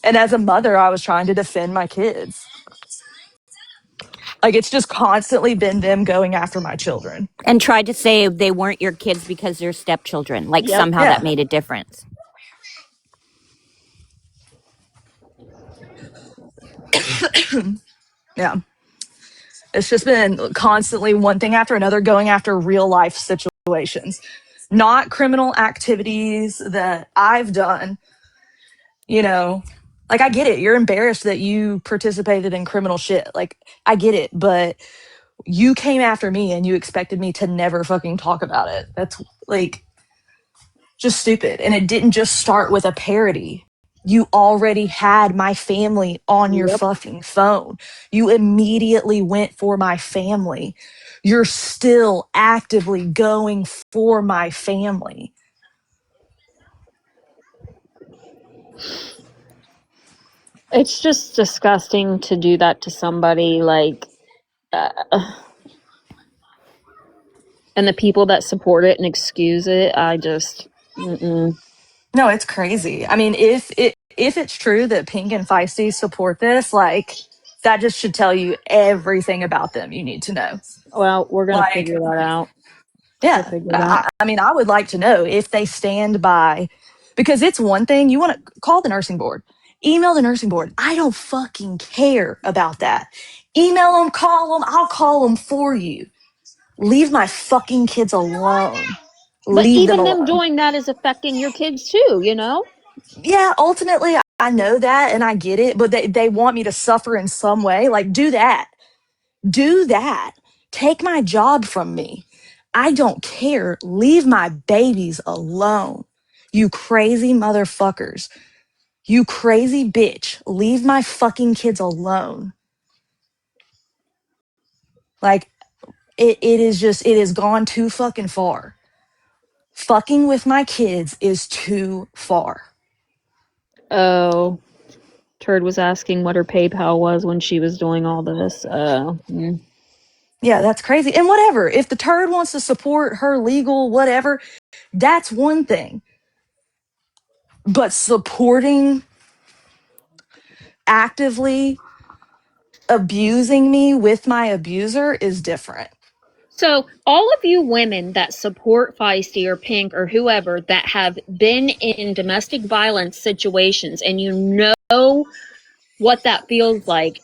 And as a mother, I was trying to defend my kids. Like, it's just constantly been them going after my children.
And tried to say they weren't your kids because they're stepchildren. Like
Yep.
somehow that
Yeah.
made a difference.
Yeah. It's just been constantly one thing after another, going after real life situations, not criminal activities that I've done. You know, like, I get it. You're embarrassed that you participated in criminal shit. Like, I get it. But you came after me and you expected me to never fucking talk about it. That's like just stupid. And it didn't just start with a parody. You already had my family on your
Yep.
fucking phone. You immediately went for my family. You're still actively going for my family.
It's just disgusting to do that to somebody, like, uh, and the people that support it and excuse it. I just, mm-mm.
No, it's crazy. I mean, if it's true that Pink and Feisty support this, like, that just should tell you everything about them you need to know.
Well, we're gonna
Like,
figure that out. We'll
yeah,
figure it out.
I mean, I would like to know if they stand by, because it's one thing you want to call the nursing board, email the nursing board. I don't fucking care about that. Email them, call them. I'll call them for you. Leave my fucking kids alone.
But
Leave them
even them
alone.
doing that is affecting your kids too, you know?
Yeah, ultimately, I know that and I get it, but they want me to suffer in some way. Like, do that. Do that. Take my job from me. I don't care. Leave my babies alone. You crazy motherfuckers. You crazy bitch. Leave my fucking kids alone. Like, it is just, it has gone too fucking far. Fucking with my kids is too far.
Oh, Turd was asking what her PayPal was when she was doing all this.
Yeah, that's crazy. And whatever, if the turd wants to support her legal, whatever, that's one thing. But supporting, actively abusing me with my abuser is different.
So, all of you women that support Feisty or Pink or whoever that have been in domestic violence situations and you know what that feels like,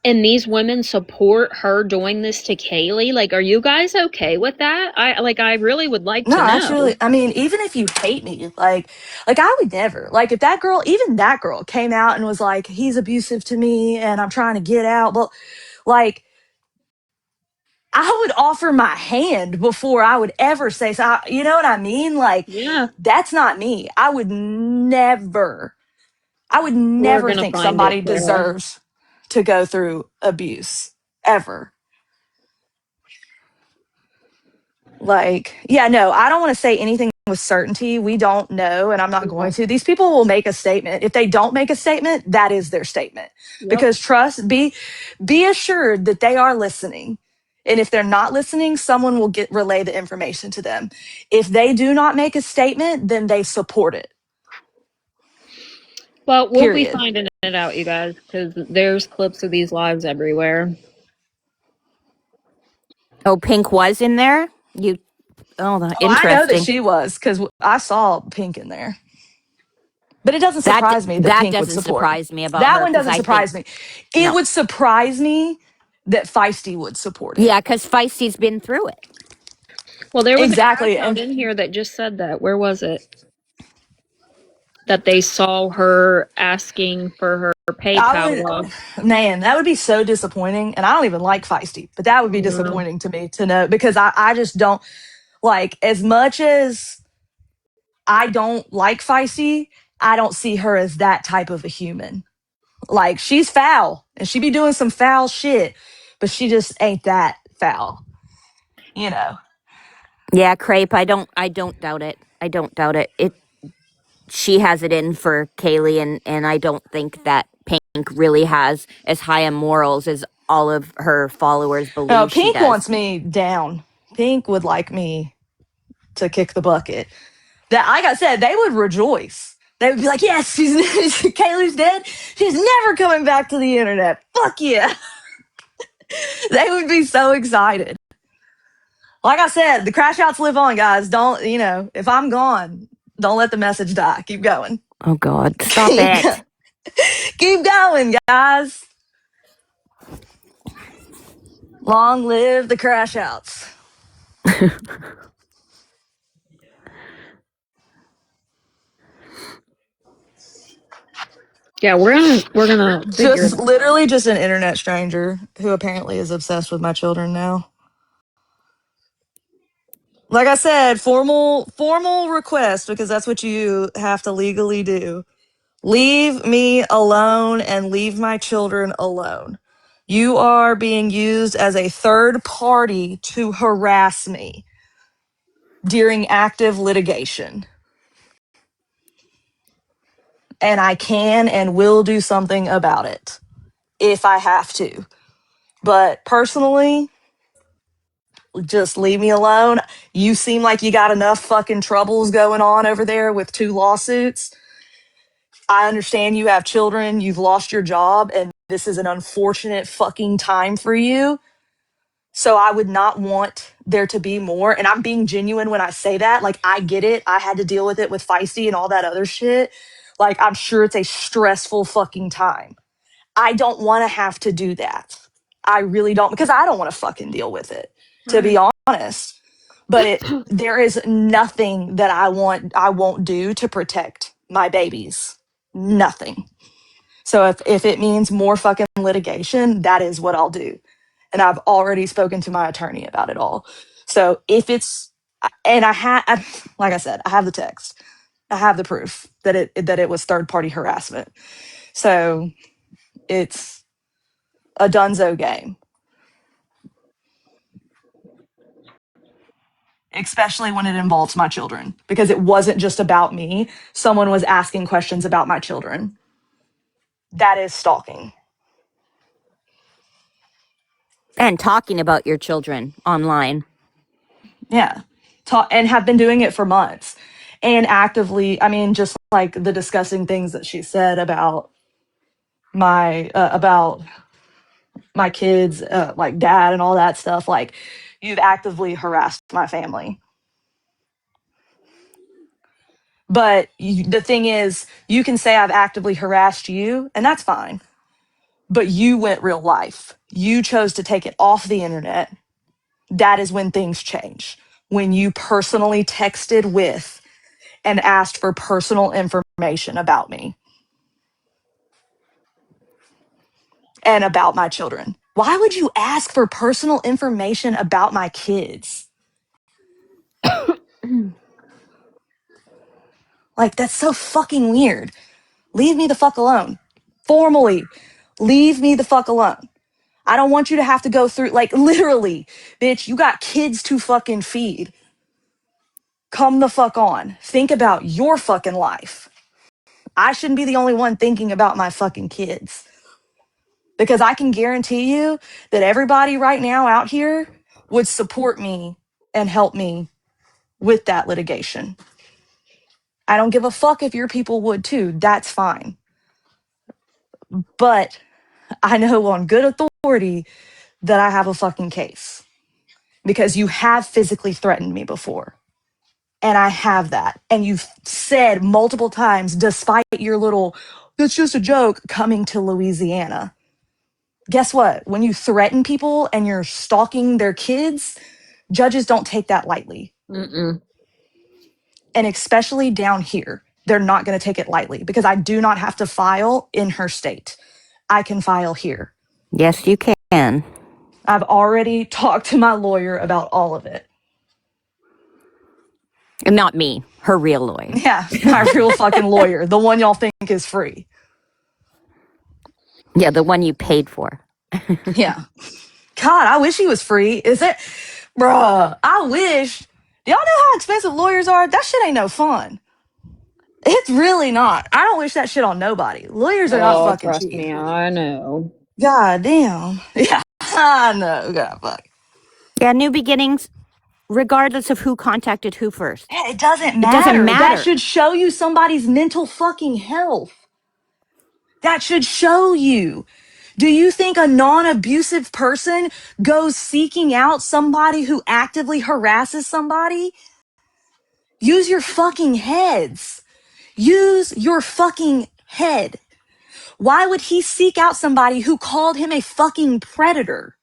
and these women support her doing this to Kaylee, like, are you guys okay with that? I really would like
No,
to know.
actually, I mean, even if you hate me, like, I would never, like, if that girl, even that girl came out and was like, he's abusive to me and I'm trying to get out, but like, I would offer my hand before I would ever say so. You know what I mean? Like,
Yeah,
that's not me. I would
we're
never
gonna
think
find it,
somebody
Tara.
deserves to go through abuse ever. Like, yeah, no, I don't want to say anything with certainty. We don't know, and I'm not going to. These people will make a statement. If they don't make a statement, that is their statement.
Yep.
Because be assured that they are listening. And if they're not listening, someone will relay the information to them. If they do not make a statement, then they support it.
Well, we'll be
Period.
finding it out, you guys, because there's clips of these lives everywhere.
Oh, Pink was in there?
Oh, I know that
Interesting.
she was, because I saw Pink in there. But it doesn't
That
surprise me that
that
Pink would
doesn't
support.
surprise me about
That
her
one
because
doesn't
I think
surprise me. It
no.
would surprise me that Feisty would support it.
Yeah, because Feisty's been through it.
Well, there was a crash
Exactly.
out
And
in here that just said that. Where was it? That they saw her asking for her
I
PayPal.
would, man, that would be so disappointing. And I don't even like Feisty, but that would be
Yeah.
disappointing to me to know, because I just don't, like, as much as I don't like Feisty, I don't see her as that type of a human. Like, she's foul and she be doing some foul shit, but she just ain't that foul, you know.
Yeah, Crepe, I don't doubt it. I don't doubt it. She has it in for Kaylee, and I don't think that Pink really has as high a morals as all of her followers
No,
believe she
Pink
does.
wants me down. Pink would like me to kick the bucket. That, like I said, they would rejoice. They would be like, yes, Kaylee's dead. She's never coming back to the internet. Fuck yeah. They would be so excited. Like I said, the crash outs live on, guys. Don't, if I'm gone, don't let the message die. Keep going.
Oh God, stop it.
Keep going, guys. Long live the crash outs.
Yeah, we're gonna figure
Just literally just an internet stranger who apparently is obsessed with my children now. Like I said, formal request, because that's what you have to legally do. Leave me alone and leave my children alone. You are being used as a third party to harass me during active litigation. And I can and will do something about it if I have to. But personally, just leave me alone. You seem like you got enough fucking troubles going on over there with 2 lawsuits. I understand you have children, you've lost your job, and this is an unfortunate fucking time for you. So I would not want there to be more. And I'm being genuine when I say that. Like, I get it. I had to deal with it with Feisty and all that other shit. Like, I'm sure it's a stressful fucking time. I don't want to have to do that. I really don't, because I don't want to fucking deal with it, to be honest. But there is nothing that I won't do to protect my babies. Nothing. So if it means more fucking litigation, that is what I'll do. And I've already spoken to my attorney about it all. So if it's, and like I said, I have the text, I have the proof that it was third party harassment. So it's a dunzo game, especially when it involves my children, because it wasn't just about me. Someone was asking questions about my children. That is stalking.
And talking about your children online.
Yeah. And have been doing it for months. And actively, I mean, just like the disgusting things that she said about my kids, like dad and all that stuff. Like, you've actively harassed my family. But the thing is, you can say I've actively harassed you, and that's fine. But you went real life. You chose to take it off the internet. That is when things change. When you personally texted with and asked for personal information about me and about my children. Why would you ask for personal information about my kids? Like, that's so fucking weird. Leave me the fuck alone. Formally, leave me the fuck alone. I don't want you to have to go through, like, literally, bitch, you got kids to fucking feed. Come the fuck on. Think about your fucking life. I shouldn't be the only one thinking about my fucking kids. Because I can guarantee you that everybody right now out here would support me and help me with that litigation. I don't give a fuck if your people would too. That's fine. But I know on good authority that I have a fucking case, because you have physically threatened me before. And I have that. And you've said multiple times, despite your little, it's just a joke, coming to Louisiana. Guess what? When you threaten people and you're stalking their kids, judges don't take that lightly.
Mm-mm.
And especially down here, they're not going to take it lightly, because I do not have to file in her state. I can file here.
Yes, you can.
I've already talked to my lawyer about all of it.
And not me, her real lawyer.
Yeah, my real fucking lawyer, the one y'all think is free.
Yeah, the one you paid for.
Yeah. God, I wish he was free. Is it, bruh? I wish. Do y'all know how expensive lawyers are? That shit ain't no fun. It's really not. I don't wish that shit on nobody. Lawyers are not
Oh,
fucking
trust
cheap.
me, I know.
God damn. Yeah, I know. God fuck.
Yeah, new beginnings, regardless of who contacted who first.
Yeah, it doesn't
It doesn't
matter. That
matter.
should show you somebody's mental fucking health. That should show you. Do you think a non abusive person goes seeking out somebody who actively harasses somebody? Use your fucking heads. Use your fucking head. Why would he seek out somebody who called him a fucking predator?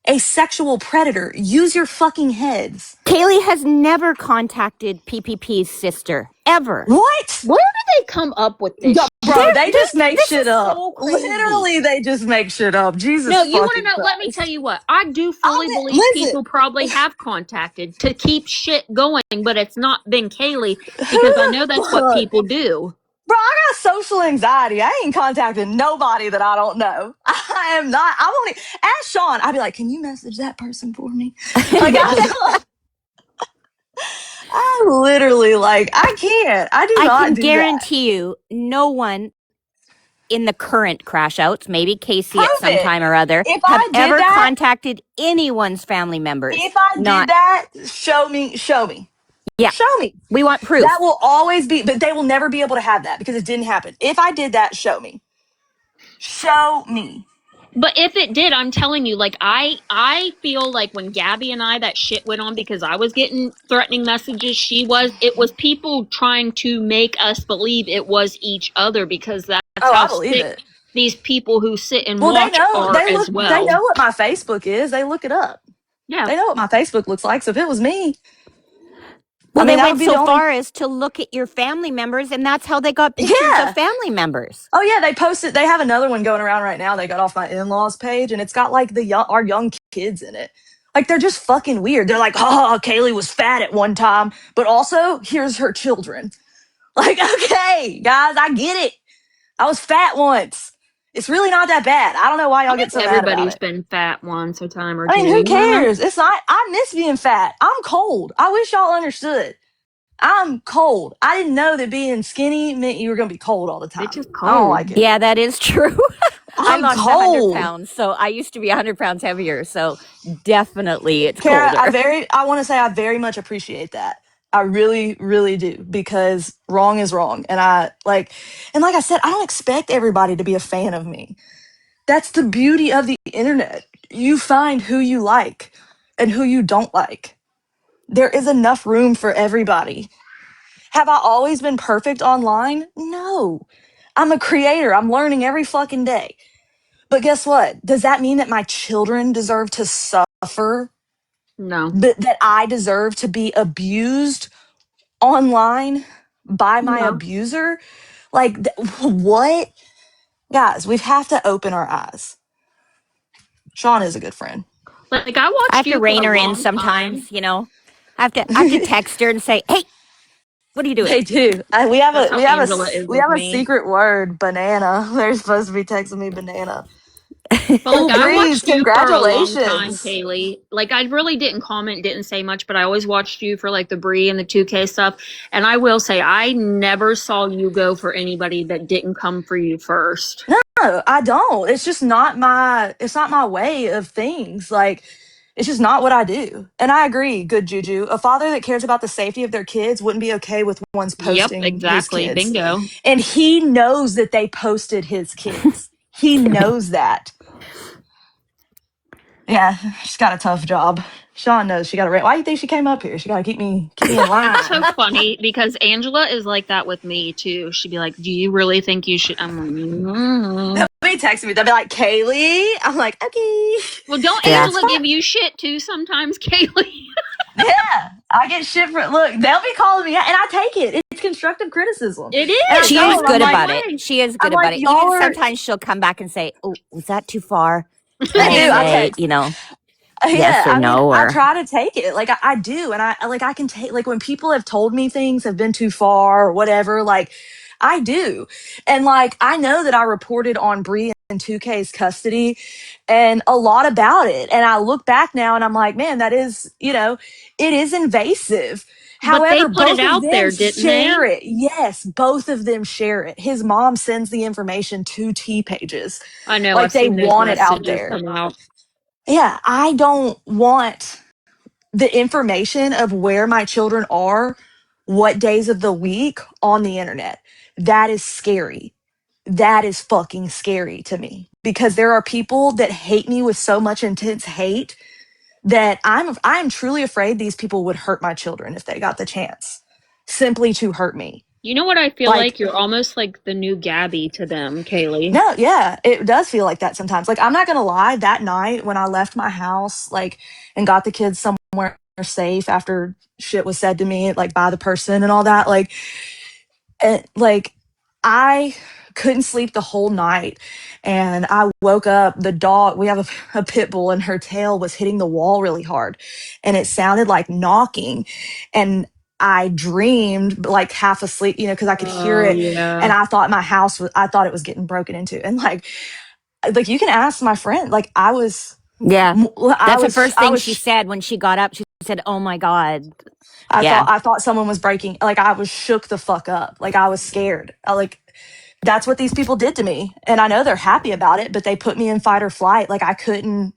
A sexual predator? Use your fucking heads.
Kaylee has never contacted PPP's sister, ever.
What?
Where do they come up with this
Bro,
shit?
they just make
This
shit
is
up.
so crazy.
Literally, they just make shit up. Jesus
No, you want to
fucking
know? Let me tell
Christ.
you what. I do fully believe
Listen,
people probably have contacted to keep shit going, but it's not been Kaylee because I know that's what
fuck?
people do.
Bro, I got social anxiety. I ain't contacting nobody that I don't know. I am not. I won't ask Sean. I'd be like, can you message that person for me? Like, I literally, like, I can't. I do
I
not
can
do that.
guarantee you, no one in the current crash outs, maybe Casey
Prove
at some
it.
time or other,
If
have
I did
ever
that,
contacted anyone's family members.
if I did
Not,
that, show me, show me,
yeah,
show me.
we want
That
proof.
will always be, but they will never be able to have that because it didn't happen. If I did that, show me. Show me.
But if it did, I'm telling you, like I feel like when Gabby and I that shit went on because I was getting threatening messages, it was people trying to make us believe it was each other because that's
Oh,
how
I believe
sick
it.
these people who sit and
Well, they
watch
know,
are as
they
well.
know what my Facebook is. They look it up.
Yeah.
They know what my Facebook looks like. So if it was me, I
Well,
mean,
they
that would
went
be the
so
only,
far as to look at your family members, and that's how they got pictures of
yeah.
family members.
Oh yeah, they posted. They have another one going around right now. They got off my in-laws page, and it's got like our young kids in it. Like they're just fucking weird. They're like, oh, Kaylee was fat at one time, but also here's her children. Like, okay, guys, I get it. I was fat once. It's really not that bad. I don't know why
I
y'all get
think
so mad about
everybody's
it.
been fat once a time or
I mean,
two,
who
you know?
cares? It's not. I miss being fat. I'm cold. I wish y'all understood. I'm cold. I didn't know that being skinny meant you were gonna be cold all the
It's
time.
just
I don't
cold.
like it.
Yeah, that is true. I
I'm
lost 100
cold.
pounds, so I used to be 100 pounds heavier. So definitely it's
Kara,
colder.
I want to say I very much appreciate that. I really, really do because wrong is wrong. And like I said, I don't expect everybody to be a fan of me. That's the beauty of the internet. You find who you like and who you don't like. There is enough room for everybody. Have I always been perfect online? No. I'm a creator. I'm learning every fucking day. But guess what? Does that mean that my children deserve to suffer?
No.
That I deserve to be abused online by my
No.
abuser? Like, what? Guys, we have to open our eyes. Sean is a good friend.
Like I
I
watched
have to
you for
rein
a
her in
long time.
sometimes, you know. I have to text her and say, "Hey, what are you doing?"
They do.
That's how Angela is
We
with
have a
me.
secret word, banana. They're supposed to be texting me banana.
But like
Oh,
I
Breeze,
watched you for a long time,
congratulations.
Kaylee. Like I really didn't comment, didn't say much, but I always watched you for like the Bree and the 2K stuff. And I will say I never saw you go for anybody that didn't come for you first.
No, I don't. It's not my way of things. Like, it's just not what I do. And I agree, good Juju. A father that cares about the safety of their kids wouldn't be okay with one's
Yep,
posting his
exactly.
kids.
Bingo.
And he knows that they posted his kids. He knows that. Yeah, she's got a tough job. Sean knows she got to. Why do you think she came up here? She got to keep me in
It's so
line.
funny because Angela is like that with me too. She'd be like, "Do you really think you should?" I'm like,
They'll be texting me. They'll be like, Kaylee. I'm like, okay.
"Well, don't
And
Yeah.
that's
Angela
fine.
give you shit too sometimes, Kaylee?"
Yeah, I get shit for look. They'll be calling me, out, and I take it. It's constructive criticism,
It
and I
is.
She
tell
I'm
is
them,
the
I'm
good
same
like,
about it.
way.
She is good about it. Even
y'all are.
sometimes she'll come back and say, "Oh, was that too far?" And
I
I'll
do. I
say,
text.
you know,
Yeah,
yes or
I mean,
no,
I
or
try to take it. Like I do, and I can take like when people have told me things have been too far or whatever. Like I do, and like I know that I reported on Bree and 2K's custody and a lot about it. And I look back now and I'm like, man, that is, it is invasive.
But they
However,
put it
both of
out
them
there, didn't they?
share it. Yes, both of them share it. His mom sends the information to T pages.
I know,
Like
I've
they
seen those
want it out
messages
there.
come out.
Yeah, I don't want the information of where my children are, what days of the week on the internet. That is scary. That is fucking scary to me because there are people that hate me with so much intense hate that I'm truly afraid these people would hurt my children if they got the chance simply to hurt me.
You know what I feel
Like,
like? You're almost like the new Gabby to them, Kaylee.
no, yeah, it does feel like that sometimes. Like, I'm not gonna lie, that night when I left my house, like, and got the kids somewhere safe after shit was said to me, like, by the person and all that, like, I couldn't sleep the whole night. And I woke up, the dog, we have a pit bull, and her tail was hitting the wall really hard. And it sounded like knocking. And I dreamed like half asleep, because I could hear
Oh,
it.
yeah.
And I thought I thought it was getting broken into. And like you can ask my friend, like
Yeah. That's the first
I
thing she
was,
said when she got up. She said, "Oh my God."
I
Yeah.
thought, I thought someone was breaking, like I was shook the fuck up. Like I was scared. That's what these people did to me. And I know they're happy about it, but they put me in fight or flight. Like I couldn't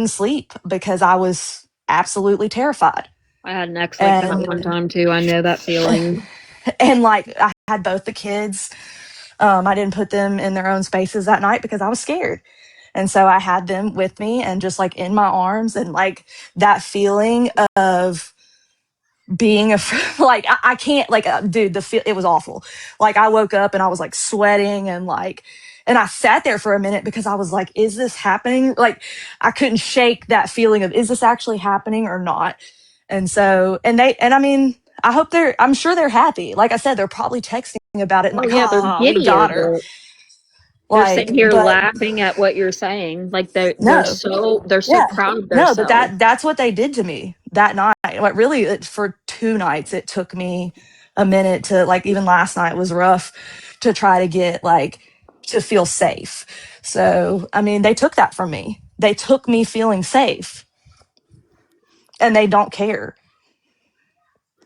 sleep because I was absolutely terrified.
I had an ex like that
And
one time too. I know that feeling.
and like I had both the kids. I didn't put them in their own spaces that night because I was scared. And so I had them with me and just like in my arms, and like that feeling of being a like I can't, like dude, it was awful. Like I woke up and I was like sweating, and I sat there for a minute because I was like, is this happening? Like I couldn't shake that feeling of, is this actually happening or not? And so, I mean, I'm sure they're happy. Like I said, they're probably texting about it and
Oh
like,
yeah, they're
we
giddy
got her.
over it. They're sitting
Like,
here
but
laughing at what you're saying. Like
no.
they're so
Yeah.
proud of
No, but
themselves.
that's what they did to me that night. Like really, for 2 nights, it took me a minute to, like, even last night was rough to try to get, like, to feel safe. So, I mean, they took that from me. They took me feeling safe, and they don't care.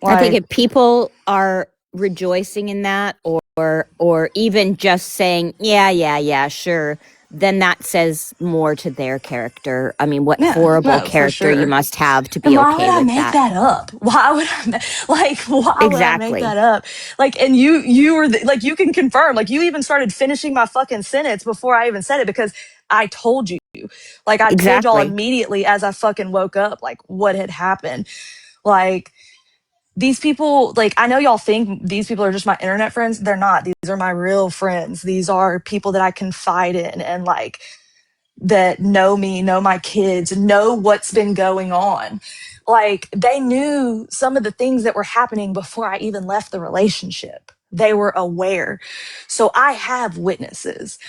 I think
Like,
if people are rejoicing in that, or even just saying, yeah, yeah, yeah, sure, then that says more to their character. I mean, what
yeah,
horrible
no, for
character you
sure.
must have to
And
be
why would
okay
I
with
make
that.
that up? Why would why would I make
Exactly.
that up? Like, and you were like, you can confirm, like, you even started finishing my fucking sentence before I even said it because I told you. Like, I told y'all
Exactly.
immediately as I fucking woke up, like, what had happened. Like, these people, like, I know y'all think these people are just my internet friends. They're not. These are my real friends. These are people that I confide in, and like, that know me, know my kids, know what's been going on. Like, they knew some of the things that were happening before I even left the relationship. They were aware. So I have witnesses.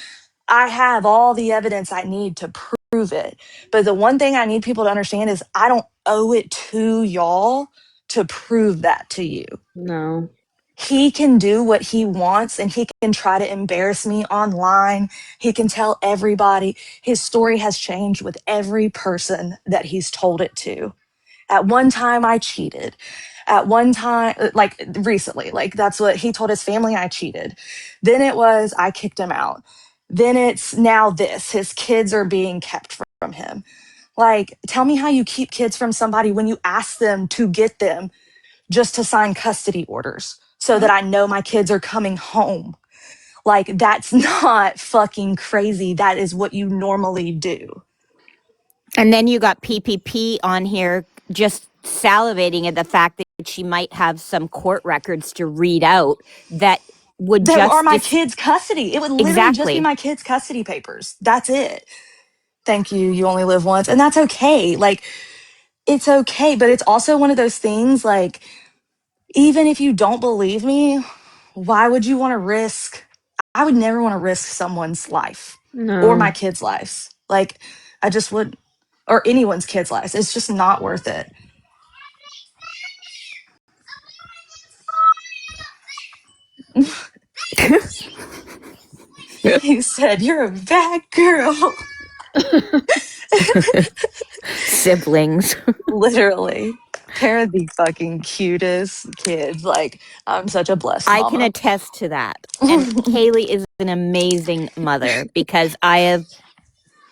I have all the evidence I need to prove it. But the one thing I need people to understand is I don't owe it to y'all to prove that to you.
No.
He can do what he wants, and he can try to embarrass me online. He can tell everybody. His story has changed with every person that he's told it to. At one time, I cheated. At one time, like recently, like that's what he told his family, I cheated. Then it was, I kicked him out. Then it's now this, his kids are being kept from him. Like, tell me how you keep kids from somebody when you ask them to get them just to sign custody orders so that I know my kids are coming home. Like, that's not fucking crazy. That is what you normally do.
And then you got PPP on here just salivating at the fact that she might have some court records to read out that would
That are
just
my kids' custody. It would literally just be
exactly.
my kids' custody papers. That's it. Thank you. You only live once. And that's okay. Like, it's okay. But it's also one of those things, like, even if you don't believe me, why would you want to risk? I would never want to risk someone's life or my
No.
kids' lives. Like, I just would, or anyone's kids' lives. It's just not worth it. He said, "You're a bad girl."
Siblings.
Literally. They're the fucking cutest kids. Like, I'm such a blessed
I can
mama.
attest to that. And Kaylee is an amazing mother because I have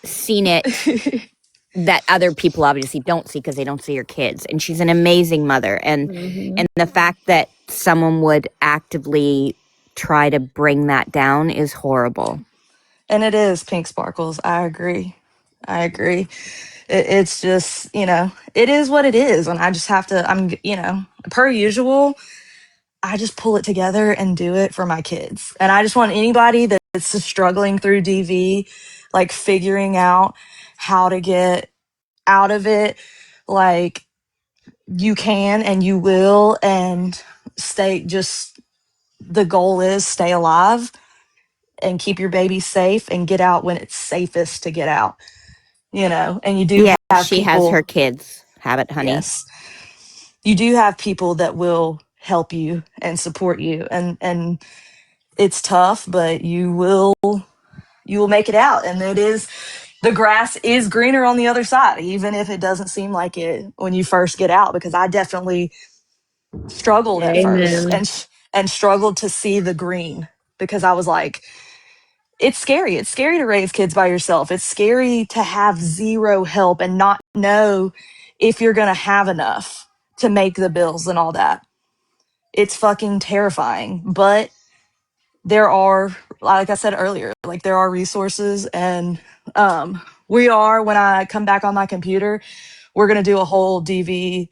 seen it that other people obviously don't see because they don't see her kids. And she's an amazing mother. And the fact that someone would actively try to bring that down is horrible.
And it is pink sparkles. I agree. It's just, it is what it is. And I just have to, per usual, I just pull it together and do it for my kids. And I just want anybody that's struggling through DV, like figuring out how to get out of it, like you can and you will, and the goal is stay alive and keep your baby safe and get out when it's safest to get out, and you do
Yeah,
have
she has her
people.
kids. Have it, honey.
Yes, you do have people that will help you and support you, and it's tough, but you will make it out. And the grass is greener on the other side, even if it doesn't seem like it when you first get out, because I definitely struggled at first
Amen.
and struggled to see the green, because I was like, it's scary. It's scary to raise kids by yourself. It's scary to have zero help and not know if you're going to have enough to make the bills and all that. It's fucking terrifying. But there are, like I said earlier, like there are resources. And when I come back on my computer, we're going to do a whole DV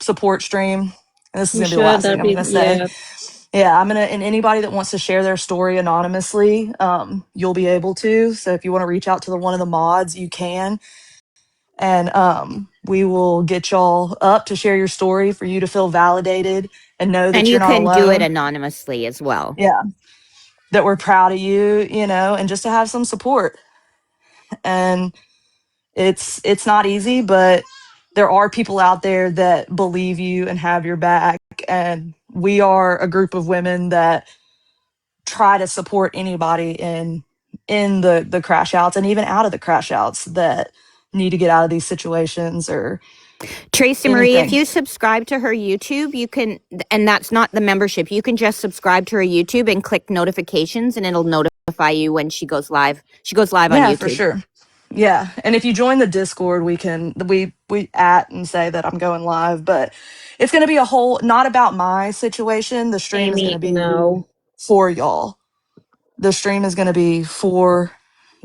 support stream. And this is
You
going to be the
should.
last thing
That'd
I'm
be,
going to say.
yeah.
Yeah, and anybody that wants to share their story anonymously, you'll be able to. So if you want to reach out to one of the mods, you can. And we will get y'all up to share your story for you to feel validated and know
And
that
you
you're not
can do it
alone.
anonymously as well.
Yeah, that we're proud of you, and just to have some support. And it's not easy, but there are people out there that believe you and have your back. And we are a group of women that try to support anybody in the crash outs and even out of the crash outs that need to get out of these situations or
Tracy Marie, if
anything.
you subscribe to her YouTube, you can, and that's not the membership, you can just subscribe to her YouTube and click notifications and it'll notify you when she goes live. She goes live on
Yeah, for
YouTube.
sure. Yeah, and if you join the Discord, we at and say that I'm going live, but it's going to be a whole not about my situation. The stream is going to
Amy,
be
no.
for y'all. The stream is going to be for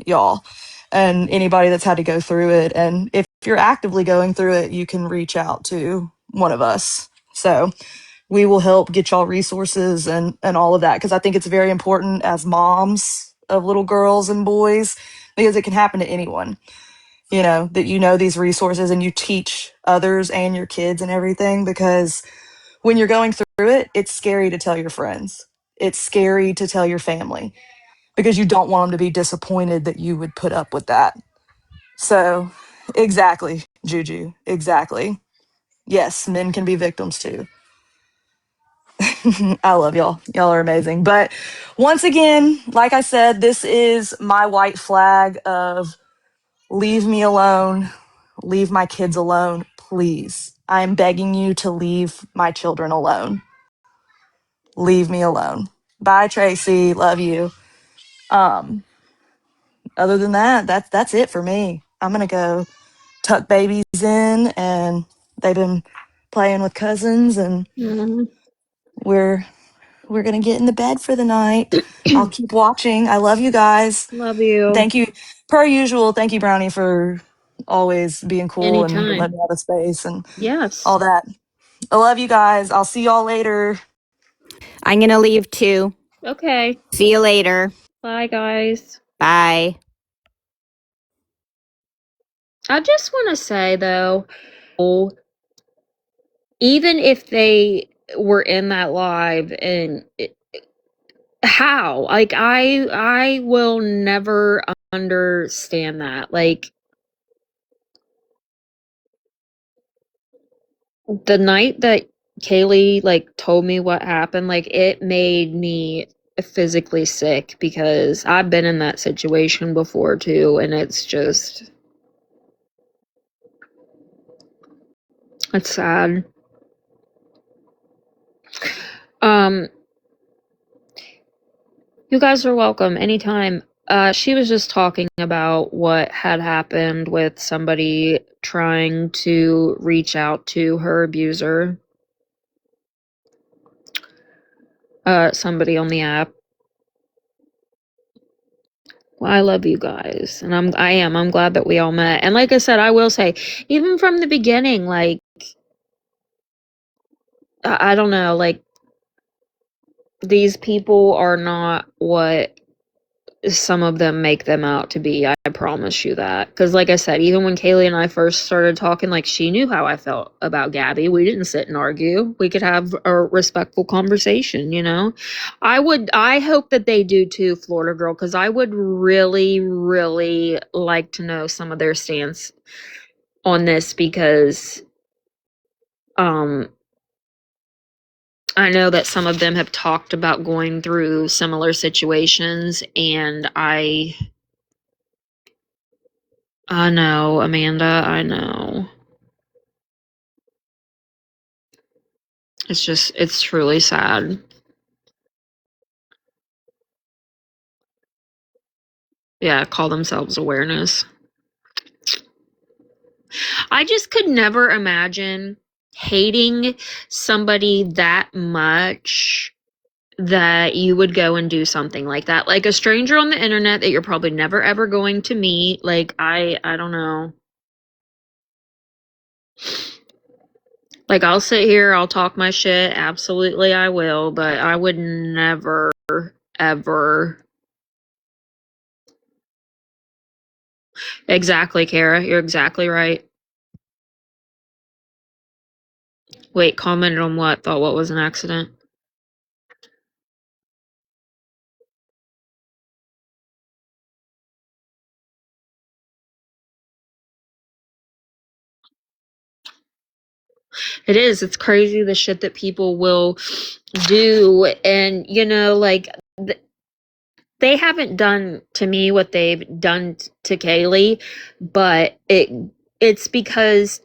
y'all and anybody that's had to go through it. And if you're actively going through it, you can reach out to one of us. So we will help get y'all resources and all of that, because I think it's very important as moms of little girls and boys, because it can happen to anyone, that these resources and you teach others and your kids and everything, because when you're going through it, it's scary to tell your friends. It's scary to tell your family because you don't want them to be disappointed that you would put up with that. So, exactly, Juju, exactly. Yes, men can be victims too. I love y'all. Y'all are amazing. But once again, like I said, this is my white flag of leave me alone, leave my kids alone, please. I am begging you to leave my children alone. Leave me alone. Bye, Tracy. Love you. Um, Other than that, that's it for me. I'm gonna go tuck babies in, and they've been playing with cousins, and
Mhm.
we're gonna get into bed for the night. I'll keep watching. I love you guys.
Love you.
Thank you, per usual. Thank you, Brownie, for always being cool and
Anytime.
letting me have a space and
Yes.
all that. I love you guys. I'll see y'all later.
I'm going to leave too.
Okay.
See you later.
Bye, guys.
Bye.
I just want to say, though, even if they were in that live and how, like, I will never understand that. Like, the night that Kaylee, like, told me what happened, like, it made me physically sick because I've been in that situation before too, and it's sad. Um, you guys are welcome anytime. She was just talking about what had happened with somebody trying to reach out to her abuser. Somebody on the app. Well, I love you guys, and I'm glad that we all met. And like I said, I will say, even from the beginning, like, I don't know, like, these people are not what some of them make them out to be. I promise you that. Because, like I said, even when Kaylee and I first started talking, like, she knew how I felt about Gabby. We didn't sit and argue. We could have a respectful conversation, you know? I hope that they do too, Florida Girl, because I would really, really like to know some of their stance on this because, I know that some of them have talked about going through similar situations, and I know, Amanda, I know. It's truly sad. Yeah, call themselves awareness. I just could never imagine hating somebody that much that you would go and do something like that. Like a stranger on the internet that you're probably never ever going to meet. Like, I don't know. Like, I'll sit here, I'll talk my shit, absolutely I will, but I would never, ever. Exactly, Kara, you're exactly right. Wait, commented on what? Thought what was an accident? It is. It's crazy the shit that people will do. And, you know, like, they haven't done to me what they've done to Kaylee, but it's because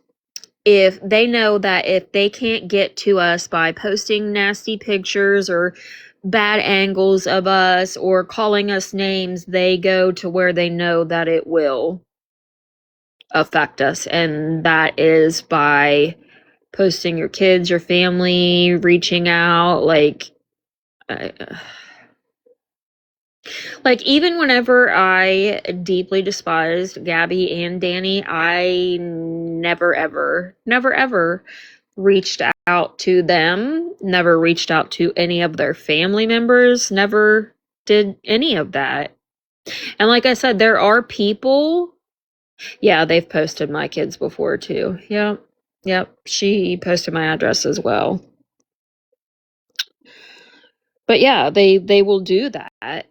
if they know that if they can't get to us by posting nasty pictures or bad angles of us or calling us names, they go to where they know that it will affect us. And that is by posting your kids, your family, reaching out, like even whenever I deeply despised Gabby and Danny, I never ever reached out to them, never reached out to any of their family members, never did any of that. And like I said, there are people, yeah, they've posted my kids before too. Yep. She posted my address as well. But yeah, they will do that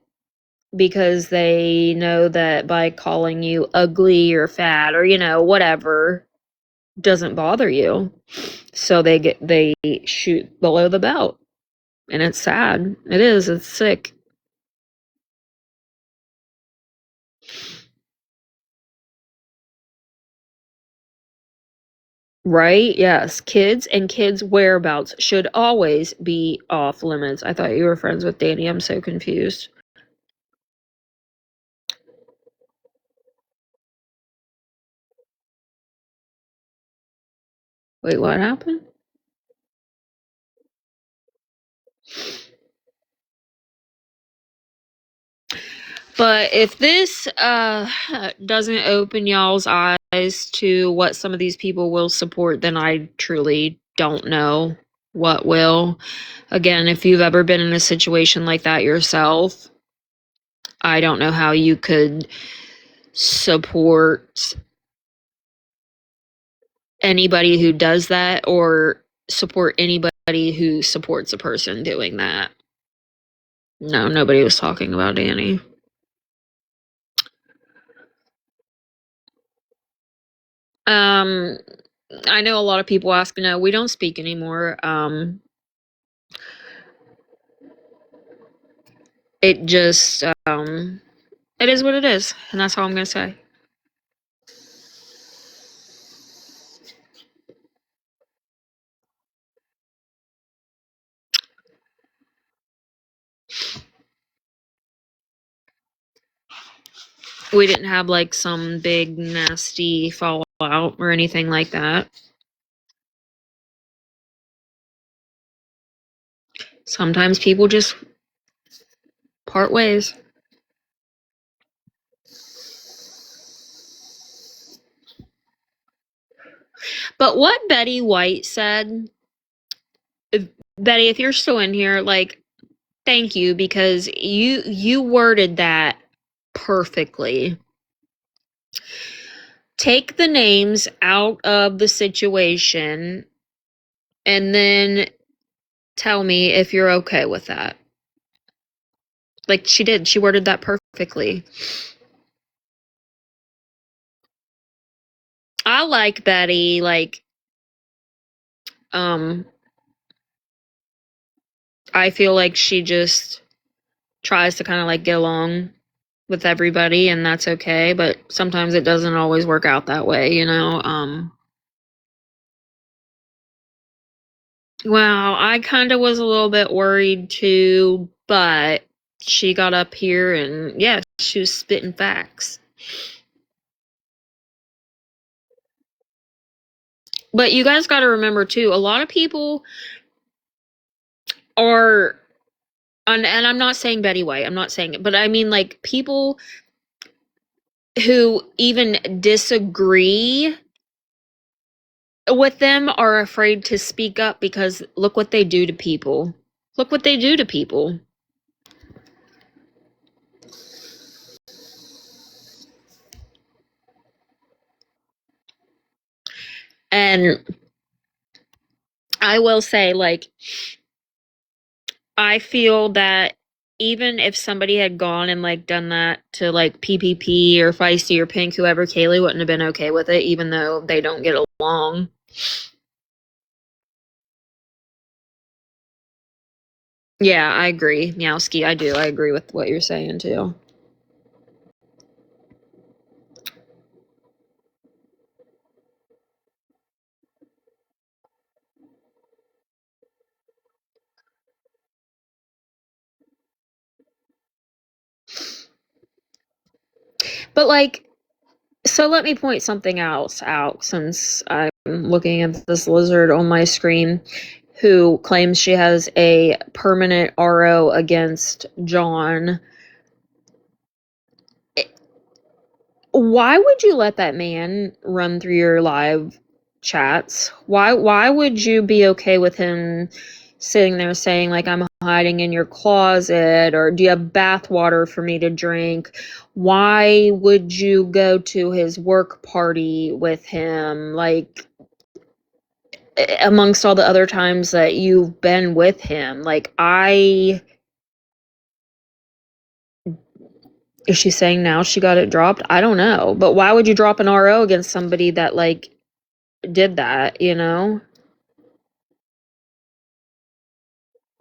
because they know that by calling you ugly or fat or, you know, whatever doesn't bother you. So they shoot below the belt. And it's sad. It is. It's sick. Right? Yes. Kids and kids' whereabouts should always be off limits. I thought you were friends with Danny. I'm so confused. Wait, what happened? But if this doesn't open y'all's eyes to what some of these people will support, then I truly don't know what will. Again, if you've ever been in a situation like that yourself, I don't know how you could support anybody who does that or support anybody who supports a person doing that. No, nobody was talking about Danny. I know a lot of people ask, no, we don't speak anymore. it just, it is what it is. And that's all I'm going to say. We didn't have like some big nasty fallout or anything like that. Sometimes people just part ways. But what Betty White said, Betty, if you're still in here, like, thank you, because you worded that perfectly. Take the names out of the situation and then tell me if you're okay with that. Like she did. She worded that perfectly. I like Betty, like, I feel like she just tries to kind of like get along with everybody, and that's okay, but sometimes it doesn't always work out that way, you know. Well, I kind of was a little bit worried too, but she got up here and yeah, she was spitting facts. But you guys got to remember too, a lot of people are, and I'm not saying Betty White, I'm not saying it, but I mean like people who even disagree with them are afraid to speak up because look what they do to people. Look what they do to people. And I will say, like, I feel that even if somebody had gone and like done that to like PPP or Feisty or Pink, whoever, Kaylee wouldn't have been okay with it, even though they don't get along. Yeah, I agree, Meowski. I do. I agree with what you're saying too. But like, so let me point something else out since I'm looking at this lizard on my screen who claims she has a permanent RO against John. Why would you let that man run through your live chats? Why would you be okay with him sitting there saying like I'm hiding in your closet, or do you have bath water for me to drink? Why would you go to his work party with him, like amongst all the other times that you've been with him? Like, is she saying now she got it dropped? I don't know. But why would you drop an RO against somebody that like did that, you know?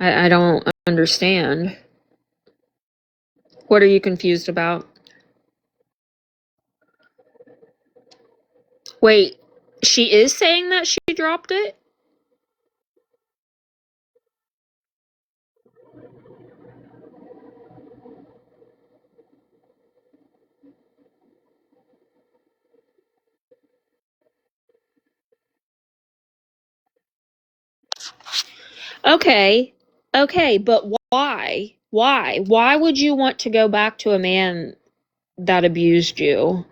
I don't understand. What are you confused about? Wait, she is saying that she dropped it? Okay. Okay, but why? Why? Why would you want to go back to a man that abused you?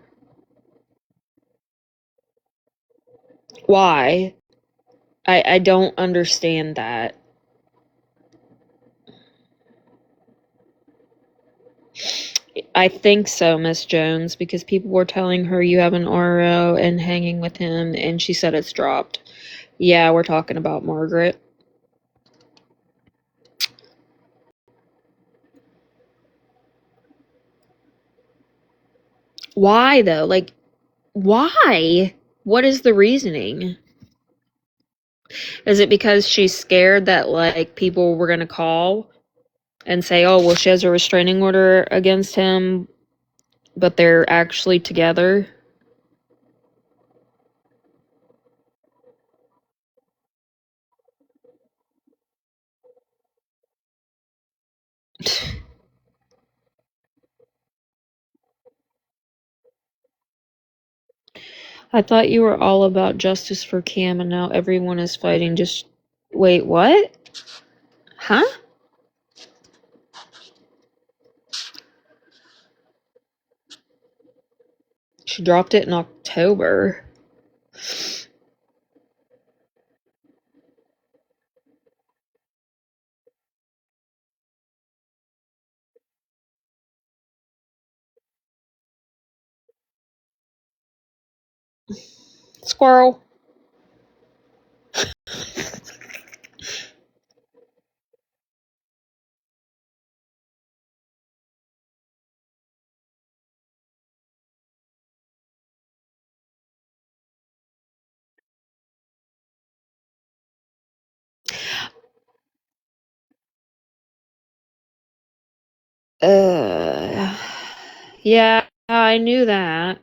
Why? I don't understand that. I think so, Miss Jones, because people were telling her you have an RO and hanging with him, and she said it's dropped. Yeah, we're talking about Margaret. Why, though? Like, why? What is the reasoning? Is it because she's scared that, like, people were gonna call? and say, oh, well, she has a restraining order against him, but they're actually together. I thought you were all about justice for Cam, and now everyone is fighting just... Wait, what? Huh? She dropped it in October. Squirrel. Uh, yeah, I knew that.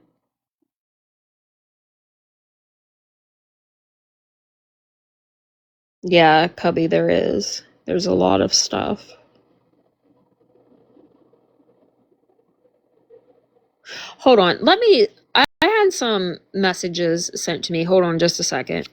Yeah, Cubby, there is. There's a lot of stuff. Hold on, I had some messages sent to me. Hold on just a second.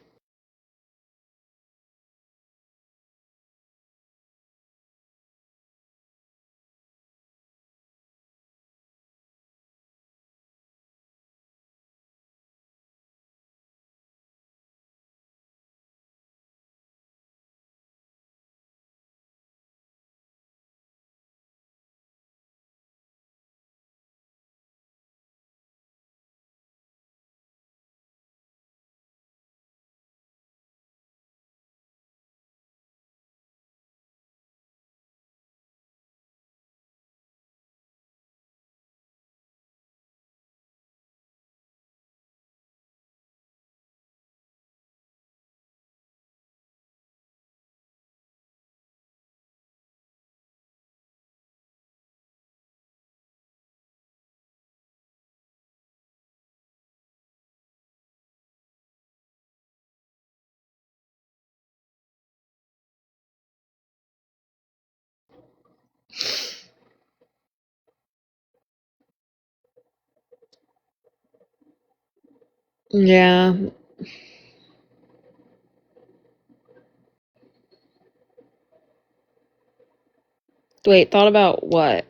Yeah. Wait, thought about what?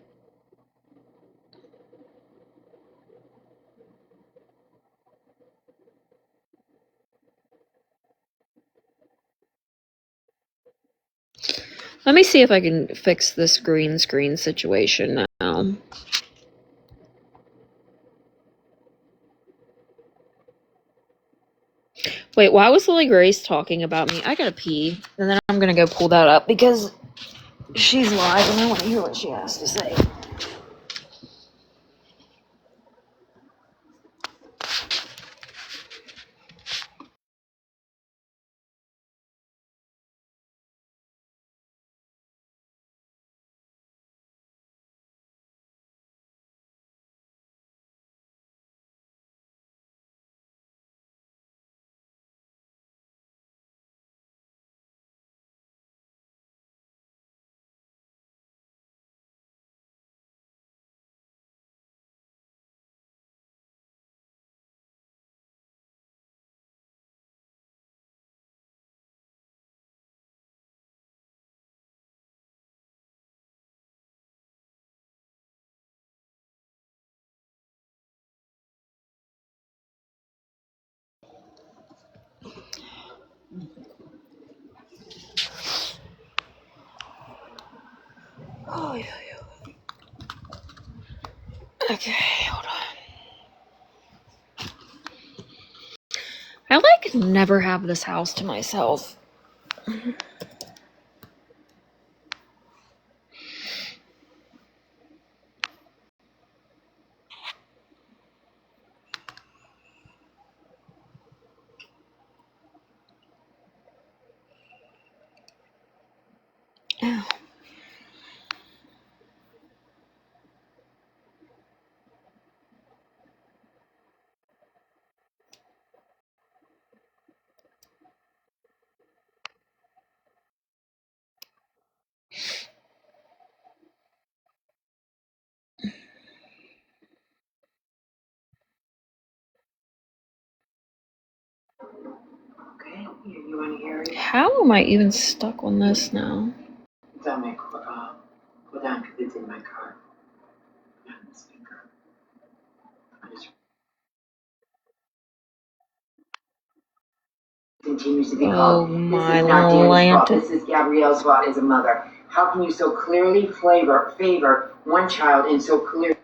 Let me see if I can fix this green screen situation now. Wait, why was Lily Grace talking about me? I gotta pee, and then I'm gonna go pull that up because she's live and I want to hear what she has to say. Oh, yeah. Okay, hold on. I never have this house to myself.
You want to hear it?
How am I even stuck on this now?
It's on my hold on, because it's in my car. Not in the speaker. I just continues to be called.
Oh
This
my
is not Danny's fault.
lanta.
This is Gabrielle's fault as a mother. How can you so clearly favor one child and so clearly?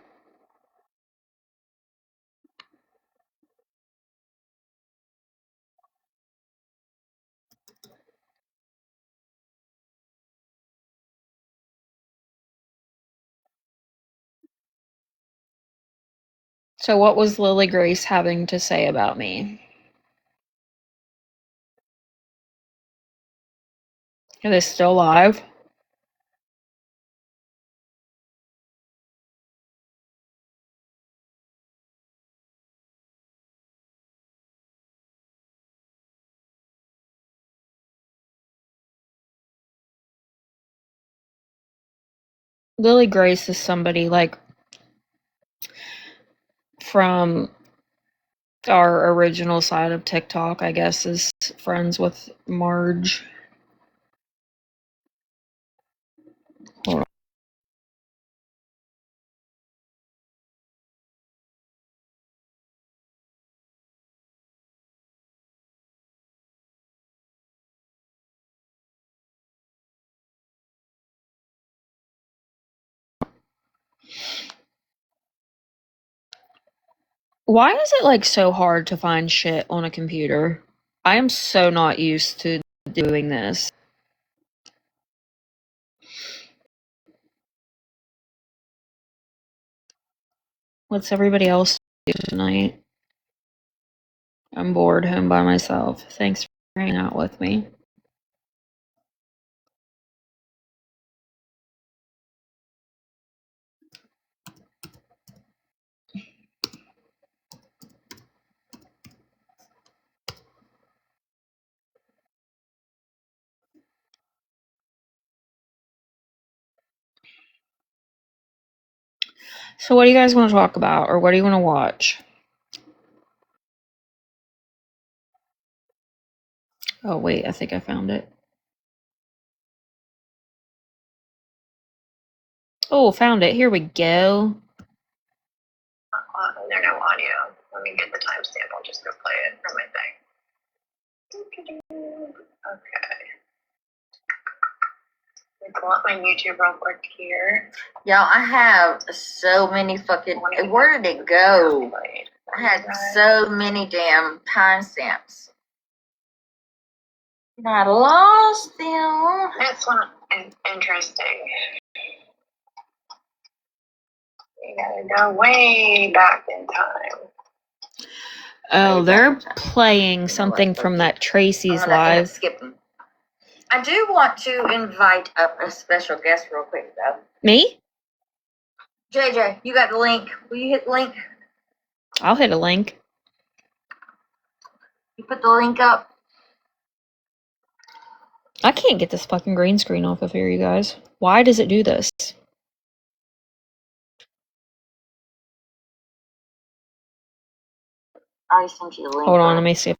So what was Lily Grace having to say about me? Are they still live? Lily Grace is somebody like from our original side of TikTok, I guess, is friends with Marge. Hold on. Why is it like so hard to find shit on a computer? I am so not used to doing this. What's everybody else do tonight? I'm bored home by myself. Thanks for hanging out with me. So what do you guys want to talk about, or what do you want to watch? Oh wait, I think I found it. Oh, found it. Here we go.
There's no audio. Let me get the timestamp. I'll just go play it from my thing. Okay. Let me pull up my YouTube real quick here.
Y'all, I have so many fucking. Where did it go? I had so many damn timestamps. And I lost them.
This one is interesting. You gotta go way back in time.
Oh, they're playing something from that Tracy's
I'm gonna end up
live.
skipping. I do want to invite up a special guest real quick, though.
Me?
JJ, you got the link. Will you hit the link?
I'll hit a link.
You put the link up.
I can't get this fucking green screen off of here, you guys. Why does it do this?
I already sent you the link.
Hold on, let me see.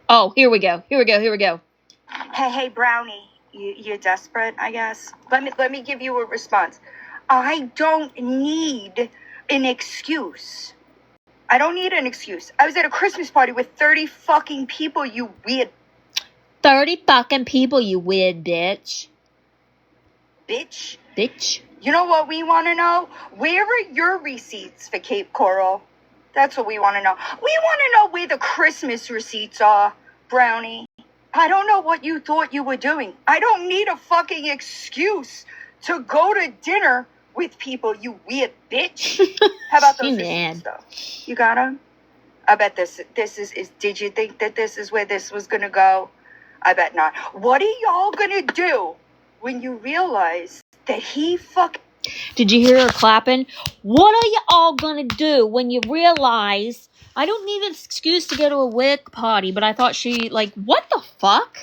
Oh, here we go. Here we go. Here we go.
Hey, Brownie, you're desperate, I guess. Let me give you a response. I don't need an excuse. I don't need an excuse. I was at a Christmas party with 30 fucking people, you weird
30 fucking people, you weird bitch.
bitch.
Bitch.
You know what we want to know? Where are your receipts for Cape Coral? That's what we want to know. We want to know where the Christmas receipts are, Brownie. I don't know what you thought you were doing. I don't need a fucking excuse to go to dinner with people, you weird bitch. How about those receipts, though? You got them? I bet this is, did you think that this is where this was going to go? I bet not. What are y'all going to do when you realize that he
Did you hear her clapping? What are you all gonna do when you realize I don't need an excuse to go to a wick party, but I thought she, like, what the fuck?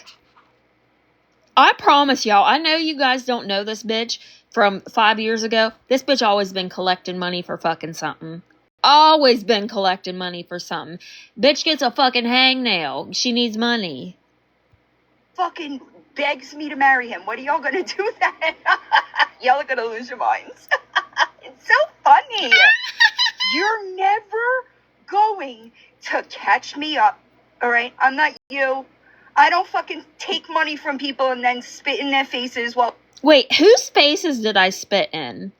I promise y'all, I know you guys don't know this bitch from 5 years ago. This bitch always been collecting money for fucking something. Always been collecting money for something. Bitch gets a fucking hangnail. She needs money.
fucking begs me to marry him. What are y'all gonna do then? Y'all are gonna lose your minds. It's so funny. You're never going to catch me up, all right? I'm not you. I don't fucking take money from people and then spit in their faces while...
Wait, whose faces did I spit in?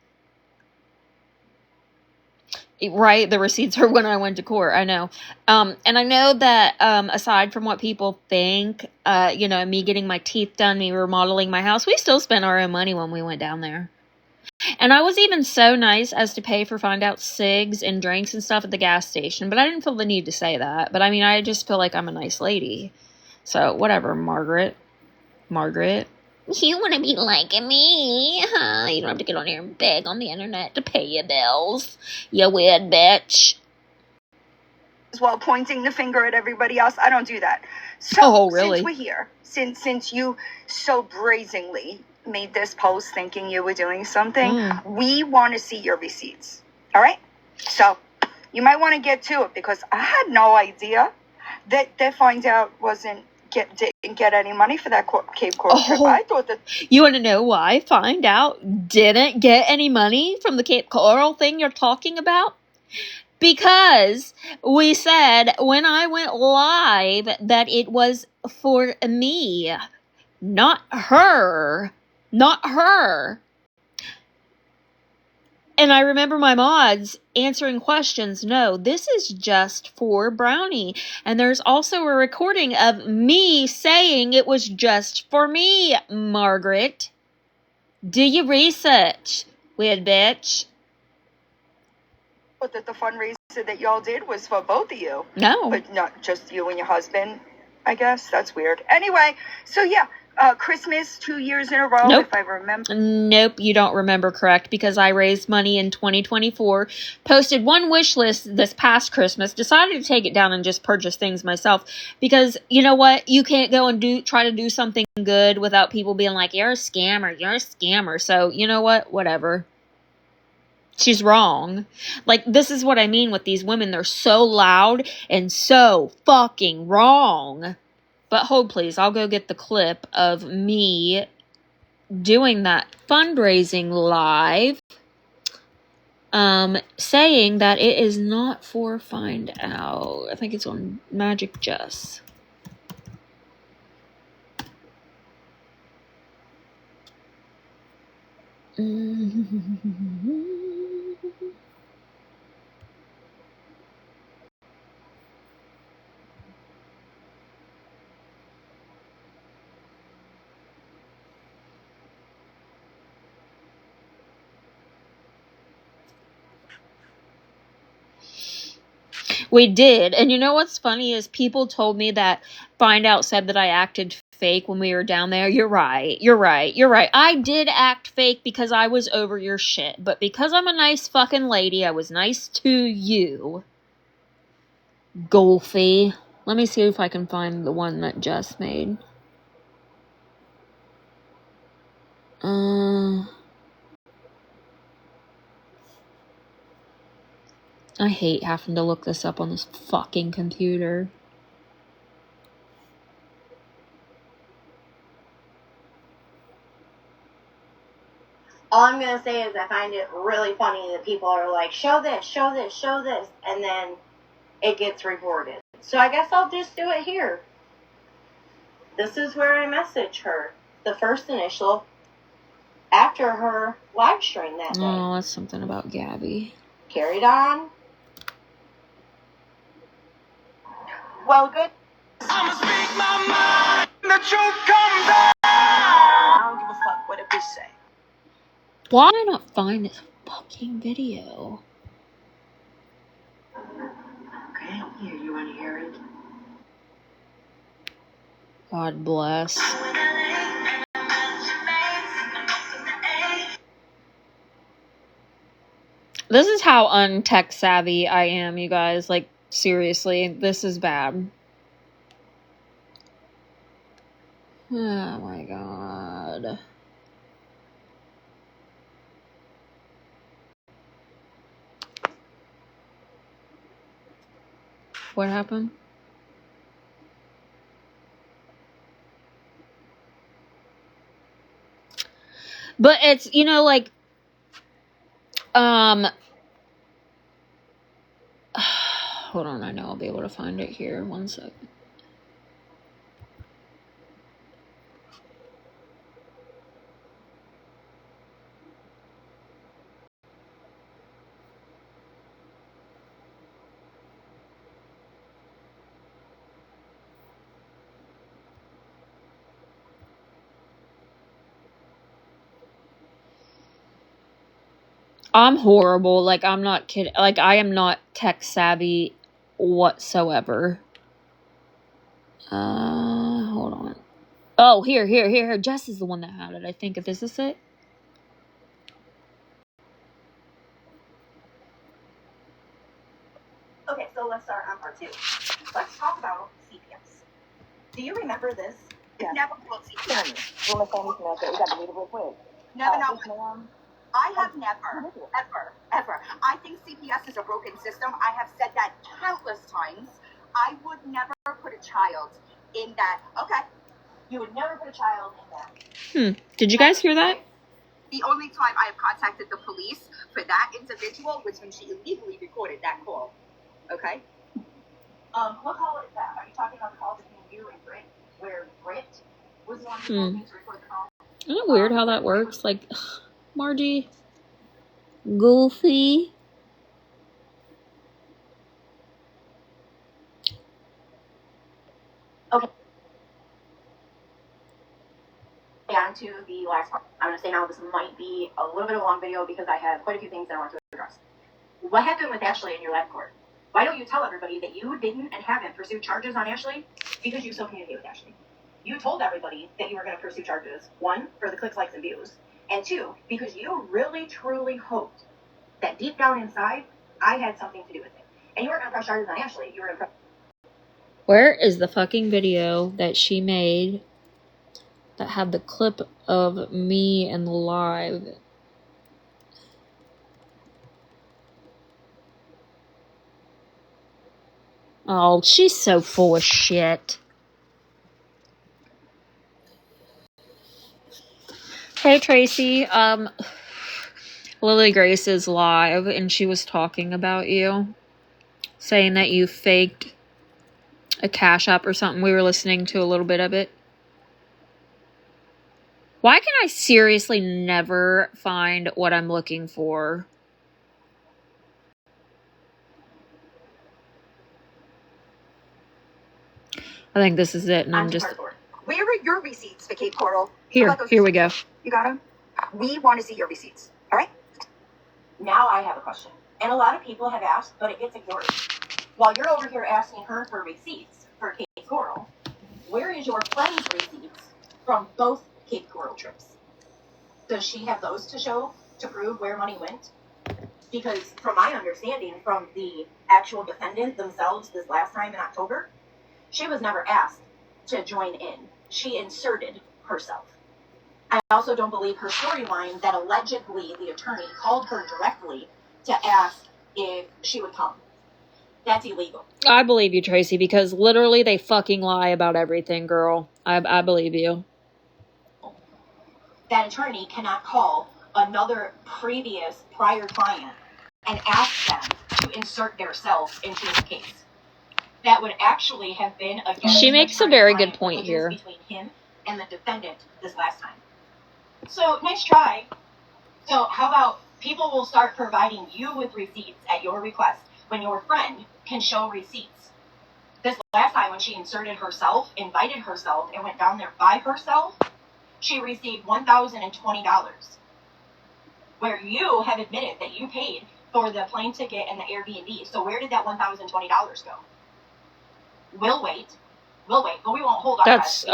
Right, the receipts are when I went to court, I know. And I know that aside from what people think, me getting my teeth done, me remodeling my house, we still spent our own money when we went down there. And I was even so nice as to pay for find out cigs and drinks and stuff at the gas station, but I didn't feel the need to say that. But I mean, I just feel like I'm a nice lady. So, whatever, Margaret. You want to be like me, huh? You don't have to get on here and beg on the internet to pay your bills. You weird bitch.
while pointing the finger at everybody else. I don't do that. So,
really?
Since we're here, since you so brazenly made this post thinking you were doing something, we want to see your receipts. All right? So, you might want to get to it because I had no idea that Find Out didn't get any money for that Cape Coral trip. I thought that...
You want to know why Find Out didn't get any money from the Cape Coral thing you're talking about? Because we said when I went live that it was for me, not her. Not her. And I remember my mods answering questions. No, this is just for Brownie. And there's also a recording of me saying it was just for me, Margaret. Do your research, weird bitch.
But that the fundraiser that y'all did was for both of you.
No.
But not just you and your husband, I guess. That's weird. Anyway, so yeah, Christmas 2 years in a row,
Nope.
if I remember.
Nope, you don't remember correct, because I raised money in 2024, posted one wish list this past Christmas, decided to take it down and just purchase things myself, because you know what? You can't go and try to do something good without people being like, you're a scammer. So, you know what? Whatever. She's wrong. Like, this is what I mean with these women. They're so loud and so fucking wrong. But hold please, I'll go get the clip of me doing that fundraising live, saying that it is not for Find Out. I think it's on Magic Jess. We did. And you know what's funny is people told me that Find Out said that I acted fake when we were down there. You're right. I did act fake because I was over your shit. But because I'm a nice fucking lady, I was nice to you. Golfy. Let me see if I can find the one that Jess made. I hate having to look this up on this fucking computer.
I'm going to say is I find it really funny that people are like, show this, show this, show this, and then it gets reported. So I guess I'll just do it here. This is where I message her. The first initial after her live stream that day.
Oh, that's something about Gabby.
Carried on. Well, good.
I'ma speak my mind. The truth comes out.
I don't give a fuck what a bitch say.
Why did I not find this fucking video?
Okay, here, you want to hear it?
God bless. This is how untech savvy I am, you guys. Like, seriously, this is bad. Oh my god. What happened? But it's, you know, like, hold on, I know I'll be able to find it here. 1 second. I'm horrible. Like, I'm not kidding. Like, I am not tech savvy whatsoever. Hold on. Oh, here. Jess is the one that had it, I think. If this is it.
Okay, so let's start on part 2. Let's talk about CPS. Do you remember this? Yeah. Never called CPS. No. I have never, ever. I think CPS is a broken system. I have said that countless times. I would never put a child in that. Okay. You would never put a child in that.
Did you guys hear that?
The only time I have contacted the police for that individual was when she illegally recorded that call. Okay? What call is that? Are you talking about the call between you and Britt? Where Britt was the one who told me to record the call?
Isn't it weird how that works? Like, Margie. Goofy.
Okay. On to the last part. I'm going to say now this might be a little bit of a long video because I have quite a few things that I want to address. What happened with Ashley in your lab court? Why don't you tell everybody that you didn't and haven't pursued charges on Ashley? Because you still communicate with Ashley. You told everybody that you were going to pursue charges. 1, for the clicks, likes, and views. And 2, because you really, truly hoped that deep down inside, I had something to do with it. And you weren't going to press charges on Ashley. You were going to press...
Where is the fucking video that she made that had the clip of me and the live? Oh, she's so full of shit. Hey, Tracy. Lily Grace is live, and she was talking about you, saying that you faked a Cash App or something. We were listening to a little bit of it. Why can I seriously never find what I'm looking for? I think this is it, and I'm just...
Where are your receipts for Cape Coral?
Here we go.
You got them? We want to see your receipts. All right? Now I have a question. And a lot of people have asked, but it gets ignored. While you're over here asking her for receipts for Cape Coral, where is your friend's receipts from both Cape Coral trips? Does she have those to show to prove where money went? Because from my understanding from the actual defendant themselves this last time in October, she was never asked to join in. She inserted herself. I also don't believe her storyline that allegedly the attorney called her directly to ask if she would come. That's illegal.
I believe you, Tracy, because literally they fucking lie about everything, girl. I believe you.
That attorney cannot call another prior client and ask them to insert themselves into the case. That would actually have been against
She makes a very good point here.
between him and the defendant this last time. So nice try. So how about people will start providing you with receipts at your request when your friend can show receipts. This last time when she invited herself, and went down there by herself, she received $1,020. Where you have admitted that you paid for the plane ticket and the Airbnb. So where did that $1,020 go? We'll wait, but we won't hold our
That's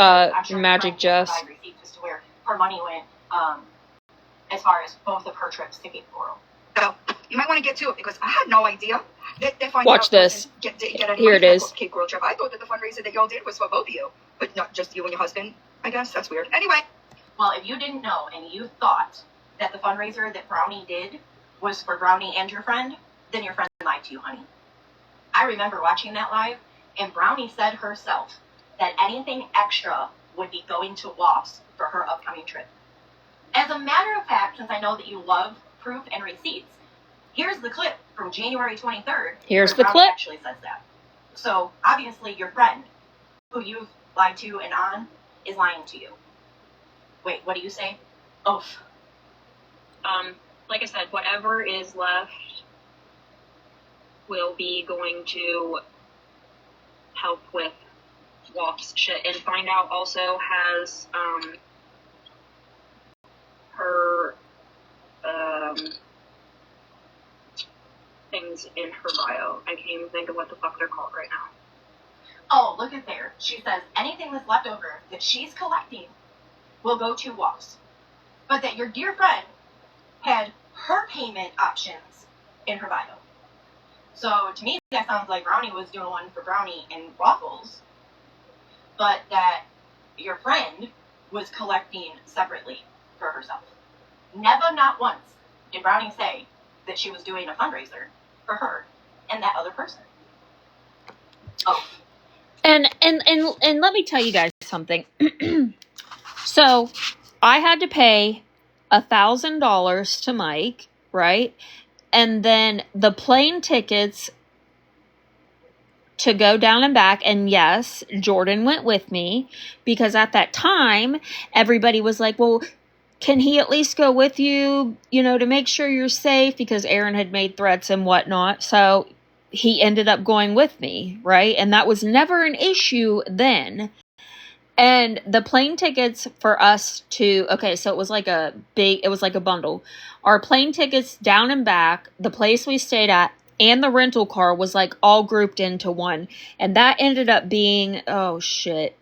sure
Magic Jess.
Receipts as to where her money went, as far as both of her trips to Cape Coral.
So you might want to get to it because I had no idea. They find
Watch
out
this.
Get any
Here
money
it
for that
is.
Cape Coral trip. I thought that the fundraiser that y'all did was for both of you, but not just you and your husband. I guess that's weird. Anyway.
Well, if you didn't know and you thought that the fundraiser that Brownie did was for Brownie and your friend, then your friend lied to you, honey. I remember watching that live, and Brownie said herself that anything extra would be going to WAFs for her upcoming trip. As a matter of fact, since I know that you love proof and receipts, here's the clip from January 23rd.
Here's
where
the
Brownie
clip.
actually says that. So obviously your friend, who you've lied to and on, is lying to you. Wait, what do you say? Oof.
Like I said, whatever is left will be going to help with WAF's shit. And Find Out also has her things in her bio. I can't even think of what the fuck they're called right now.
Oh, look at there. She says anything that's left over that she's collecting will go to WAFs. But that your dear friend had her payment options in her bio. So to me, that sounds like Brownie was doing one for Brownie and Waffles, but that your friend was collecting separately for herself. Never, not once, did Brownie say that she was doing a fundraiser for her and that other person. Oh.
And let me tell you guys something. So I had to pay $1,000 to Mike, right? And then the plane tickets to go down and back. And yes, Jordan went with me because at that time, everybody was like, well, can he at least go with you, to make sure you're safe? Because Aaron had made threats and whatnot. So he ended up going with me, right? And that was never an issue then. And the plane tickets for us so it was like a bundle. Our plane tickets down and back, the place we stayed at, and the rental car was like all grouped into one. And that ended up being, oh shit.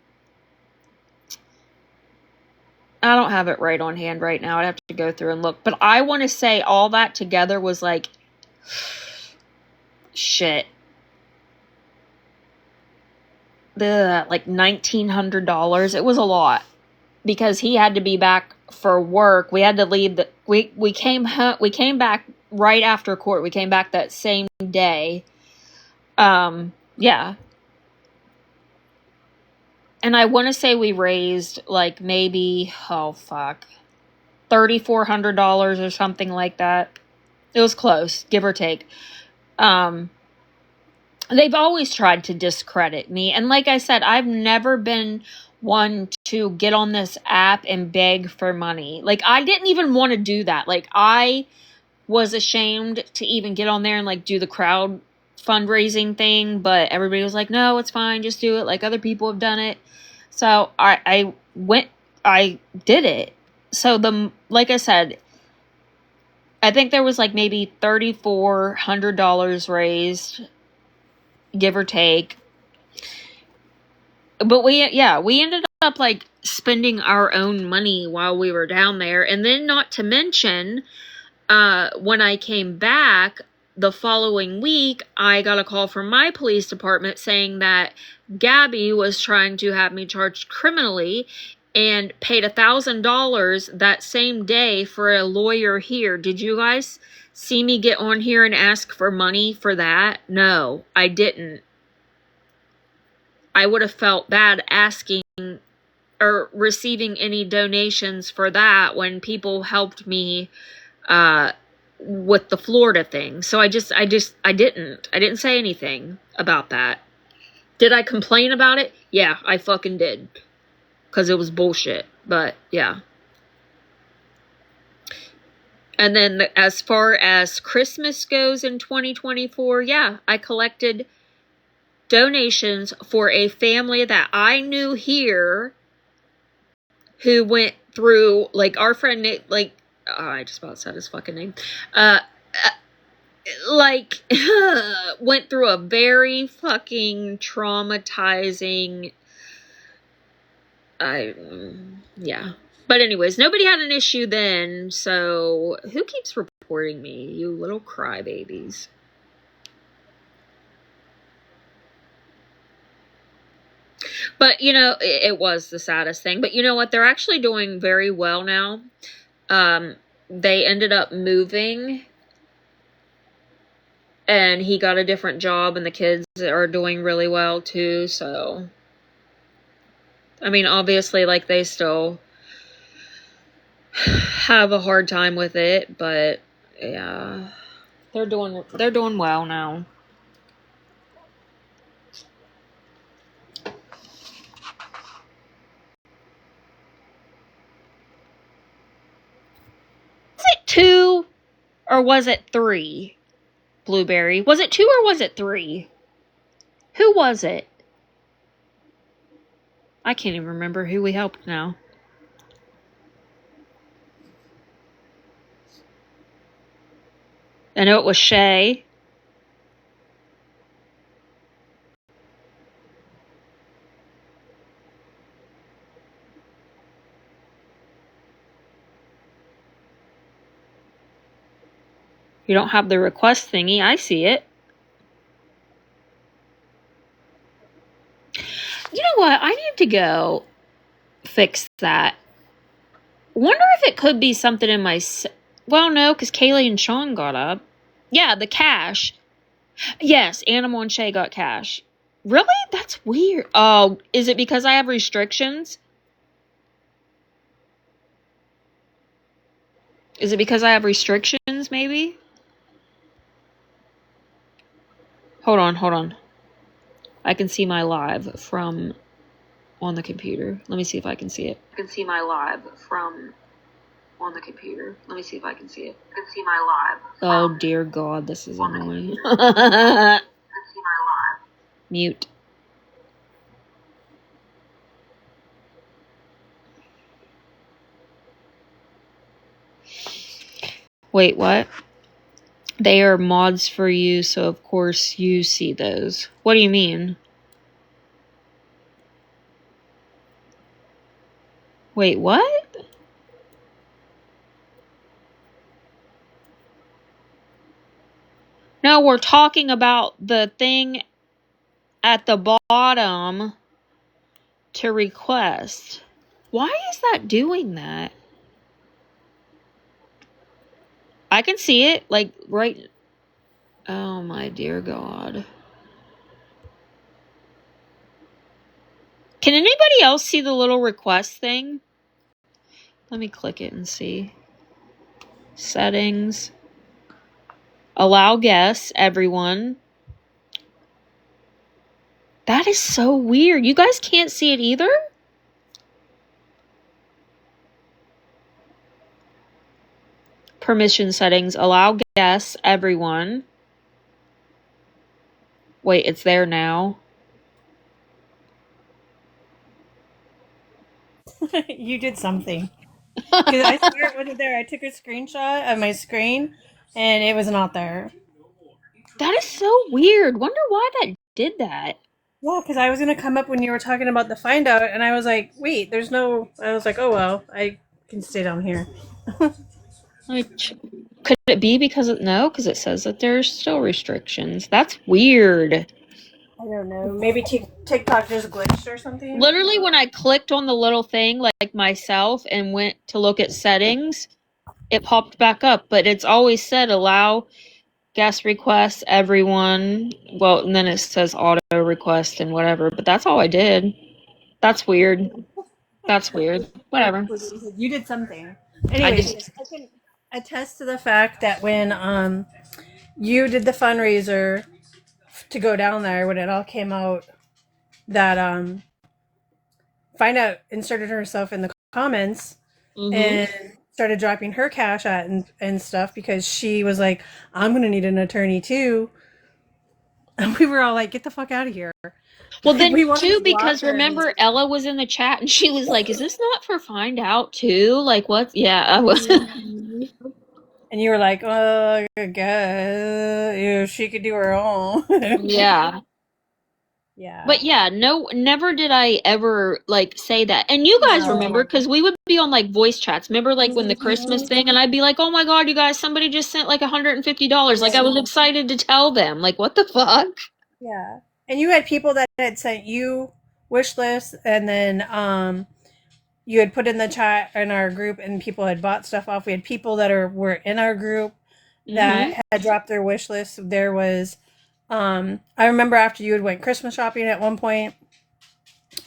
I don't have it right on hand right now. I'd have to go through and look. But I want to say all that together was like, shit. Like $1,900. It was a lot. Because he had to be back for work. We had to leave we came back right after court. We came back that same day. Yeah. And I want to say we raised like maybe $3,400 or something like that. It was close, give or take. They've always tried to discredit me. And like I said, I've never been one to get on this app and beg for money. Like, I didn't even want to do that. Like, I was ashamed to even get on there and like do the crowd fundraising thing. But everybody was like, no, it's fine. Just do it. Like, other people have done it. So I did it. So like I said, I think there was like maybe $3,400 raised, give or take. But we ended up like spending our own money while we were down there. And then not to mention, when I came back the following week, I got a call from my police department saying that Gabby was trying to have me charged criminally and paid $1,000 that same day for a lawyer here. Did you guys see me get on here and ask for money for that? No, I didn't. I would have felt bad asking or receiving any donations for that when people helped me with the Florida thing. So I didn't say anything about that. Did I complain about it? Yeah, I fucking did. Because it was bullshit. But yeah. And then as far as Christmas goes in 2024, yeah, I collected donations for a family that I knew here who went through, like, our friend Nick, like, oh, I just about said his fucking name, like, went through a very fucking traumatizing, yeah. But anyways, nobody had an issue then, so who keeps reporting me, you little crybabies? But, you know, it was the saddest thing. But you know what? They're actually doing very well now. They ended up moving, and he got a different job, and the kids are doing really well too. So, I mean, obviously, like, they still have a hard time with it, but yeah, they're doing well now. Was it 2 or was it 3? Blueberry. Was it 2 or was it 3? Who was it? I can't even remember who we helped now. I know it was Shay. You don't have the request thingy. I see it. You know what? I need to go fix that. Wonder if it could be something in my... Well, no, because Kaylee and Sean got up. Yeah, the cash. Yes, Animal and Shay got cash. Really? That's weird. Oh, is it because I have restrictions? Is it because I have restrictions, maybe? Hold on. I can see my live from on the computer. Let me see if I can see it. I can see my live from on the computer. Let me see if I can see it. I can see my live. Oh dear God, this is annoying. Mute. Wait, what? They are mods for you, so of course you see those. What do you mean? Wait, what? No, we're talking about the thing at the bottom to request. Why is that doing that? I can see it, like, right... Oh my dear God. Can anybody else see the little request thing? Let me click it and see. Settings. Allow guests, everyone. That is so weird. You guys can't see it either? Permission settings. Allow guests, everyone. Wait, it's there now.
You did something. Because I swear it wasn't there. I took a screenshot of my screen and it was not there.
That is so weird. Wonder why that did that.
Yeah, because I was going to come up when you were talking about the find out and I was like, wait, there's no. I was like, oh well, I can stay down here.
Could it be because no? Because it says that there's still restrictions. That's weird.
I don't know. Maybe TikTok just glitched or something.
Literally, when I clicked on the little thing, like myself, and went to look at settings, it popped back up. But it's always said allow guest requests, everyone. Well, and then it says auto request and whatever. But that's all I did. That's weird. That's weird. Whatever.
You did something.
I
Anyways,
did.
yes, I can attest to the fact that when you did the fundraiser to go down there, when it all came out, that Find Out inserted herself in the comments
Mm-hmm.
and started dropping her cash at and stuff because she was like, I'm gonna need an attorney too. And we were all like, get the fuck out of here.
Well,
Like,
then
we wanted
too,
to block
because
her.
remember Ella was in the chat and she was like, "Is this not for Find Out too? Like what?" Yeah, I was.
And you were like, oh, I guess if she could do her own.
Yeah.
Yeah.
But yeah, no, never did I ever like say that. And you guys remember
No.
because we would be on like voice chats. Remember like when the Christmas
Mhm.
thing, and I'd be like, "Oh my God, you guys, somebody just sent like $150." Like I was
Yeah.
excited to tell them. Like what the fuck?
Yeah. And you had people that had sent you wish lists, and then you had put in the chat in our group, and people had bought stuff off. We had people that were in our group
Mm-hmm.
that had dropped their wish list. There was I remember after you had went Christmas shopping at one point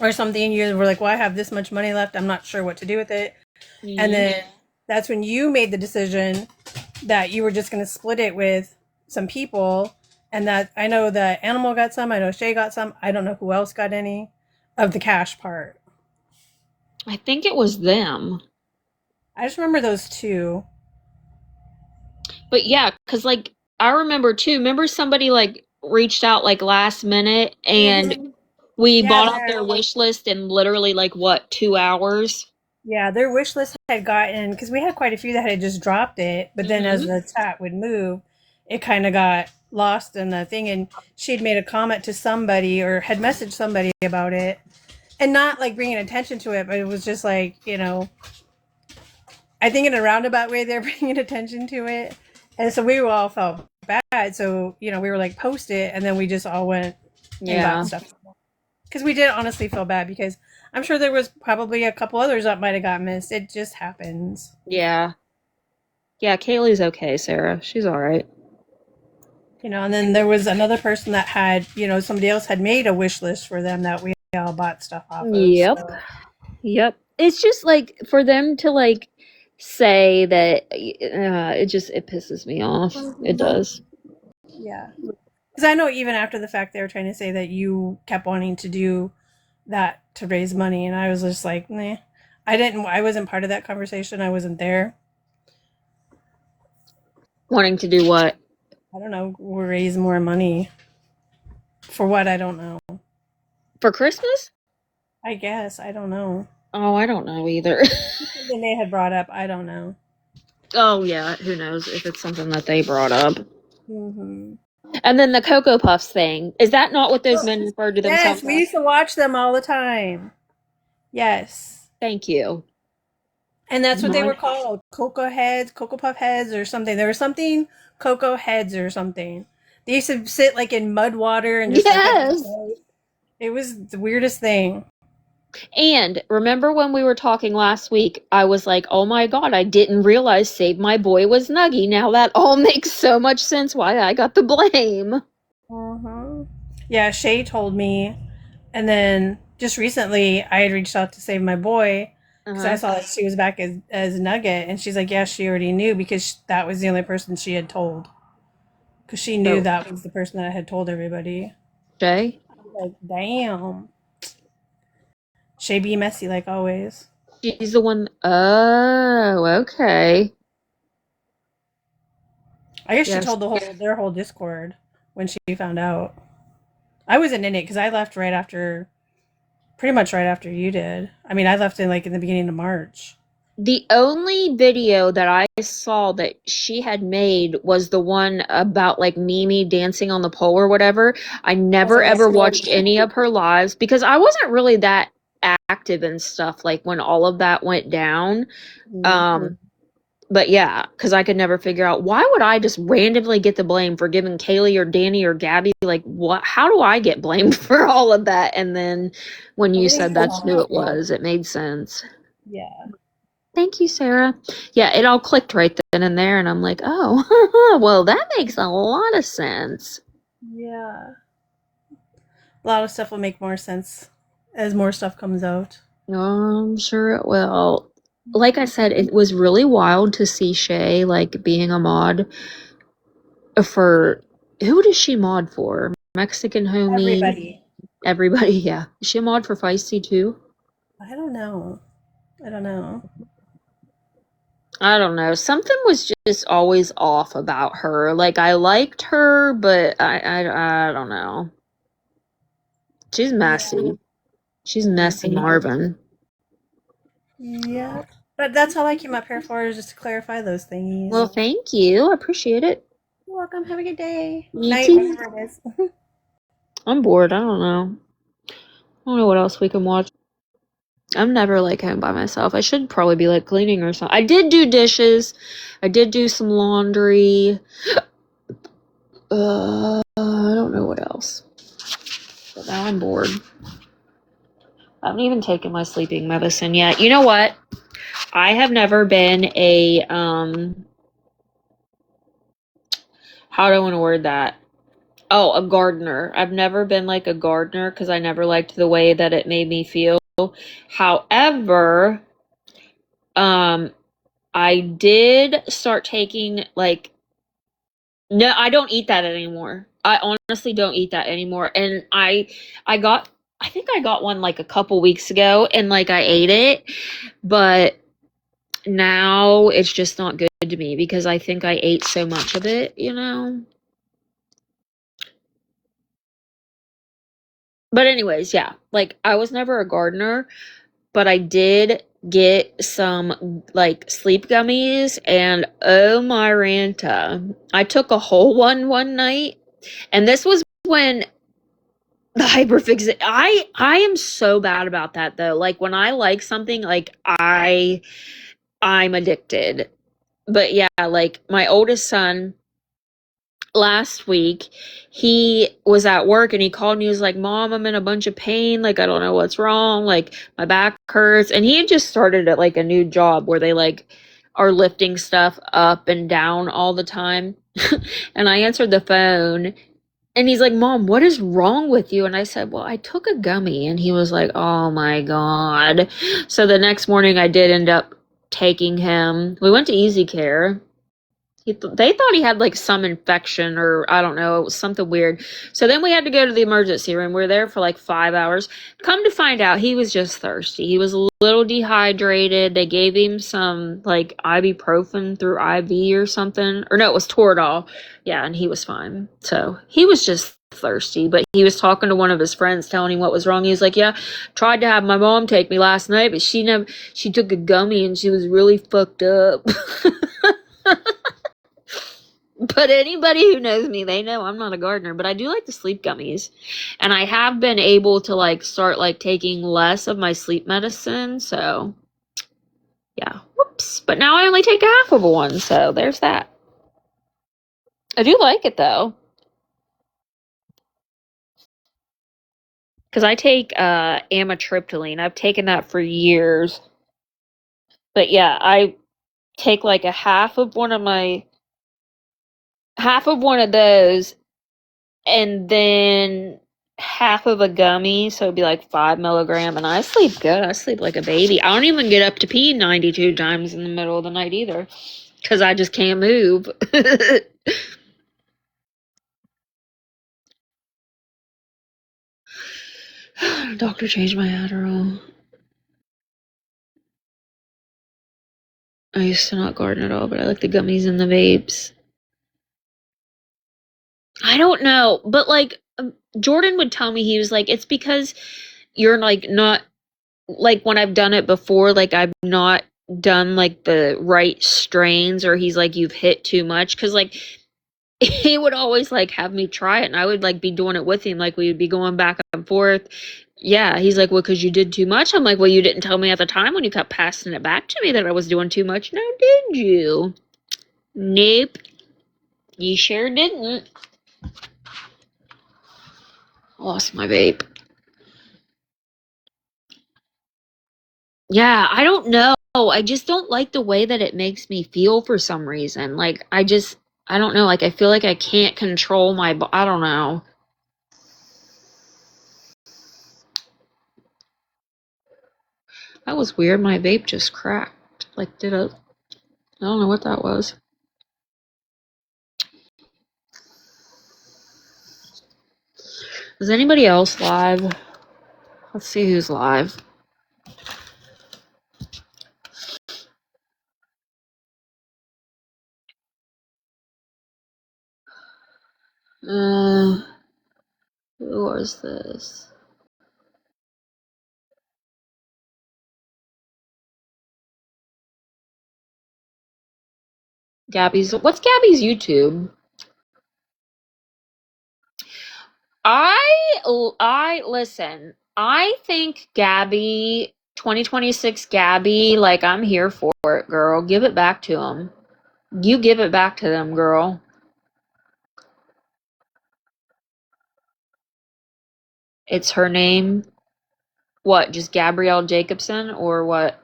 or something, you were like, well, I have this much money left, I'm not sure what to do with it. And
Mm-hmm.
then that's when you made the decision that you were just going to split it with some people. And that I know that Animal got some, I know Shay got some, I don't know who else got any of the cash part.
I think it was them.
I just remember those two.
But yeah, because like I remember too, remember somebody like reached out like last minute and
Mm-hmm.
we
Yeah,
bought off their wish list in literally like what, 2 hours?
their wish list had gotten, because we had quite a few that had just dropped it, but then as
Mm-hmm.
the chat would move, it kind of got lost in the thing. And she'd made a comment to somebody or had messaged somebody about it, and not like bringing attention to it, but it was just like, I think in a roundabout way they're bringing attention to it. And so we all felt bad. So, we were like, post it. And then we just all went and got
Yeah.
stuff. Because we did honestly feel bad, because I'm sure there was probably a couple others that might have got missed. It just happens.
Yeah. Yeah, Kaylee's okay, Sarah. She's all right.
And then there was another person that had, somebody else had made a wish list for them that we all bought stuff off of.
Yep.
So,
Yep. It's just like for them to like say that it pisses me off. It does.
yeah. Because I know even after the fact, they were trying to say that you kept wanting to do that to raise money. And I was just like, nah. I wasn't part of that conversation. I wasn't there.
Wanting to do what?
I don't know, raise more money. For what? I don't know.
For Christmas?
I guess. I don't know.
Oh, I don't know either.
Something they had brought up. I don't know.
Oh yeah, who knows if it's something that they brought up.
Mm-hmm.
And then the Cocoa Puffs thing. Is that not what those men referred to
Yes,
themselves
we
as?
used to watch them all the time. Yes.
Thank you.
And that's what they
My-
were called. Cocoa heads, Cocoa Puff heads, or something. There was something Cocoa heads or something. They used to sit like in mud water and just look at
Yes.
the. It was the weirdest thing.
And remember when we were talking last week, I was like, oh my God, I didn't realize Save My Boy was Nuggy. Now that all makes so much sense why I got the blame.
Mm-hmm. Yeah, Shay told me, and then just recently I had reached out to Save My Boy because I saw that she was back as Nugget, and she's like, yeah, she already knew because that was the only person she had told, because she knew
So,
that was the person that had told everybody.
Shay?
I was like, damn. Shay be messy like always.
She's the one. Oh, okay.
I guess she
Yes.
told their whole Discord when she found out. I wasn't in it because I left pretty much right after you did. I mean, I left in the beginning of March.
The only video that I saw that she had made was the one about like Mimi dancing on the pole or whatever. I never ever watched any of her lives because I wasn't really that active and stuff like when all of that went down. But yeah, because I could never figure out why would I just randomly get the blame for giving Kaylee or Danny or Gabby like what? How do I get blamed for all of that? And then when you said that's who it was, it made sense.
Yeah.
Thank you, Sarah. Yeah, it all clicked right then and there, and I'm like, oh, well, that makes a lot of sense.
Yeah. A lot of stuff will make more sense as more stuff comes out.
I'm sure it will. Like I said, it was really wild to see Shay like being a mod for who does she mod for? Mexican homie,
Everybody.
everybody. Yeah, is she a mod for Feisty too?
I don't know. I don't know.
I don't know. Something was just always off about her. Like I liked her, but I don't know. She's
Yeah.
messy. She's messy, Marvin.
Yeah. But that's all I came up here for, is just to clarify those
Well,
thingies.
thank you. I appreciate it.
You're welcome. Have a good day.
You
Night,
too.
whatever it is.
I'm bored. I don't know. I don't know what else we can watch. I'm never like home by myself. I should probably be like cleaning or something. I did do dishes. I did do some laundry. I don't know what else. But now I'm bored. I haven't even taken my sleeping medicine yet. You know what? I have never been a how do I want to word that? Oh, a gardener. I've never been like a gardener because I never liked the way that it made me feel. However, um I did start taking like no, I don't eat that anymore. I honestly don't eat that anymore. And I got I think I got one like a couple weeks ago and like I ate it, but now it's just not good to me because I think I ate so much of it, you know? But anyways, yeah. Like I was never a gardener, but I did get some like sleep gummies and oh my Ranta. I took a whole one night and this was when the hyperfix I am so bad about that though. Like when I like something like I'm addicted. But yeah, like my oldest son last week, he was at work and he called and he was like, Mom, I'm in a bunch of pain. Like, I don't know what's wrong. Like, my back hurts. And he had just started at like a new job where they like are lifting stuff up and down all the time. And I answered the phone and he's like, Mom, what is wrong with you? And I said, Well, I took a gummy. And he was like, Oh my God. So the next morning I did end up taking him. We went to Easy Care they thought he had like some infection or I don't know, it was something weird. So then we had to go to the emergency room. We were there for like 5 hours. Come to find out, he was just thirsty. He was a little dehydrated. They gave him some like ibuprofen through IV or something. Or no, it was Toradol. Yeah, and he was fine. So he was just thirsty, but he was talking to one of his friends telling him what was wrong. He was like, Yeah, tried to have my mom take me last night, but she took a gummy and she was really fucked up. But anybody who knows me, they know I'm not a gardener, but I do like the sleep gummies. And I have been able to like start like taking less of my sleep medicine, so yeah. Whoops. But now I only take half of one, so there's that. I do like it though. Cuz I take amitriptyline. I've taken that for years. But yeah, I take like a half of one of those and then half of a gummy, so it'd be like 5 milligram, and I sleep good. I sleep like a baby. I don't even get up to pee 92 times in the middle of the night either, because I just can't move. Doctor changed my Adderall. I used to not garden at all, but I like the gummies and the vapes. I don't know, but like Jordan would tell me, he was like, it's because you're like not like when I've done it before, like I've not done like the right strains, or he's like, you've hit too much. Cause like he would always like have me try it and I would like be doing it with him. Like we would be going back and forth. Yeah. He's like, well, cause you did too much. I'm like, well, you didn't tell me at the time when you kept passing it back to me that I was doing too much. No, did you? Nope. You sure didn't. Lost my vape. Yeah, I don't know. I just don't like the way that it makes me feel for some reason. Like I don't know, like I feel like I can't control I don't know. That was weird. My vape just cracked. Like, did it? I don't know what that was. Is anybody else live? Let's see who's live. Who was this? What's Gabby's YouTube? I listen. I think Gabby, 2026 Gabby, like, I'm here for it, girl. Give it back to them. You give it back to them, girl. It's her name. What? Just Gabrielle Jacobson or what?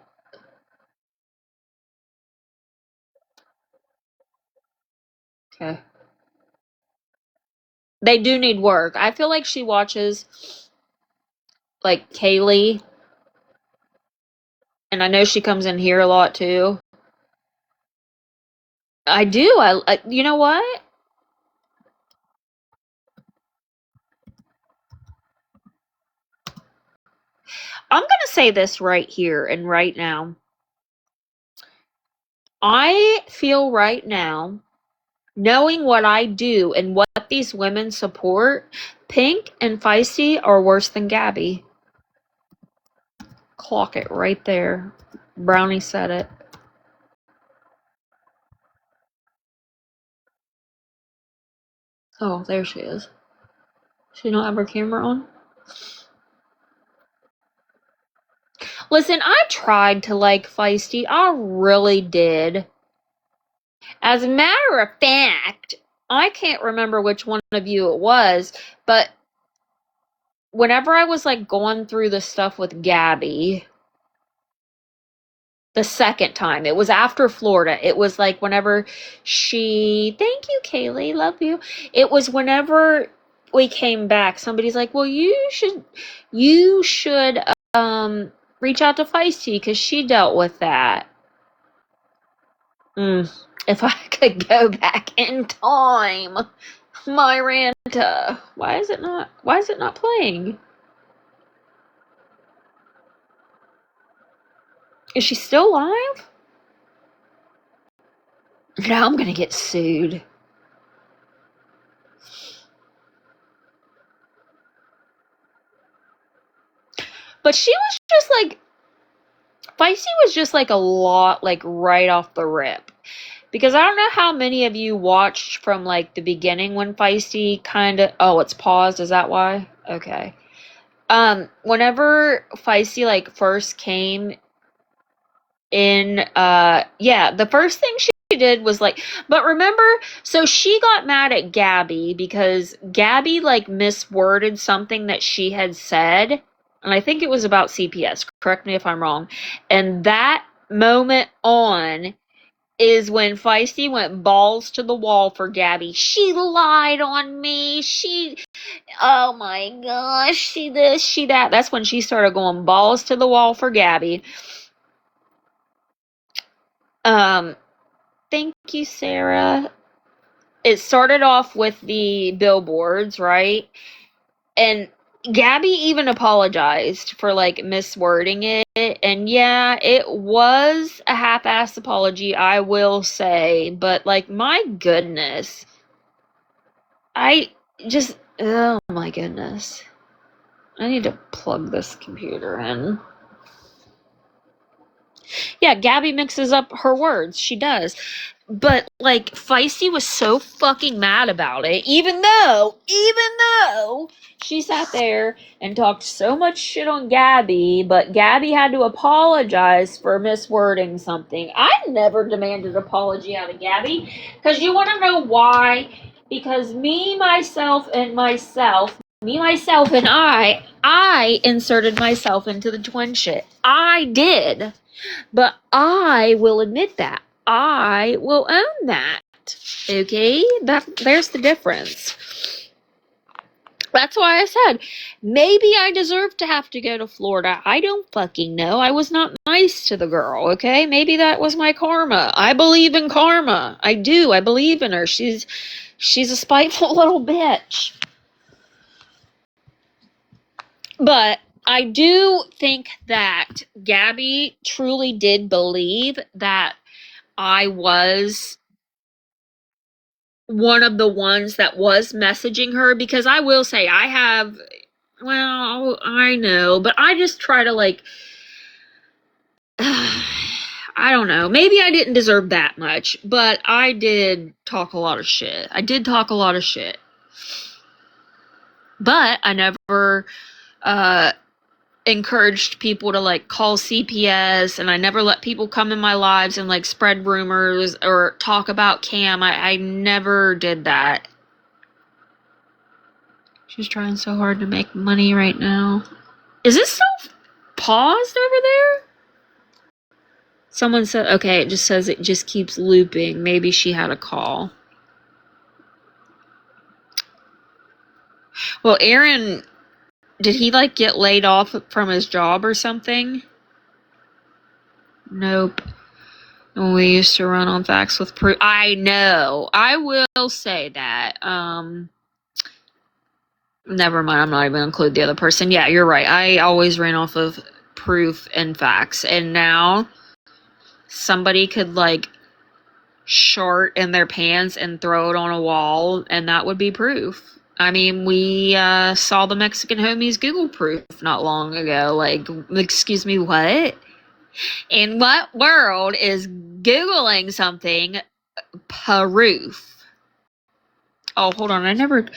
Okay. They do need work. I feel like she watches like Kaylee, and I know she comes in here a lot too. I do. You know what? I'm going to say this right here and right now. I feel right now, knowing what I do and what these women support, Pink and Feisty are worse than Gabby. Clock it right there. Brownie said it. Oh, there she is. She don't have her camera on? Listen, I tried to like Feisty. I really did. As a matter of fact, I can't remember which one of you it was, but whenever I was like going through the stuff with Gabby, the second time, it was after Florida. It was like whenever thank you, Kaylee, love you. It was whenever we came back, somebody's like, well, you should, reach out to Feisty because she dealt with that. If I could go back in time, Miranda. Why is it not playing? Is she still live? Now I'm gonna get sued. But she was just like, Feisty was just like a lot, like right off the rip. Because I don't know how many of you watched from like the beginning when Feisty oh, it's paused, is that why? Okay. Whenever Feisty like first came in, the first thing she did was like, but remember, so she got mad at Gabby because Gabby like misworded something that she had said, and I think it was about CPS, correct me if I'm wrong, and that moment on is when Feisty went balls to the wall for Gabby. She lied on me. Oh my gosh, she this, she that. That's when she started going balls to the wall for Gabby. Thank you, Sarah. It started off with the billboards, right? And Gabby even apologized for like miswording it. And yeah, it was a half-assed apology, I will say. But like, my goodness. Oh my goodness. I need to plug this computer in. Yeah, Gabby mixes up her words. She does. But, like, Feisty was so fucking mad about it, even though she sat there and talked so much shit on Gabby, but Gabby had to apologize for miswording something. I never demanded an apology out of Gabby, because you want to know why? Because me, myself, and I inserted myself into the twin shit. I did. But I will admit that. I will own that. Okay? There's the difference. That's why I said, maybe I deserve to have to go to Florida. I don't fucking know. I was not nice to the girl, okay? Maybe that was my karma. I believe in karma. I do. I believe in her. She's a spiteful little bitch. But I do think that Gabby truly did believe that I was one of the ones that was messaging her, because I will say I have, well, I know, but I just try to like, I don't know, maybe I didn't deserve that much, but I did talk a lot of shit. I did talk a lot of shit. But I never encouraged people to like call CPS, and I never let people come in my lives and like spread rumors or talk about Cam. I never did that. She's trying so hard to make money right now. Is this still paused over there? Someone said, okay, it just says it just keeps looping. Maybe she had a call. Well, Aaron, did he like get laid off from his job or something? Nope. We used to run on facts with proof. I know. I will say that. Never mind. I'm not even going to include the other person. Yeah, you're right. I always ran off of proof and facts. And now somebody could like shart in their pants and throw it on a wall, and that would be proof. I mean, we saw the Mexican homies Google proof not long ago. Like, excuse me, what? In what world is Googling something proof? Oh, hold on.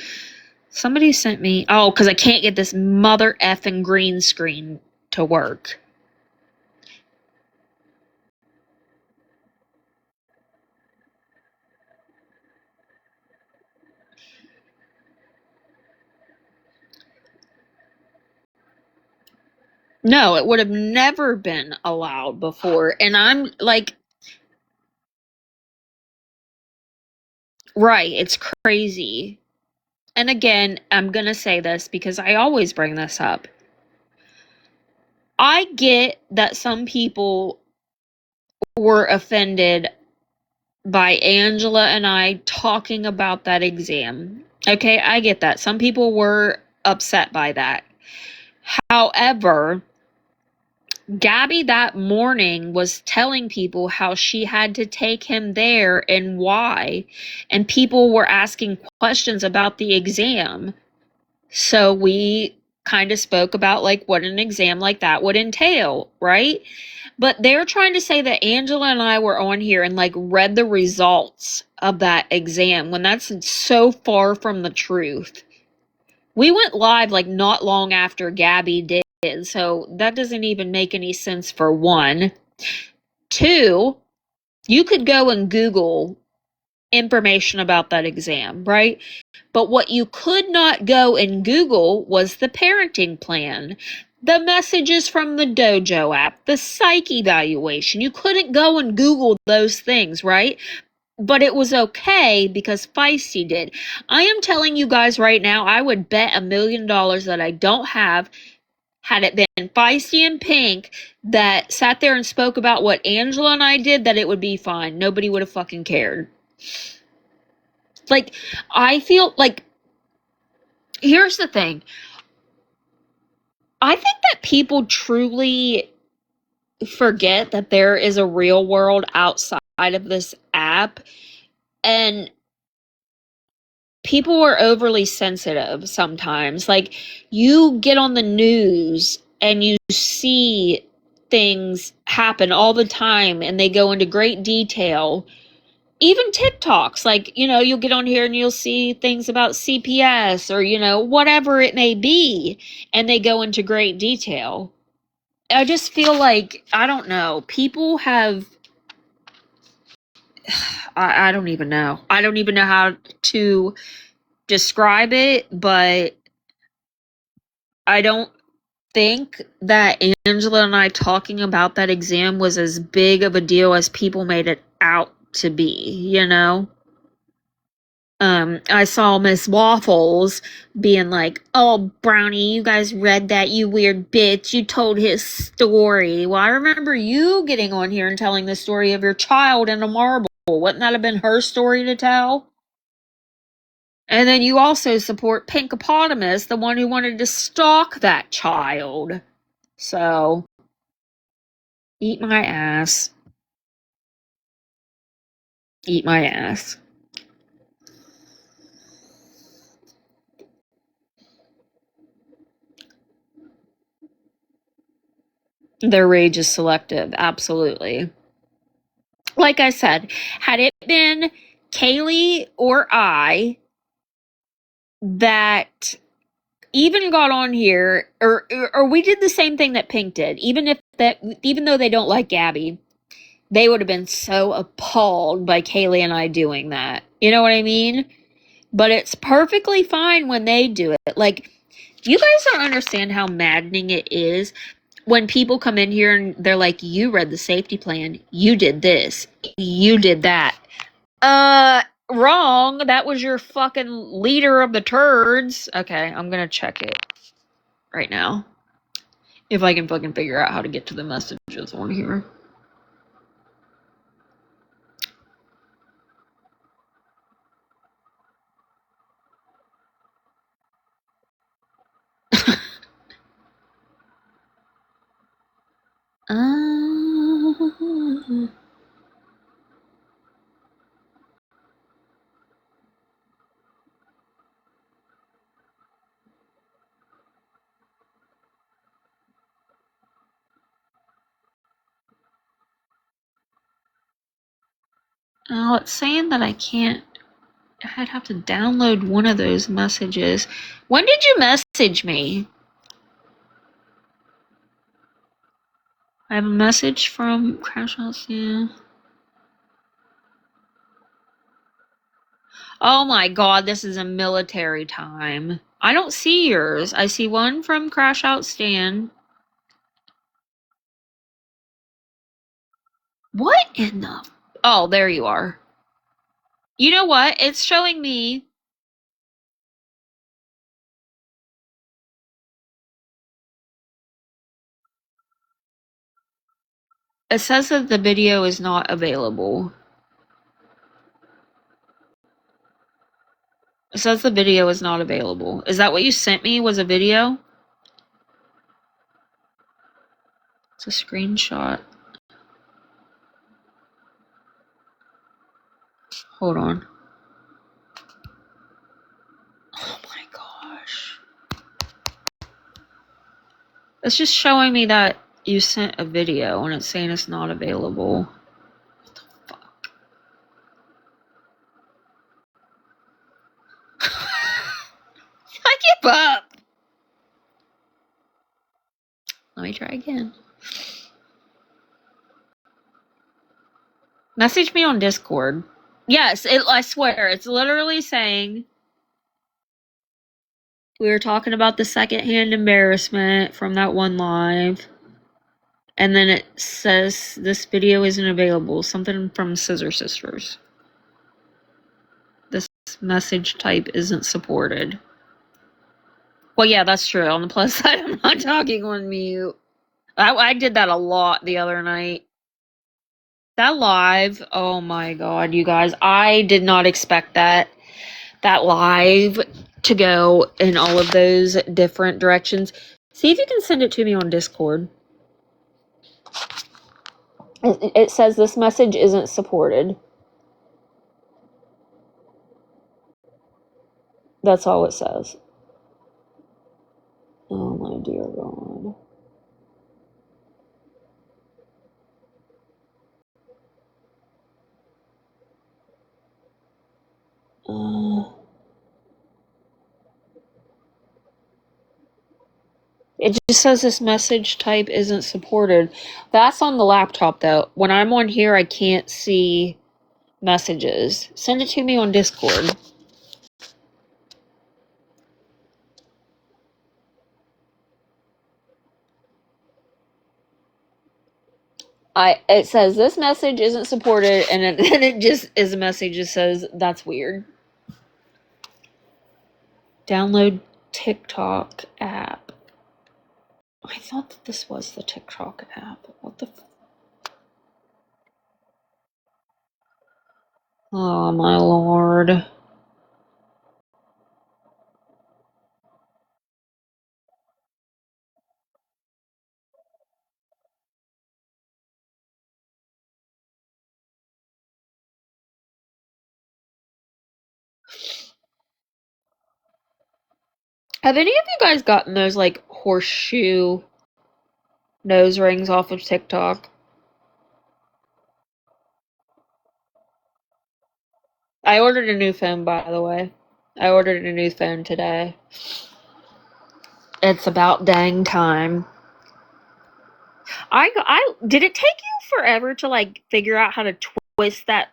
Somebody sent me. Oh, because I can't get this mother effing green screen to work. No, it would have never been allowed before. And I'm like, right, it's crazy. And again, I'm going to say this because I always bring this up. I get that some people were offended by Angela and I talking about that exam. Okay, I get that. Some people were upset by that. However, Gabby that morning was telling people how she had to take him there and why, and people were asking questions about the exam. So we kind of spoke about like what an exam like that would entail, right? But they're trying to say that Angela and I were on here and like read the results of that exam when that's so far from the truth. We went live like not long after Gabby did, so that doesn't even make any sense for one. Two, you could go and Google information about that exam, right? But what you could not go and Google was the parenting plan, the messages from the Dojo app, the psych evaluation. You couldn't go and Google those things, right? But it was okay because Feisty did. I am telling you guys right now, I would bet $1 million that I don't have, had it been Feisty and Pink that sat there and spoke about what Angela and I did, that it would be fine. Nobody would have fucking cared. Like, I feel like, here's the thing. I think that people truly forget that there is a real world outside of this app, and people are overly sensitive sometimes. Like, you get on the news and you see things happen all the time and they go into great detail. Even TikToks, like, you know, you'll get on here and you'll see things about CPS or, you know, whatever it may be, and they go into great detail. I just feel like, I don't know, people have, I don't even know. I don't even know how to describe it, but I don't think that Angela and I talking about that exam was as big of a deal as people made it out to be, you know? I saw Miss Waffles being like, "Oh, Brownie, you guys read that, you weird bitch. You told his story." Well, I remember you getting on here and telling the story of your child in a marble. Wouldn't that have been her story to tell? And then you also support Pinkopotamus, the one who wanted to stalk that child. So, eat my ass. Eat my ass. Their rage is selective, absolutely. Like I said, had it been Kaylee or I that even got on here, or we did the same thing that Pink did, even though they don't like Gabby, they would have been so appalled by Kaylee and I doing that. You know what I mean? But it's perfectly fine when they do it. Like, you guys don't understand how maddening it is when people come in here and they're like, "You read the safety plan, you did this, you did that." Wrong. That was your fucking leader of the turds. Okay, I'm gonna check it right now. If I can fucking figure out how to get to the messages on here. uh, oh, it's saying that I can't. I'd have to download one of those messages. When did you message me? I have a message from Crash House. Yeah. Oh my god, this is a military time. I don't see yours. I see one from Crash Out Stan. What in the... Oh, there you are. You know what? It's showing me... It says that the video is not available. It says the video is not available. Is that what you sent me, was a video? It's a screenshot. Hold on. Oh my gosh. It's just showing me that you sent a video and it's saying it's not available. What the fuck? I give up. Let me try again. Message me on Discord. Yes, I swear, it's literally saying we were talking about the secondhand embarrassment from that one live. And then it says this video isn't available. Something from Scissor Sisters. This message type isn't supported. Well, yeah, that's true. On the plus side, I'm not talking on mute. I did that a lot the other night. That live, oh my god, you guys. I did not expect that live to go in all of those different directions. See if you can send it to me on Discord. It says this message isn't supported. That's all it says. Oh my dear god. It just says this message type isn't supported. That's on the laptop though. When I'm on here, I can't see messages. Send it to me on Discord. It says this message isn't supported, and then it just is a message that says that's weird. Download TikTok app. I thought that this was the TikTok app. What the Oh my lord. Have any of you guys gotten those like horseshoe nose rings off of TikTok? I ordered a new phone, by the way. I ordered a new phone today. It's about dang time. I did it take you forever to like figure out how to twist that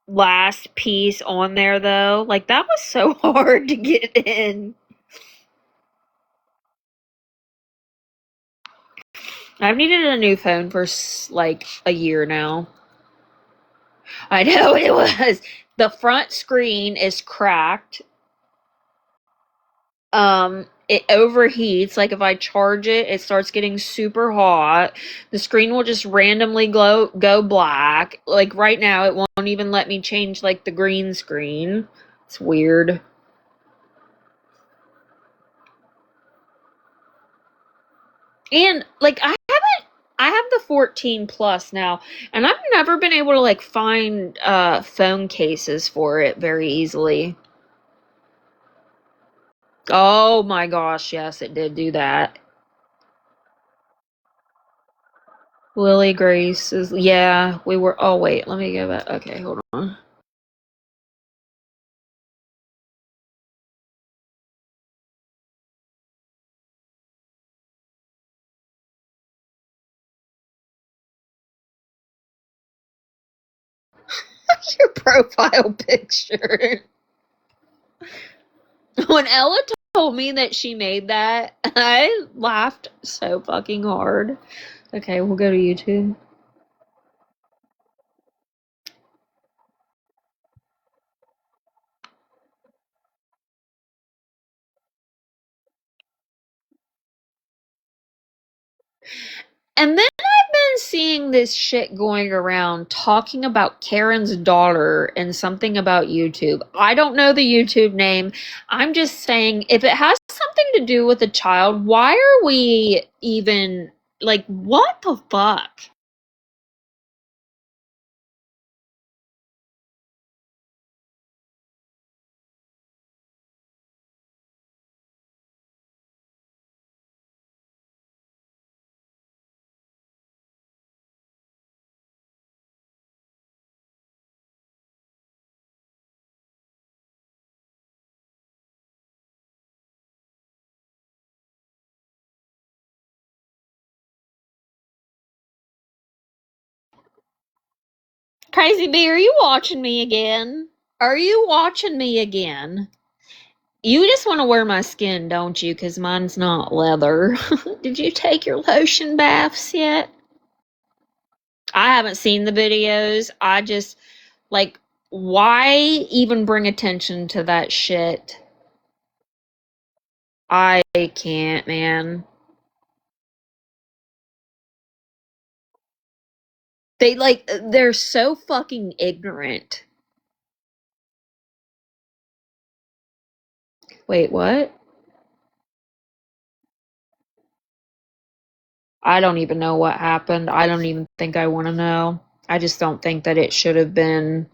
last piece on there though? Like that was so hard to get in. I've needed a new phone for like a year now. I know it was. The front screen is cracked. It overheats. Like if I charge it, it starts getting super hot. The screen will just randomly go black. Like right now, it won't even let me change like the green screen. It's weird. And like I have the 14 plus now, and I've never been able to like find phone cases for it very easily. Oh my gosh, yes, it did do that. Lily Grace is, yeah, we were, oh wait, let me go back. Okay, hold on. Your profile picture. When Ella told me that she made that, I laughed so fucking hard. Okay, we'll go to YouTube. And then I've been seeing this shit going around talking about Karen's daughter and something about YouTube. I don't know the YouTube name. I'm just saying if it has something to do with a child, why are we even like what the fuck? Crazy Bee, are you watching me again? Are you watching me again? You just want to wear my skin, don't you? Because mine's not leather. Did you take your lotion baths yet? I haven't seen the videos. I just, like, why even bring attention to that shit? I can't, man. They're so fucking ignorant. Wait, what? I don't even know what happened. I don't even think I want to know. I just don't think that it should have been.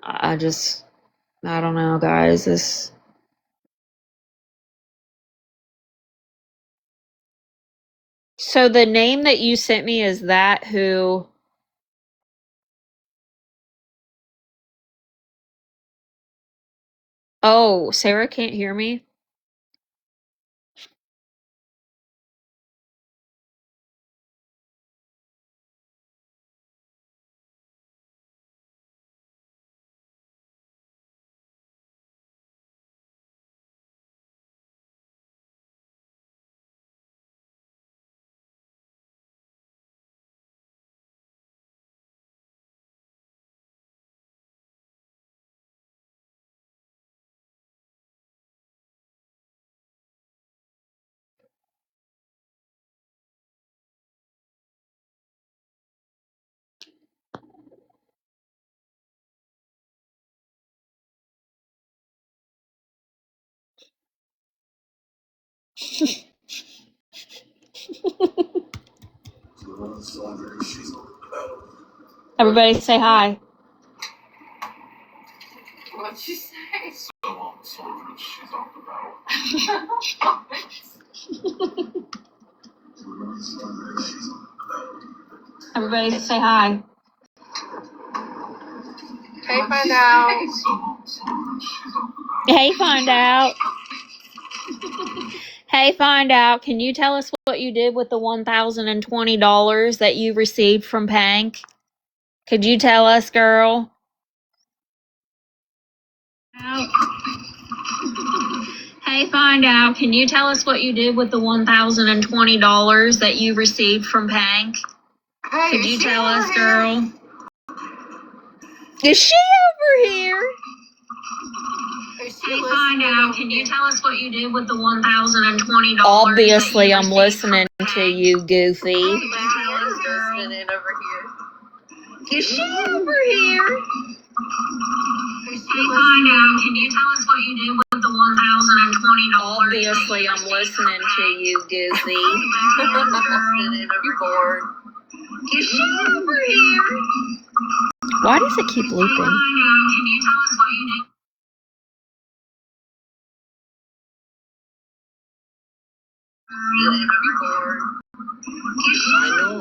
I just, I don't know, guys. This. So the name that you sent me is that who? Oh, Sarah can't hear me? Everybody say hi.
What'd you say?
Everybody say hi.
Hey, find out.
Hey, find out. Hey, find out. Can you tell us what you did with the $1,020 that you received from Pank? Could you tell us, girl? Hey, find out. Can you tell us what you did with the $1,020 that you received from Pank?
Hey,
Could you tell us, girl? Is she over here? Hey, find out. Can you tell us what you did with the $1,020? Obviously, I'm listening to you, Goofy.
Listening over here.
Is she over here? Hey, find out. Can you tell us what you did with the $1,020? Obviously, I'm listening to you, Goofy.
You're bored.
Is she over here? Why does it keep looping? Can you tell us what you did?
I know.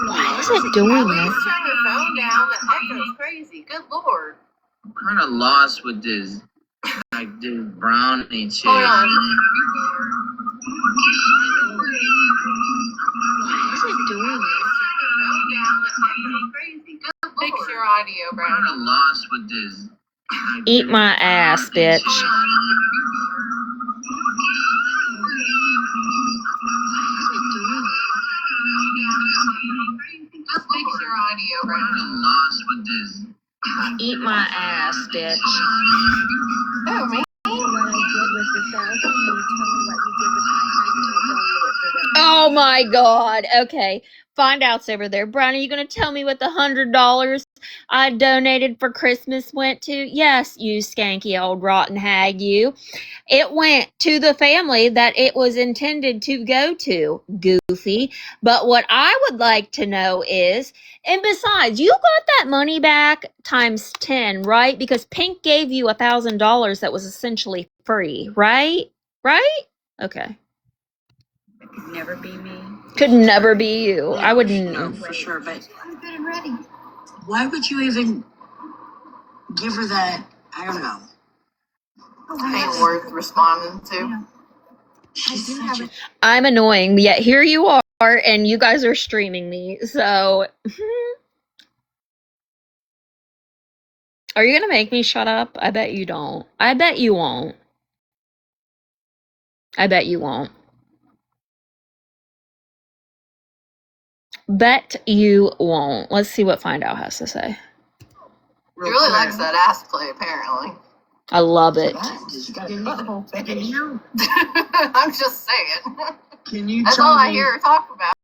Why is it doing
At
that?
least turn your phone down. The echo's crazy. Good lord.
I'm kind of lost with this, like this brownie chick.
Hold on.
Why is it doing
Fix your audio,
I'm
Brownie.
kind of lost with this. Like,
Eat my ass, bitch.
Just fix your audio,
I'm
Brownie.
kind of lost with this.
Eat my ass, bitch.
Oh, me?
Oh my god. Okay. Find out's over there. Brownie, you gonna tell me what the $100 I donated for Christmas went to? Yes, you skanky old rotten hag, you. It went to the family that it was intended to go to, Goofy. But what I would like to know is, and besides, you got that money back times 10, right? Because Pink gave you $1,000 that was essentially free, right? Right? Okay.
It could never be me.
Could never be you. I
No,
wouldn't.
for sure, but I'm good and ready. Why would you even give her that? I don't know.
Ain't worth responding to.
She's such a
I'm annoying, yet here you are, and you guys are streaming me. So, are you gonna make me shut up? I bet you don't. I bet you won't. I bet you won't. Bet you won't. Let's see what Find Out has to say.
He really likes that ass play, apparently.
I love it.
I'm just saying.
Can you
That's
tell
all I
me?
hear her talk about.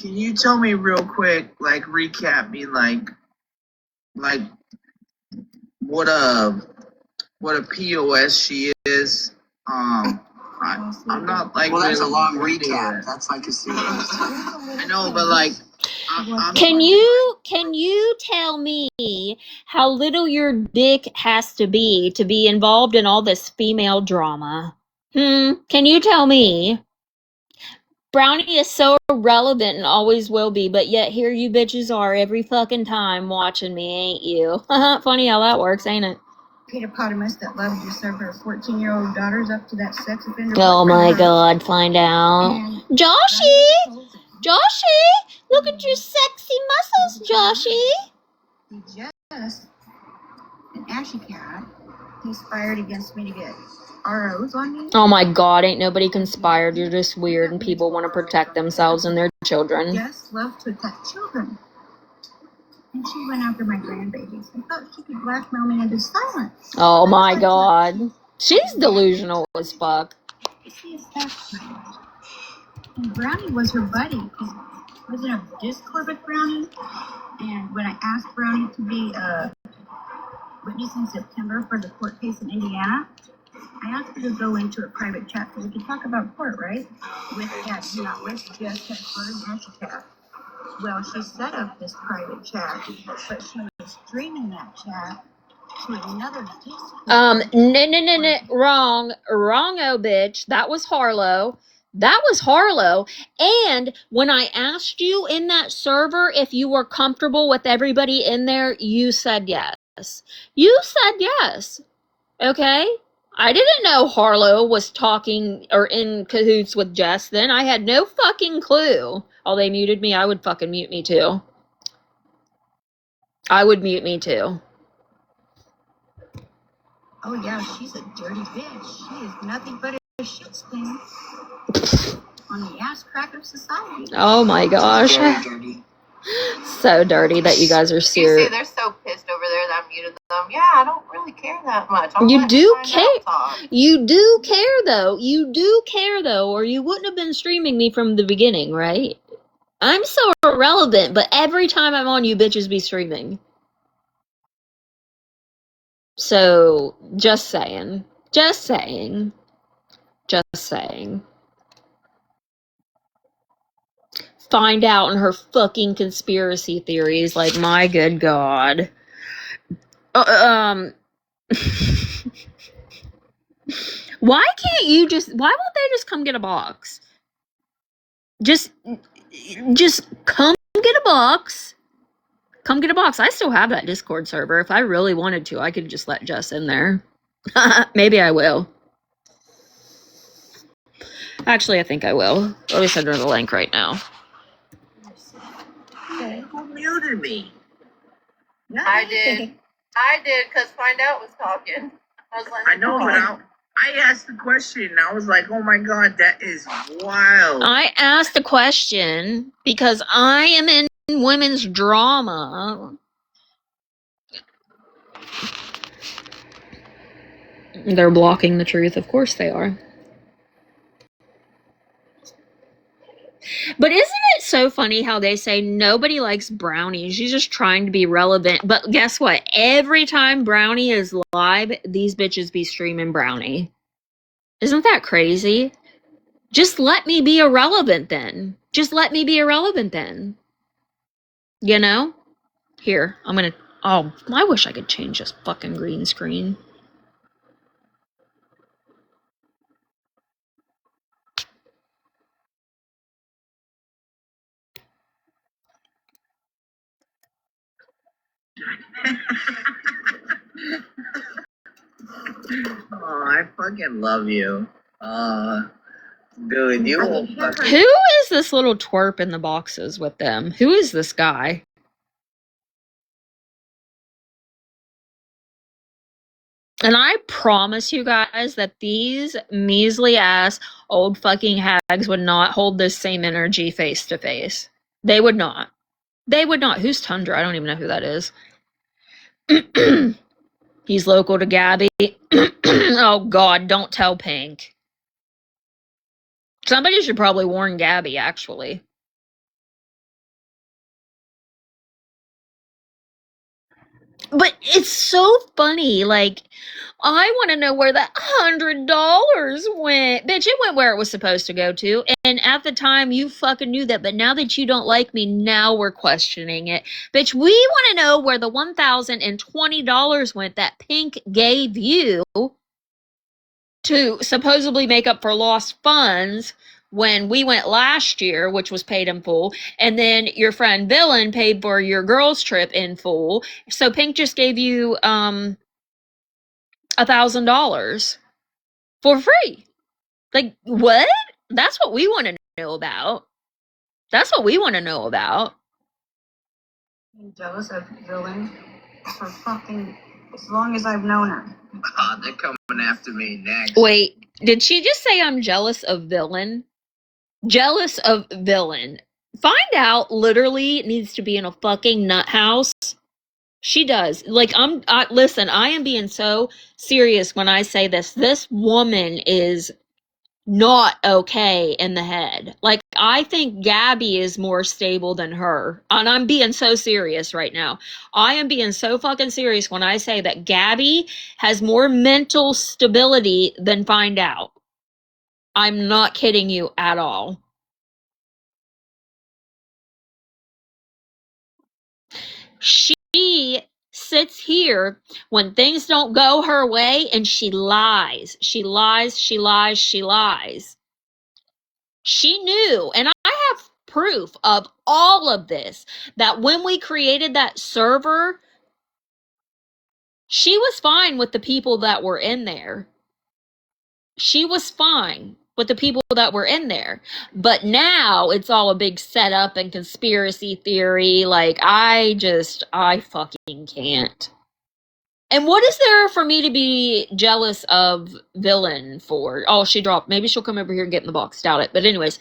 Can you tell me real quick, like recap me, like what a POS she is? I'm not like.
Well, that's a
really
long
into
recap.
it.
That's like a series.
I know, but like, I'm
Can you tell me how little your dick has to be involved in all this female drama? Can you tell me? Brownie is so irrelevant and always will be, but yet here you bitches are every fucking time watching me, ain't you? Funny how that works, ain't it?
Hippopotamus that loved to serve her 14-year-old daughters up to that sex offender.
Oh my god, find out. Joshy! Joshy! Look at your sexy muscles, Joshy!
He just, an ashy cat, conspired against me to get ROs on me.
Oh my god, ain't nobody conspired. You're just weird and people want to protect themselves and their children.
Just love to attack children. And she went after my grandbabies. I thought she could blackmail me into silence.
Oh my god. She's delusional as fuck.
She attacked me. And Brownie was her buddy. He was in a Discord with Brownie. And when I asked Brownie to be a witness in September for the court case in Indiana,
I asked her to go into a private chat so we could talk about court, right? With Cat, not with just her and Cat. Well, she set up this private chat, but she was streaming that chat to another Discord.
No, wrong, oh bitch. That was Harlow. And when I asked you in that server if you were comfortable with everybody in there, you said yes. Okay? I didn't know Harlow was talking or in cahoots with Jess then. I had no fucking clue. Oh, they muted me. I would fucking mute me too. I would mute me too.
Oh yeah, she's a dirty bitch. She is nothing but a shit stain on the ass crack of society.
Oh my gosh.
Very dirty.
So dirty that you guys are
You
serious.
see, they're so pissed over there that I muted them. Yeah, I don't really care that much.
You do care. You do care though, or you wouldn't have been streaming me from the beginning, right? I'm so irrelevant, but every time I'm on, you bitches be streaming. So, just saying. Find out in her fucking conspiracy theories, like, my good God. Why won't they just come get a box? Just come get a box. I still have that Discord server. If I really wanted to, I could just let Jess in there. Maybe I will. Actually, I think I will. Let me send her the link right now.
Who muted me?
I did, because Find Out was talking. I was like,
I know, but I asked the question. I was like, oh my God, that is wild.
I asked the question because I am in women's drama. They're blocking the truth. Of course they are. But isn't it so funny how they say nobody likes Brownie? She's just trying to be relevant. But guess what? Every time Brownie is live, these bitches be streaming Brownie. Isn't that crazy? Just let me be irrelevant then. You know? Here, I'm gonna... Oh, I wish I could change this fucking green screen.
Oh, I fucking love you. Dude, you will fucking...
Who is this little twerp in the boxes with them? Who is this guy? And I promise you guys that these measly ass old fucking hags would not hold this same energy face to face. They would not. Who's Tundra? I don't even know who that is. He's local to Gabby. Oh God, don't tell Pink. Somebody should probably warn Gabby, actually. But it's so funny, like, I want to know where that $100 went. Bitch, it went where it was supposed to go to. And at the time, you fucking knew that. But now that you don't like me, now we're questioning it. Bitch, we want to know where the $1,020 went that Pink gave you to supposedly make up for lost funds when we went last year, which was paid in full, and then your friend Villain paid for your girls' trip in full. So Pink just gave you $1,000 for free. Like, what? That's what we want to know about.
I'm jealous of Villain for fucking as long as I've known her.
They're coming after me next.
Wait, did she just say I'm jealous of Villain? Jealous of Villain. Find Out literally needs to be in a fucking nut house. She does. Like, listen, I am being so serious when I say this. This woman is not okay in the head. Like, I think Gabby is more stable than her. And I'm being so serious right now. I am being so fucking serious when I say that Gabby has more mental stability than Find Out. I'm not kidding you at all. She sits here when things don't go her way and she lies. She lies, she lies, she lies. She knew, and I have proof of all of this, that when we created that server, she was fine with the people that were in there. She was fine with the people that were in there. But now it's all a big setup and conspiracy theory. Like, I fucking can't. And what is there for me to be jealous of Villain for? Oh, she dropped. Maybe she'll come over here and get in the box. Doubt it. But anyways,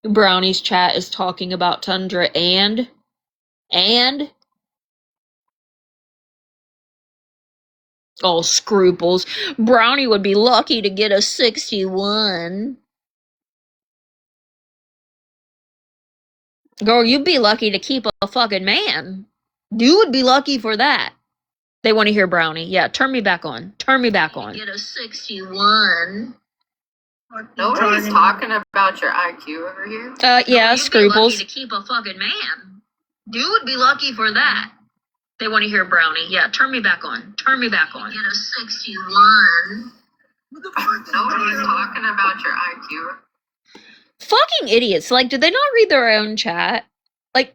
Brownie's chat is talking about Tundra and oh, scruples. Brownie would be lucky to get a 61. Girl, you'd be lucky to keep a fucking man. You would be lucky for that. They want to hear Brownie. Yeah, turn me back on. Turn me back on. Get a 61.
Nobody's talking about your IQ over here.
Yeah,
you'd
scruples.
Be lucky to keep a fucking man. You would be lucky for that. They want to hear Brownie. Yeah, turn me back on. Turn me back on. Get a 61. Nobody's talking about your IQ.
Fucking idiots. Like, did they not read their own chat? Like,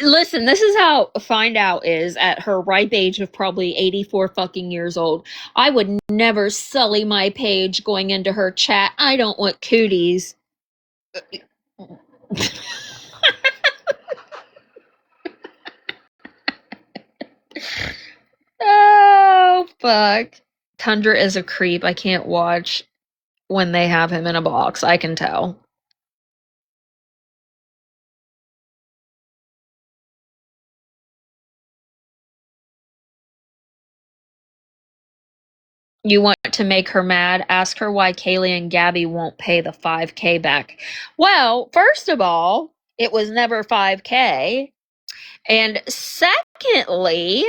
listen, this is how Find Out is at her ripe age of probably 84 fucking years old. I would never sully my page going into her chat. I don't want cooties. Oh, fuck. Tundra is a creep. I can't watch when they have him in a box. I can tell. You want to make her mad? Ask her why Kaylee and Gabby won't pay the 5K back. Well, first of all, it was never 5K. And secondly,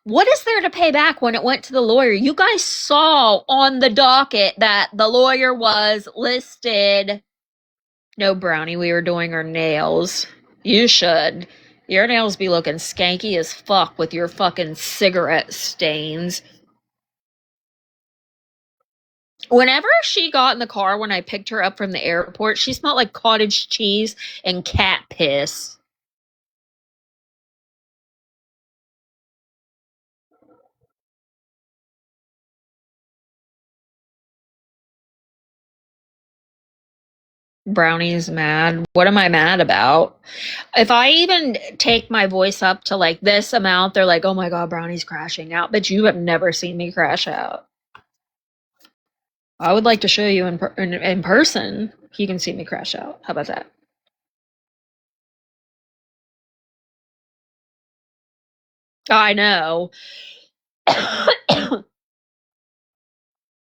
what is there to pay back when it went to the lawyer? You guys saw on the docket that the lawyer was listed. No, Brownie, we were doing her nails. You should. Your nails be looking skanky as fuck with your fucking cigarette stains. Whenever she got in the car when I picked her up from the airport, she smelled like cottage cheese and cat piss. Brownie's mad. What am I mad about? If I even take my voice up to like this amount, they're like, oh my God, Brownie's crashing out. But you have never seen me crash out. I would like to show you in person. You can see me crash out. How about that? I know.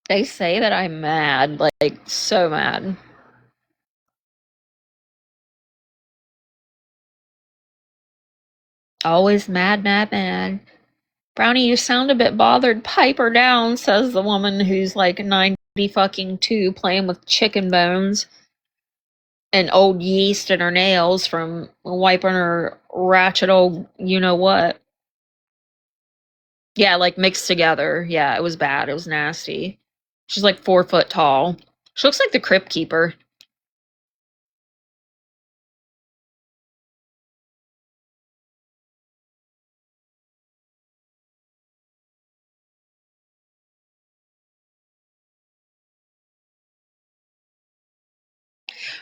They say that I'm mad, like so mad. Always mad, mad, mad. Brownie, you sound a bit bothered. Pipe her down, says the woman who's like 90 fucking 2 playing with chicken bones and old yeast in her nails from wiping her ratchet old you know what. Yeah, like mixed together. Yeah, it was bad. It was nasty. She's like 4 foot tall. She looks like the Crypt Keeper.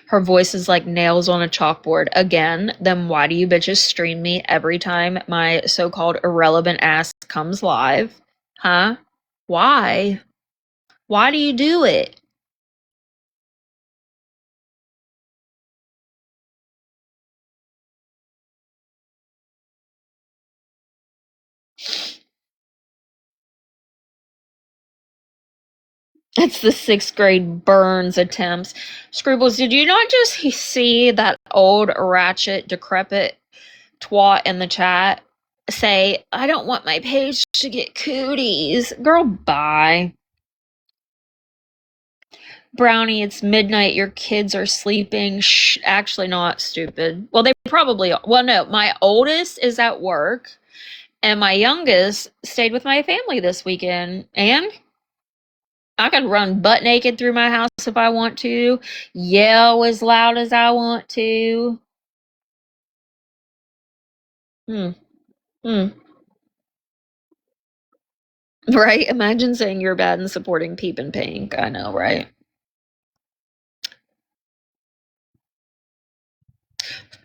Her voice is like nails on a chalkboard. Again, then why do you bitches stream me every time my so called irrelevant ass comes live? Huh? Why? Why do you do it? It's the 6th grade Burns attempts. Scruples, did you not just see that old ratchet decrepit twat in the chat say, I don't want my page to get cooties? Girl, bye. Brownie, it's midnight. Your kids are sleeping. Shh, actually not stupid. Well, they probably are. Well, no, my oldest is at work and my youngest stayed with my family this weekend. And I could run butt naked through my house if I want to, yell as loud as I want to. Hmm. Hmm. Right? Imagine saying you're bad and supporting Peep and Pink. I know, right?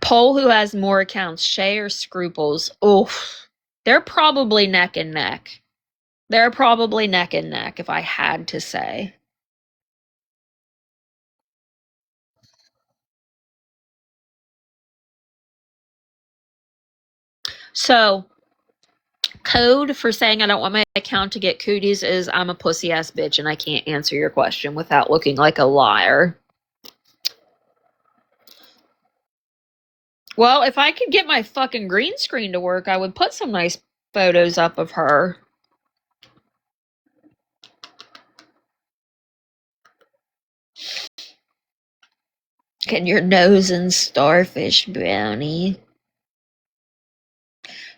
Poll who has more accounts, Shay or Scruples? Oof. They're probably neck and neck. They're probably neck and neck, if I had to say. So, code for saying I don't want my account to get cooties is I'm a pussy ass bitch and I can't answer your question without looking like a liar. Well, if I could get my fucking green screen to work, I would put some nice photos up of her. Get your nose in starfish, Brownie.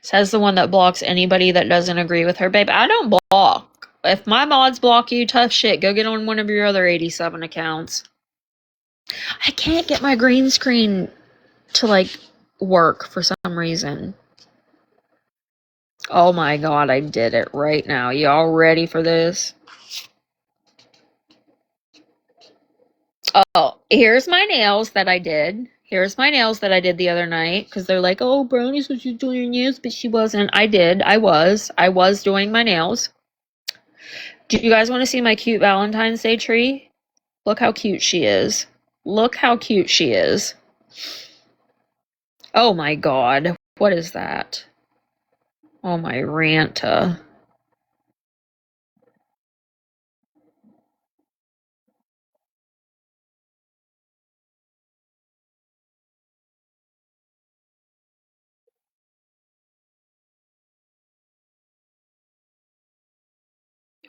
Says the one that blocks anybody that doesn't agree with her. Babe, I don't block. If my mods block you, tough shit. Go get on one of your other 87 accounts. I can't get my green screen to, like, work for some reason. Oh my god, I did it right now. Y'all ready for this? Oh, here's my nails that I did. Here's my nails that I did the other night. Because they're like, oh, Brownie's was just doing your nails, but she wasn't. I did. I was. I was doing my nails. Do you guys want to see my cute Valentine's Day tree? Look how cute she is. Look how cute she is. Oh my god. What is that? Oh my Ranta.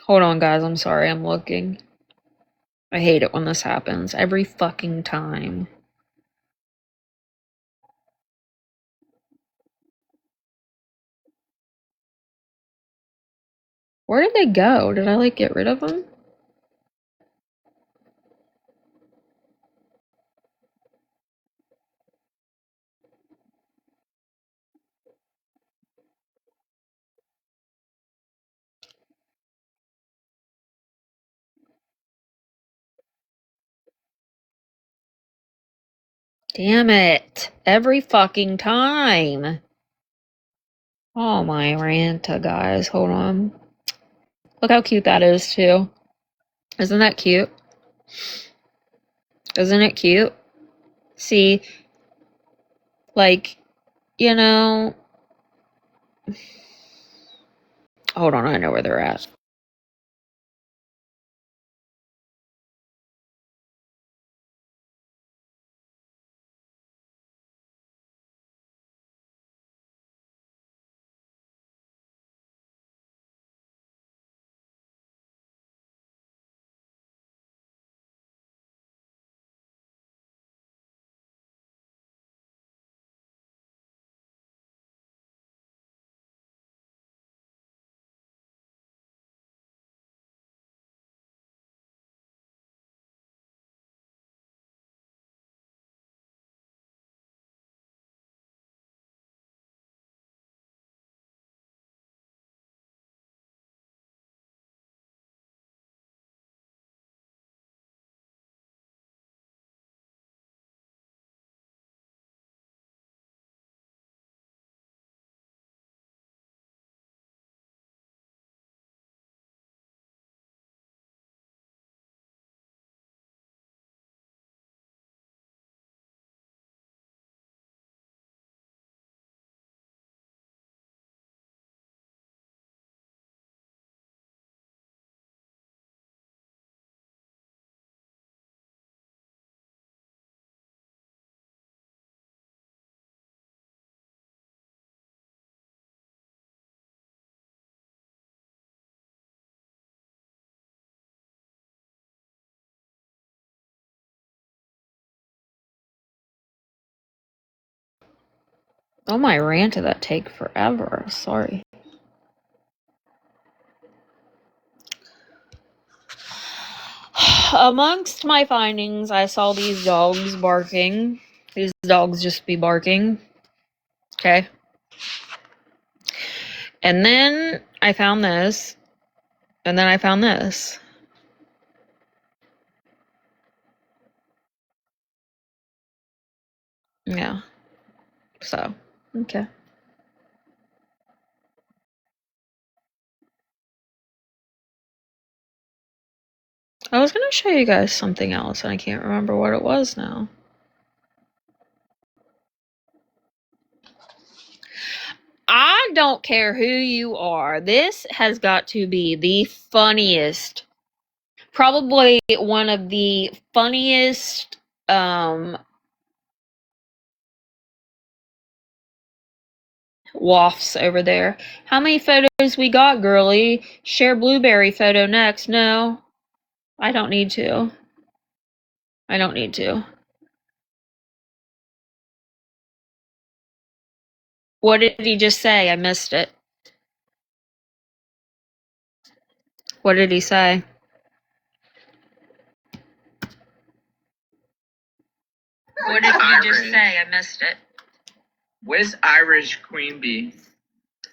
Hold on, guys. I'm sorry. I'm looking. I hate it when this happens. Every fucking time. Where did they go? Did I, like, get rid of them? Damn it. Every fucking time. Oh my Ranta, guys. Hold on. Look how cute that is, too. Isn't that cute? Isn't it cute? See, like, you know. Hold on, I know where they're at. Oh, my rant did that take forever. Sorry. Amongst my findings, I saw these dogs barking. These dogs just be barking. Okay. And then I found this. And then I found this. Yeah. So, okay. I was going to show you guys something else, and I can't remember what it was now. I don't care who you are. This has got to be the funniest, probably one of the funniest wafts over there. How many photos we got, girly? Share blueberry photo next. No, I don't need to. I don't need to. What did he just say? I missed it. What did he say? What did he just say? I missed it.
Where's Irish Queen Bee?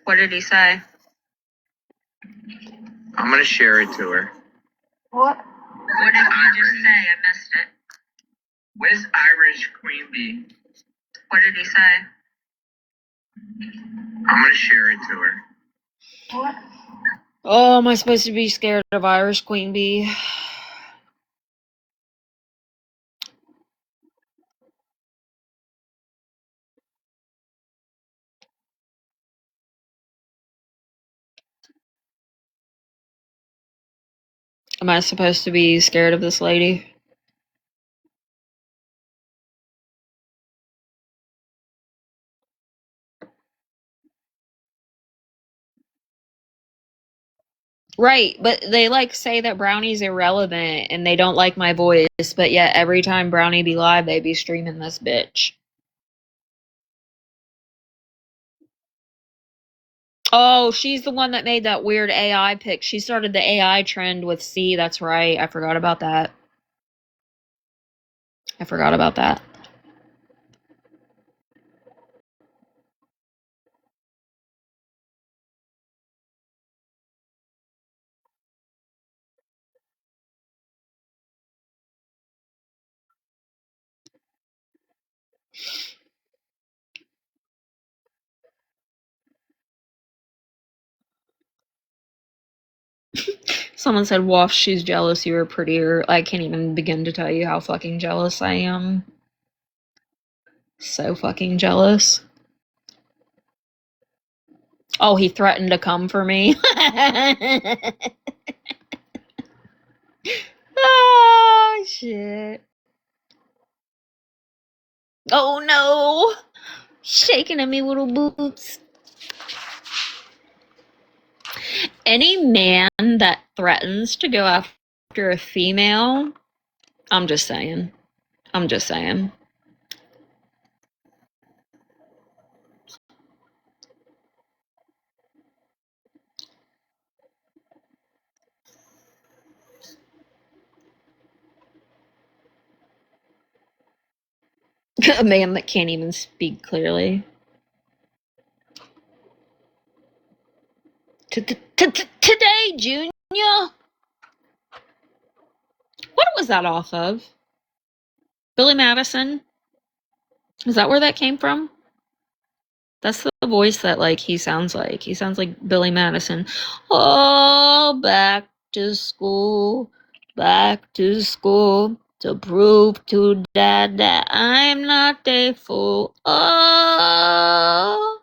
What did he say?
I'm gonna share it to her.
What? What did he just say? I missed it.
Where's Irish Queen Bee?
What did he say?
I'm gonna share it to her.
What? Oh, am I supposed to be scared of Irish Queen Bee? Am I supposed to be scared of this lady? Right, but they like say that Brownie's irrelevant and they don't like my voice, but yet every time Brownie be live, they be streaming this bitch. Oh, she's the one that made that weird AI pic. She started the AI trend with C. That's right. I forgot about that. I forgot about that. Someone said, Waff, she's jealous you were prettier. I can't even begin to tell you how fucking jealous I am. So fucking jealous. Oh, he threatened to come for me. Oh, shit. Oh, no. Shaking at me little boobs. Any man that threatens to go after a female, I'm just saying. I'm just saying. A man that can't even speak clearly. Today, Junior? What was that off of? Billy Madison? Is that where that came from? That's the voice that, like, he sounds like. He sounds like Billy Madison. Oh, back to school to prove to Dad that I'm not a fool. Oh.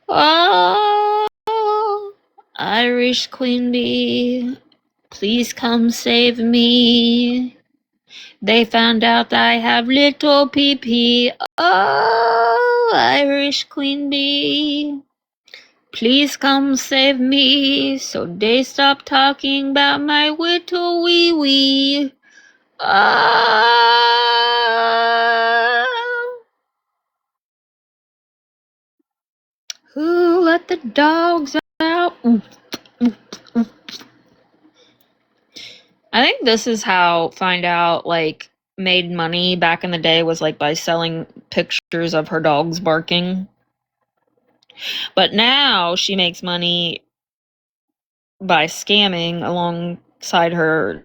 Oh, Irish Queen Bee, Please come save me. They found out I have little pee-pee. Oh, Irish queen bee. Please come save me, so they stop talking about my little wee wee. Oh. Who let the dogs out? I think this is how Find Out like made money back in the day, was like by selling pictures of her dogs barking. But now she makes money by scamming alongside her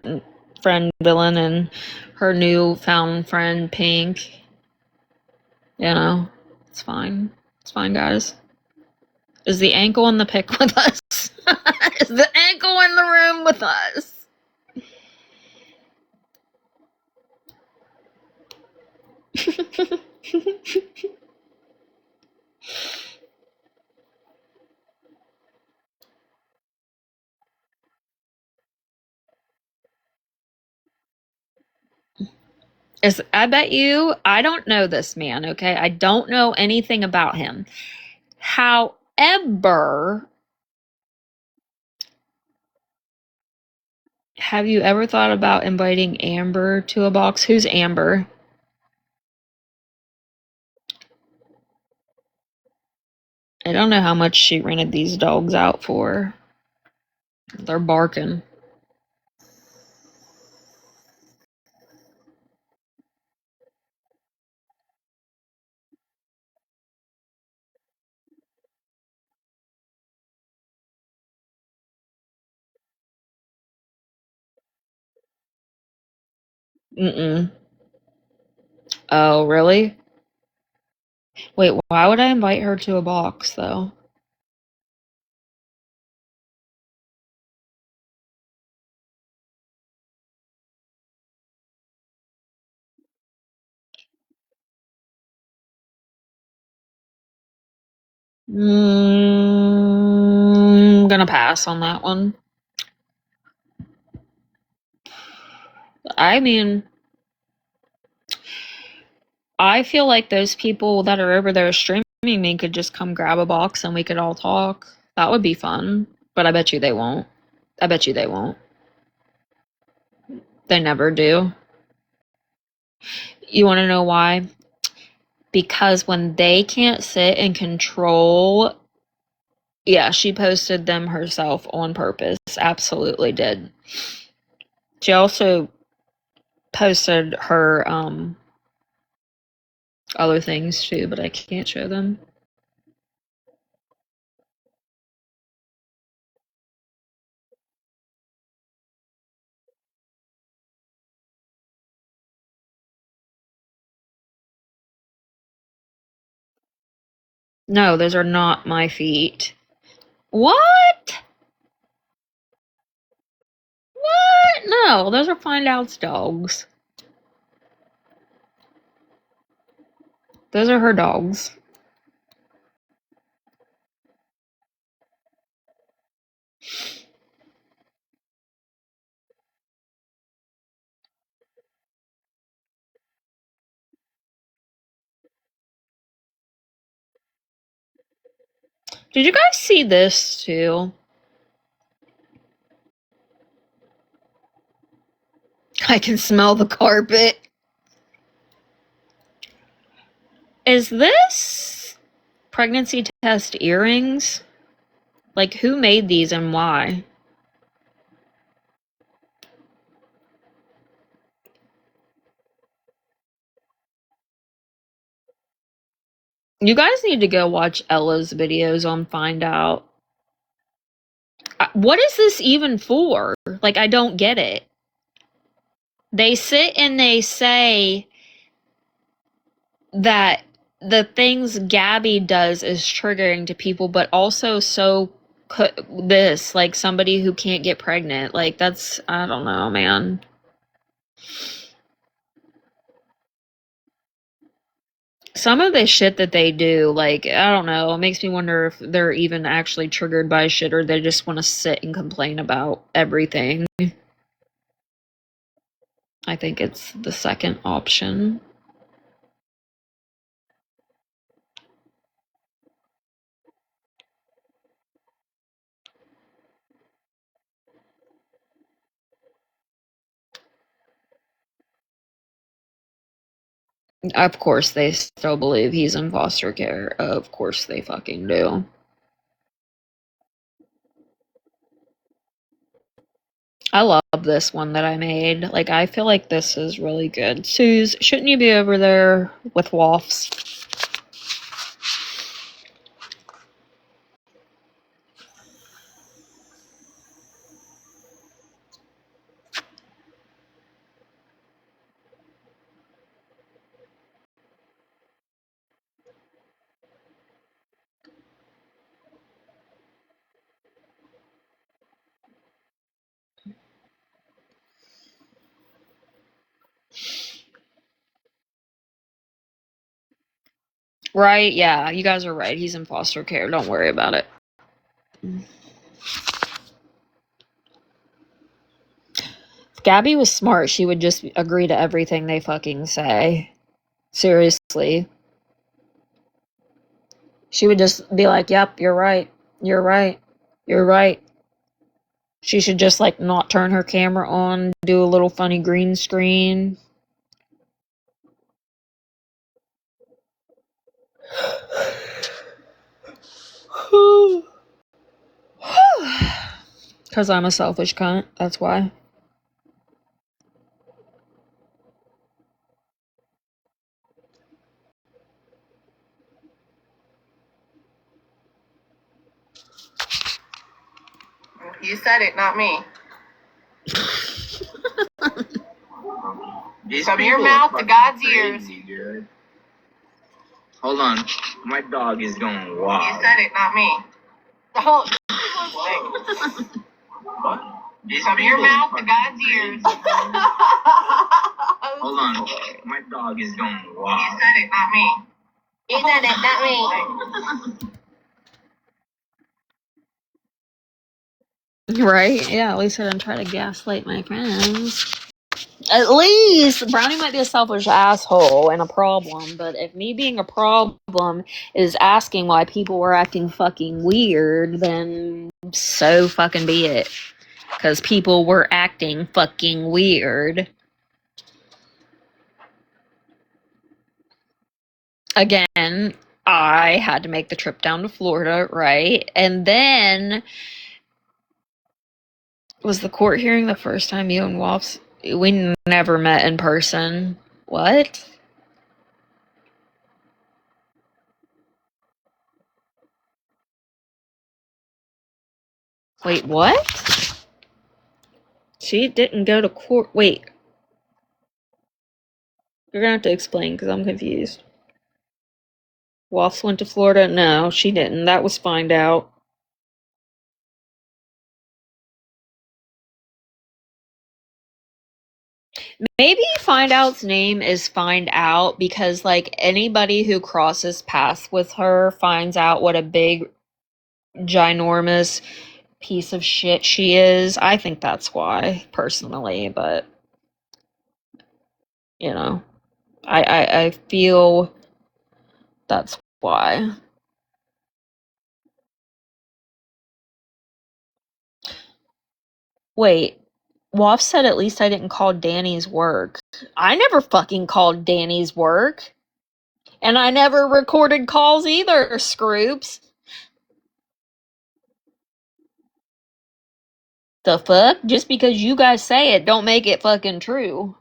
friend Villain and her newfound friend Pink. You know, it's fine. It's fine, guys. Is the ankle in the pic with us? Is the ankle in the room with us? I bet you, I don't know this man, okay? I don't know anything about him. However, have you ever thought about inviting Amber to a box? Who's Amber? I don't know how much she rented these dogs out for. They're barking. Mm-mm. Oh, really? Wait, why would I invite her to a box, though? Gonna pass on that one. I mean, I feel like those people that are over there streaming me could just come grab a box and we could all talk. That would be fun. But I bet you they won't. I bet you they won't. They never do. You want to know why? Because when they can't sit and control, yeah, she posted them herself on purpose. Absolutely did. She also posted her other things too, but I can't show them. No, those are not my feet. What? What? No, those are Find Out's dogs. Those are her dogs. Did you guys see this too? I can smell the carpet. Is this pregnancy test earrings? Like, who made these and why? You guys need to go watch Ella's videos on Find Out. What is this even for? Like, I don't get it. They sit and they say that the things Gabby does is triggering to people, but also so this, like somebody who can't get pregnant. Like, that's, I don't know, man. some of the shit that they do, like, I don't know, it makes me wonder if they're even actually triggered by shit or they just want to sit and complain about everything. I think it's the second option. Of course they still believe he's in foster care. Of course they fucking do. I love this one that I made. Like, I feel like this is really good. Suze, shouldn't you be over there with Woffs? Right? Yeah, you guys are right. He's in foster care. Don't worry about it. If Gabby was smart, she would just agree to everything they fucking say. Seriously. She would just be like, yep, you're right. You're right. You're right. She should just, like, not turn her camera on, do a little funny green screen. Because I'm a selfish cunt. That's why.
You said it, not me. From your mouth to God's ears.
Dude. Hold on. My dog is going wild.
You said it, not me. Oh. From your mouth to God's ears.
Hold on. My dog is going wild.
You said it, not me.
You said it, not me.
Right? Yeah, at least I didn't try to gaslight my friends. At least Brownie might be a selfish asshole and a problem, but if me being a problem is asking why people were acting fucking weird, then so fucking be it. Because people were acting fucking weird. Again, I had to make the trip down to Florida, right? And then, was the court hearing the first time you and Wops? We never met in person. What? Wait, what? She didn't go to court. Wait. You're gonna have to explain because I'm confused. Wops went to Florida? No, she didn't. That was Find Out. Maybe Find Out's name is Find Out because, like, anybody who crosses paths with her finds out what a big, ginormous piece of shit she is. I think that's why, personally, but, you know, I feel that's why. Wait, Woff said at least I didn't call Danny's work. I never fucking called Danny's work. And I never recorded calls either, Scroops. The fuck? Just because you guys say it, don't make it fucking true.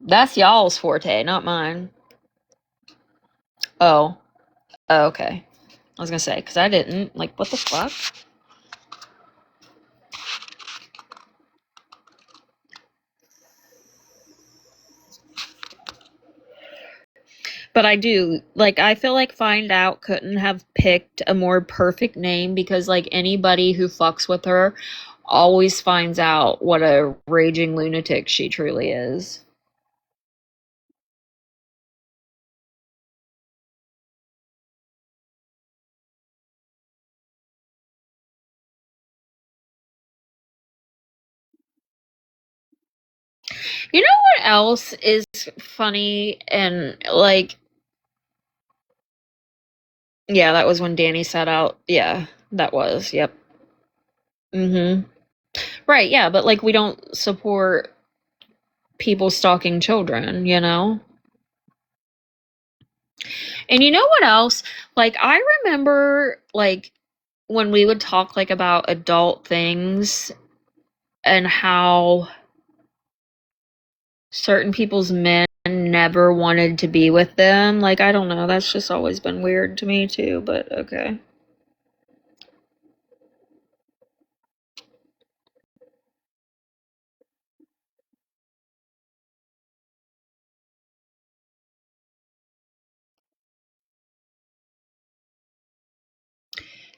That's y'all's forte, not mine. Oh. Oh, okay. I was gonna say, because I didn't. Like, what the fuck? But I do. Like, I feel like Find Out couldn't have picked a more perfect name because, like, anybody who fucks with her always finds out what a raging lunatic she truly is. You know what else is funny and like, yeah, that was when Danny sat out. Yeah, that was. Yep. Mhm. Right, yeah, but like we don't support people stalking children, you know? And you know what else? Like I remember like when we would talk like about adult things and how certain people's men never wanted to be with them. Like I don't know, that's just always been weird to me too, but okay.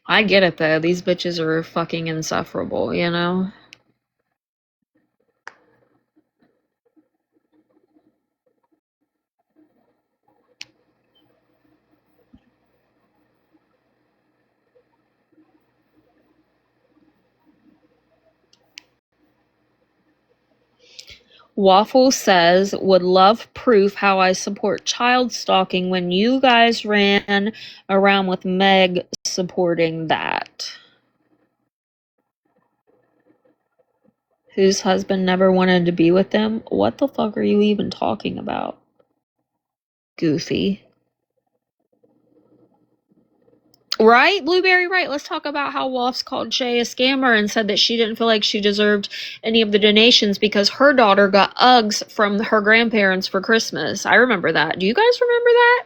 I get it though. These bitches are fucking insufferable, you know? Waffle says, would love proof how I support child stalking when you guys ran around with Meg supporting that. Whose husband never wanted to be with them? What the fuck are you even talking about? Goofy. Right, Blueberry, right. Let's talk about how Woffs called Shay a scammer and said that she didn't feel like she deserved any of the donations because her daughter got Uggs from her grandparents for Christmas. I remember that. Do you guys remember that?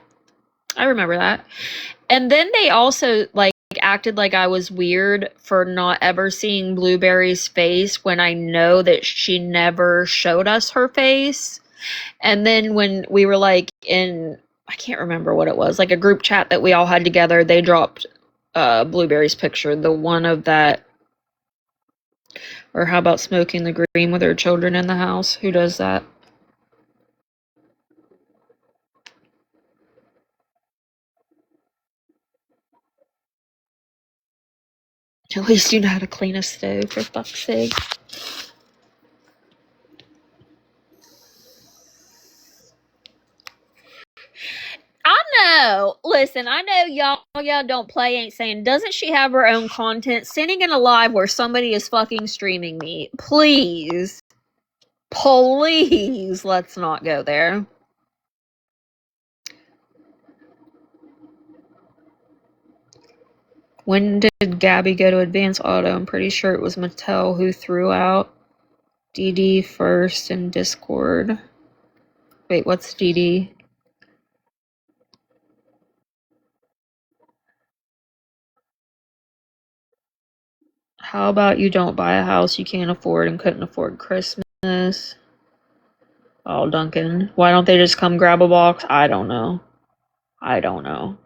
I remember that. And then they also like acted like I was weird for not ever seeing Blueberry's face when I know that she never showed us her face. And then when we were like in, I can't remember what it was, like a group chat that we all had together, they dropped Blueberry's picture, the one of that, or how about smoking the green with her children in the house? Who does that? At least you know how to clean a stove, for fuck's sake. I know. Listen, I know y'all don't play ain't saying. Doesn't she have her own content? Sitting in a live where somebody is fucking streaming me. Please. Please, let's not go there. When did Gabby go to Advance Auto? I'm pretty sure it was Mattel who threw out DD first in Discord. Wait, what's DD? How about you don't buy a house you can't afford and couldn't afford Christmas? Oh, Duncan. Why don't they just come grab a box? I don't know. I don't know.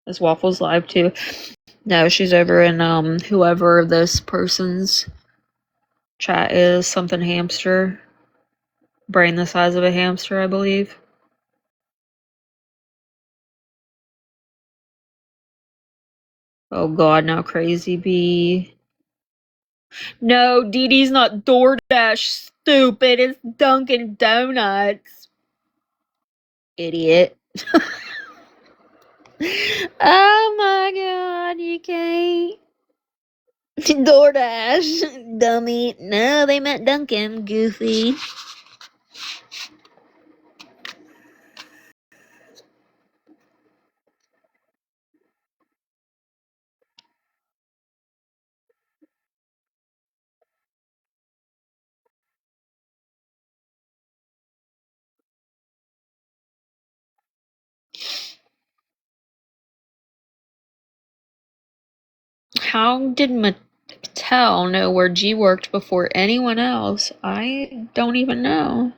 Is Waffles live too? No, she's over in whoever this person's chat is, something hamster. Brain the size of a hamster, I believe. Oh god, now Crazy Bee. No, Dee Dee's not DoorDash, stupid. It's Dunkin' Donuts. Idiot. Oh my god, you can't. DoorDash, dummy. No, they meant Dunkin', goofy. How did Mattel know where G worked before anyone else? I don't even know.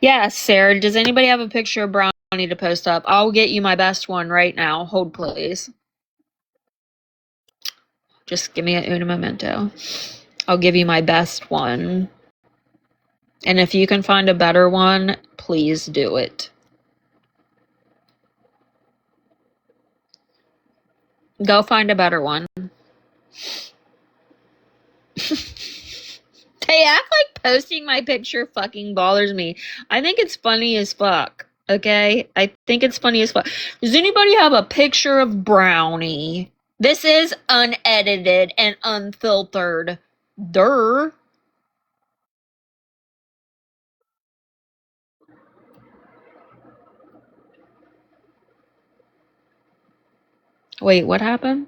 Yes, Sarah, does anybody have a picture of Brownie to post up? I'll get you my best one right now. Hold, please. Just give me a una momento. I'll give you my best one. And if you can find a better one, please do it. Go find a better one. They They act like posting my picture fucking bothers me. I think it's funny as fuck. Okay? I think it's funny as fuck. Does anybody have a picture of Brownie? This is unedited and unfiltered. Durr. Wait, what happened?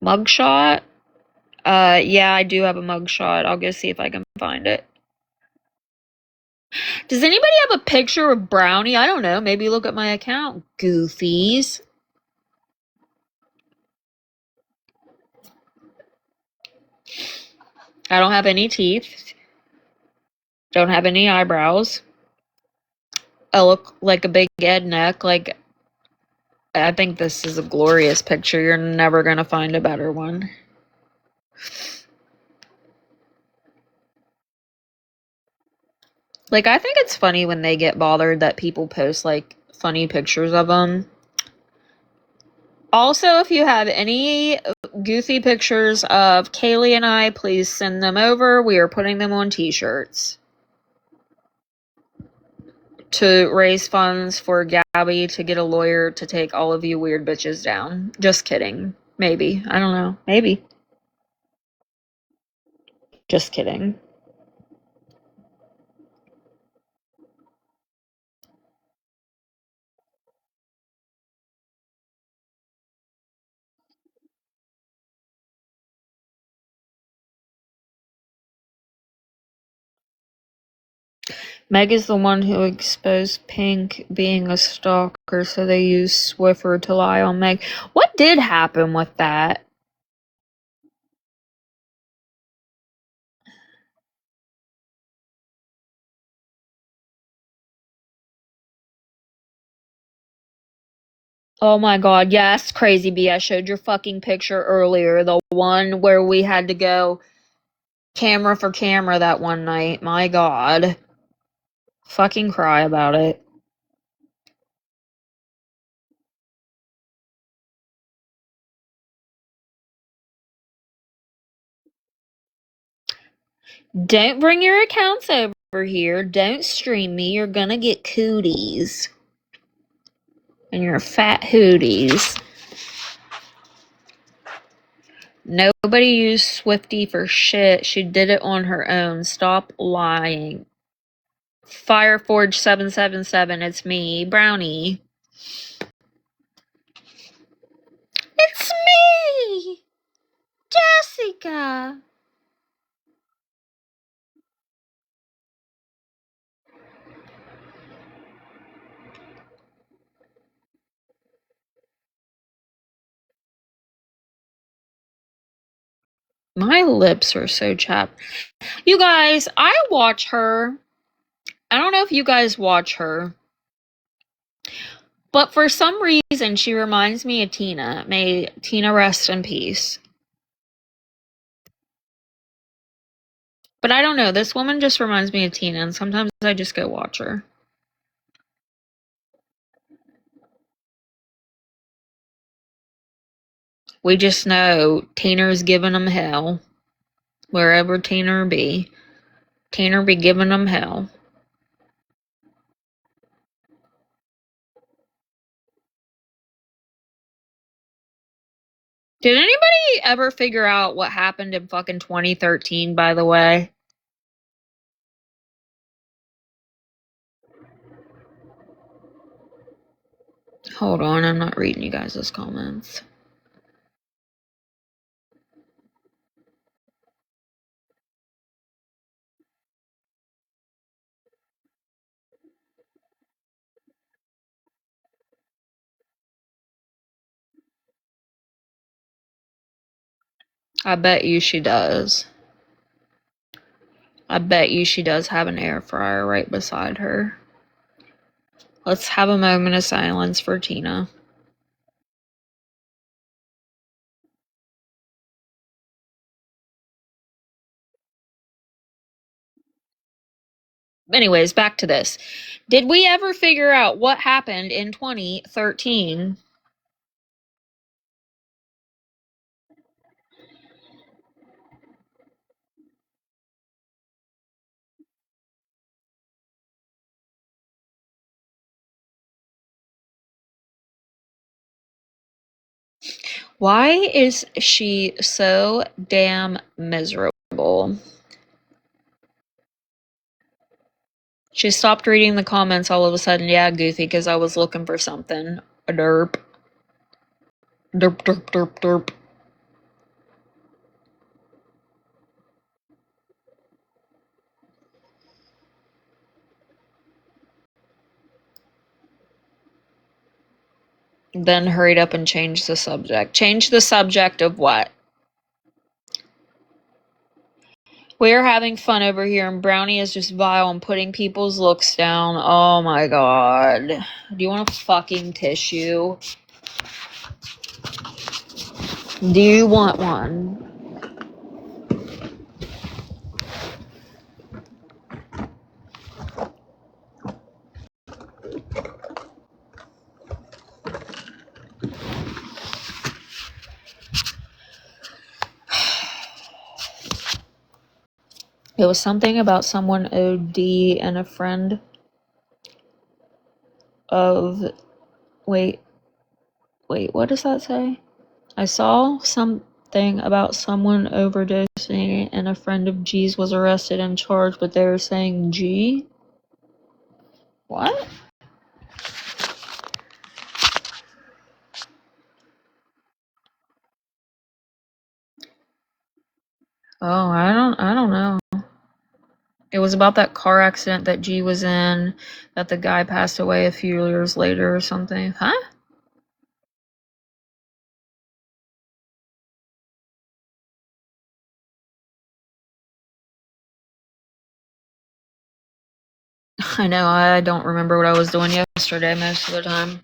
Mugshot? Yeah, I do have a mugshot. I'll go see if I can find it. Does anybody have a picture of Brownie? I don't know. Maybe look at my account. Goofies. I don't have any teeth. Don't have any eyebrows. I look like a big head neck. Like, I think this is a glorious picture. You're never gonna find a better one. Like, I think it's funny when they get bothered that people post, like, funny pictures of them. Also, if you have any goofy pictures of Kaylee and I, please send them over. We are putting them on t-shirts to raise funds for Gabby to get a lawyer to take all of you weird bitches down. Just kidding. Maybe. I don't know. Maybe. Just kidding. Meg is the one who exposed Pink being a stalker, so they used Swiffer to lie on Meg. What did happen with that? Oh my god, yes, Crazy B, I showed your fucking picture earlier. The one where we had to go camera for camera that one night. My god. Fucking cry about it. Don't bring your accounts over here. Don't stream me. You're gonna get cooties. And your fat hooties. Nobody used Swifty for shit. She did it on her own. Stop lying. Fireforge777, it's me, Brownie. It's me, Jessica. My lips are so chapped. You guys, I watch her. I don't know if you guys watch her. But for some reason, she reminds me of Tina. May Tina rest in peace. But I don't know. This woman just reminds me of Tina, and sometimes I just go watch her. We just know Tina's giving them hell. Wherever Tina be. Tina be giving them hell. Did anybody ever figure out what happened in fucking 2013, by the way? Hold on, I'm not reading you guys' comments. I bet you she does. I bet you she does have an air fryer right beside her. Let's have a moment of silence for Tina. Anyways, back to this. Did we ever figure out what happened in 2013? Why is she so damn miserable? She stopped reading the comments all of a sudden. Yeah, Goofy, because I was looking for something. A derp. Derp, derp, derp, derp. Then hurried up and changed the subject. Change the subject of what? We're having fun over here, and Brownie is just vile and putting people's looks down. Oh my god. Do you want a fucking tissue? Do you want one? It was something about someone OD and a friend of. Wait, what does that say? I saw something about someone overdosing and a friend of G's was arrested and charged, but they were saying G? What? Oh, I don't know. It was about that car accident that G was in, that the guy passed away a few years later or something. Huh? I know, I don't remember what I was doing yesterday most of the time.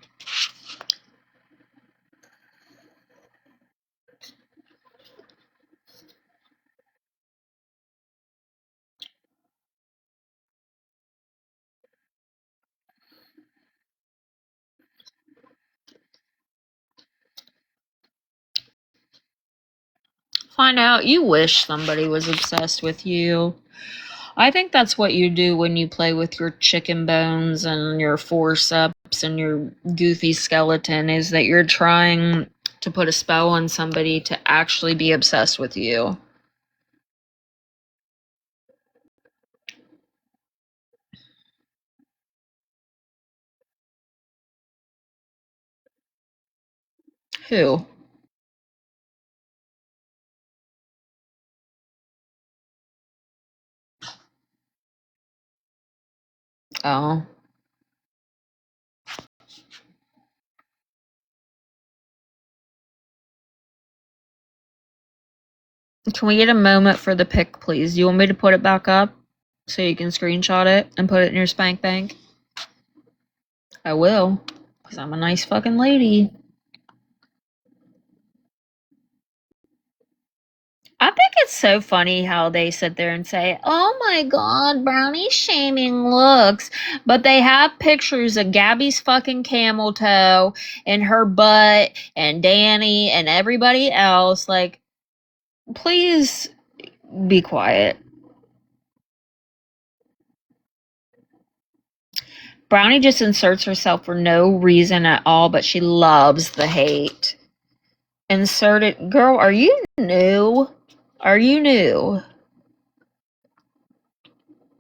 Find out you wish somebody was obsessed with you. I think that's what you do when you play with your chicken bones and your forceps and your goofy skeleton, is that you're trying to put a spell on somebody to actually be obsessed with you. Who? Oh. Can we get a moment for the pic, please? Do you want me to put it back up so you can screenshot it and put it in your spank bank? I will, because I'm a nice fucking lady. I think it's so funny how they sit there and say, oh my god, Brownie's shaming looks. But they have pictures of Gabby's fucking camel toe and her butt and Danny and everybody else. Like, please be quiet. Brownie just inserts herself for no reason at all, but she loves the hate. Insert it. Girl, are you new? Are you new?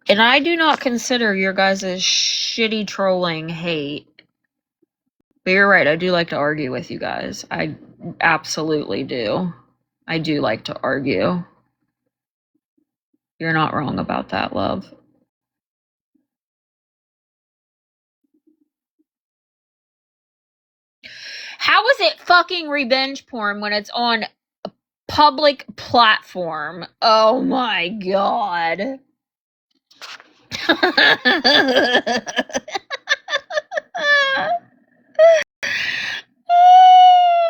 And I do not consider your guys' shitty trolling hate. But you're right, I do like to argue with you guys. I absolutely do. I do like to argue. You're not wrong about that, love. How is it fucking revenge porn when it's on a public platform? Oh my god. Oh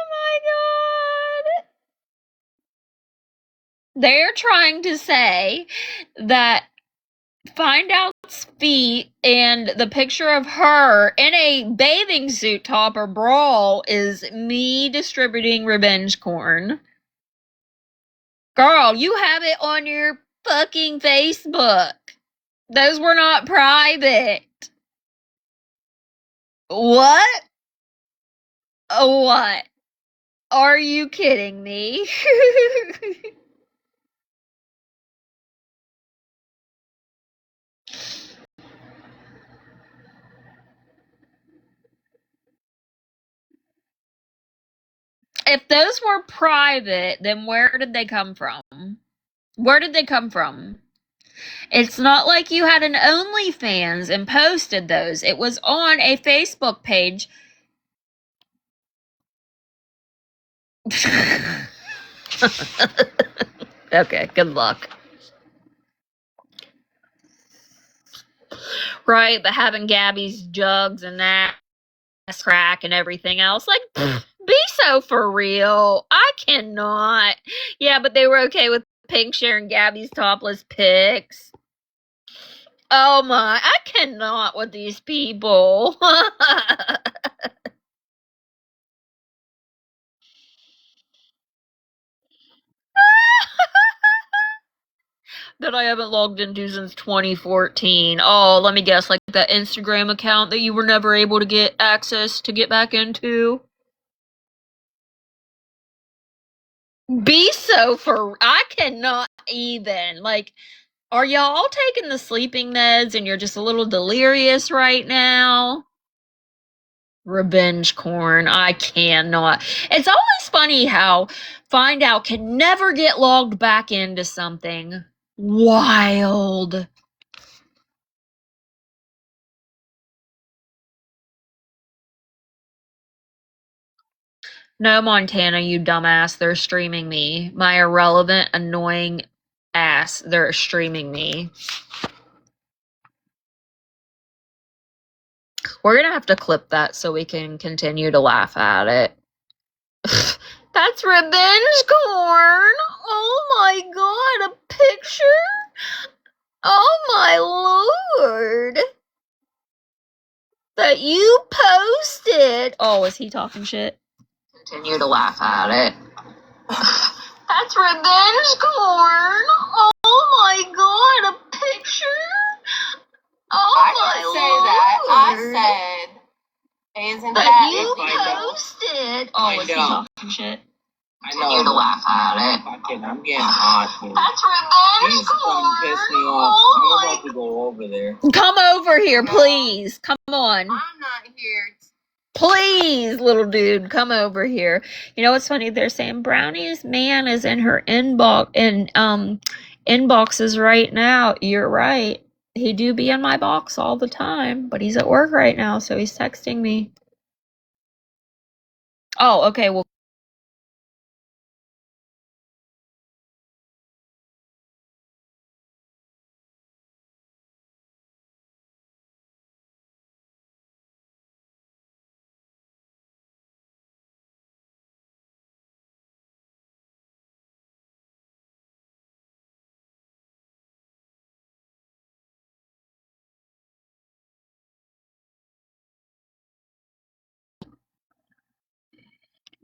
my god. They're trying to say that Find Out's feet and the picture of her in a bathing suit top or bra is me distributing revenge corn. Girl, you have it on your fucking Facebook. Those were not private. What? What? Are you kidding me? If those were private, then where did they come from? Where did they come from? It's not like you had an OnlyFans and posted those. It was on a Facebook page. Okay, good luck. Right, but having Gabby's jugs and ass crack and everything else, like, be so for real. I cannot. Yeah, but they were okay with Pink sharing Gabby's topless pics. Oh my, I cannot with these people. That I haven't logged into since 2014. Oh, let me guess, like that Instagram account that you were never able to get access to get back into? Be so for. I cannot even. Like, are y'all taking the sleeping meds and you're just a little delirious right now? Revenge corn. I cannot. It's always funny how Find Out can never get logged back into something. Wild. No, Montana, you dumbass. They're streaming me. My irrelevant, annoying ass. They're streaming me. We're gonna have to clip that so we can continue to laugh at it. That's revenge corn. Oh my god, a picture? Oh my lord. That you posted. Oh, is he talking shit? Continue to laugh at it. That's revenge corn. Oh my god, a picture? Oh
I
my
didn't say
lord.
that. I said, isn't
That
that
you posted. Oh, is he talking shit? Continue to laugh at it.
I'm getting hot.
That's revenge
He's
corn.
piss me off.
Oh
I'm
my.
about to go over there.
Come over here, please. Come on.
I'm not here.
Please, little dude, come over here. You know what's funny? They're saying Brownie's man is in her inboxes right now. You're right. He do be in my box all the time, but he's at work right now, so he's texting me. Oh, okay. Well,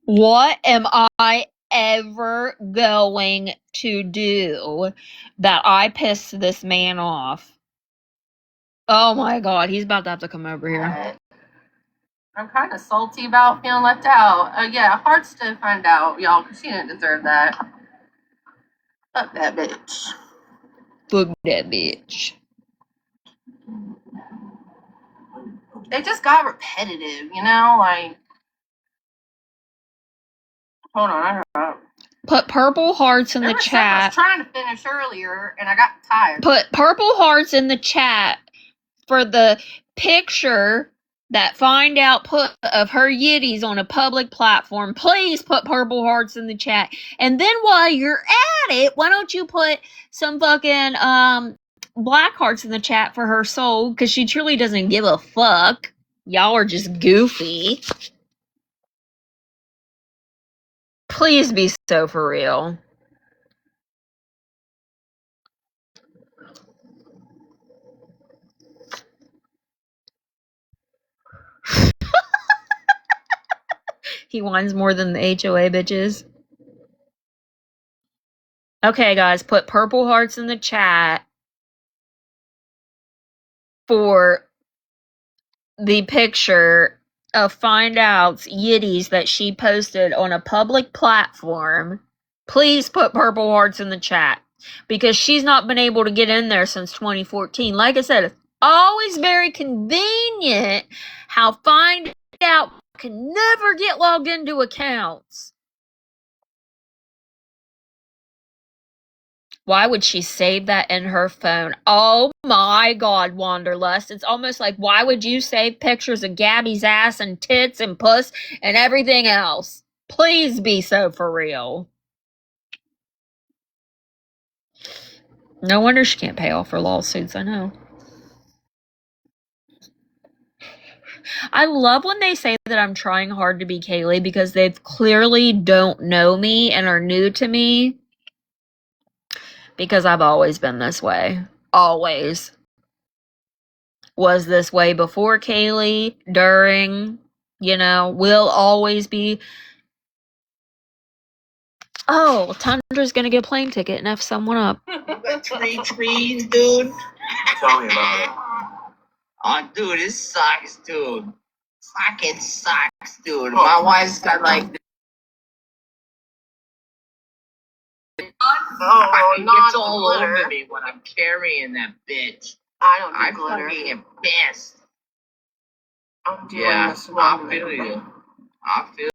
what am I ever going to do that I piss this man off? Oh my god, he's about to have to come over here.
I'm kind of salty about feeling left out. Yeah, Hearts to find out, y'all, because she didn't deserve that. Fuck that bitch.
Fuck that bitch.
They just got repetitive, you know? Like, hold on, I
Put purple hearts in the chat.
I was trying to finish earlier, and I got tired.
Put purple hearts in the chat for the picture that Find Out put of her yitties on a public platform. Please put purple hearts in the chat. And then while you're at it, why don't you put some fucking black hearts in the chat for her soul? Because she truly doesn't give a fuck. Y'all are just goofy. Please be so for real. He whines more than the HOA bitches. Okay, guys, put purple hearts in the chat for the picture of find outs, yitties that she posted on a public platform, please put purple hearts in the chat. Because she's not been able to get in there since 2014. Like I said, it's always very convenient how find out can never get logged into accounts. Why would she save that in her phone? Oh my God, Wanderlust. It's almost like, why would you save pictures of Gabby's ass and tits and puss and everything else? Please be so for real. No wonder she can't pay off her lawsuits, I know. I love when they say that I'm trying hard to be Kaylee because they clearly don't know me and are new to me. Because I've always been this way. Always. Was this way before Kaylee, during, will always be. Oh, Tundra's gonna get a plane ticket and F someone up.
Got 3 trees, dude.
Tell me about it.
Oh, dude, it sucks, dude. Fucking sucks, dude. My wife's got like.
Oh,
It
not
gets
the
all
glitter.
over me when I'm carrying that bitch.
I don't do
I
glitter.
fucking get pissed.
I'm doing
Yeah,
this
I
one.
feel you. I feel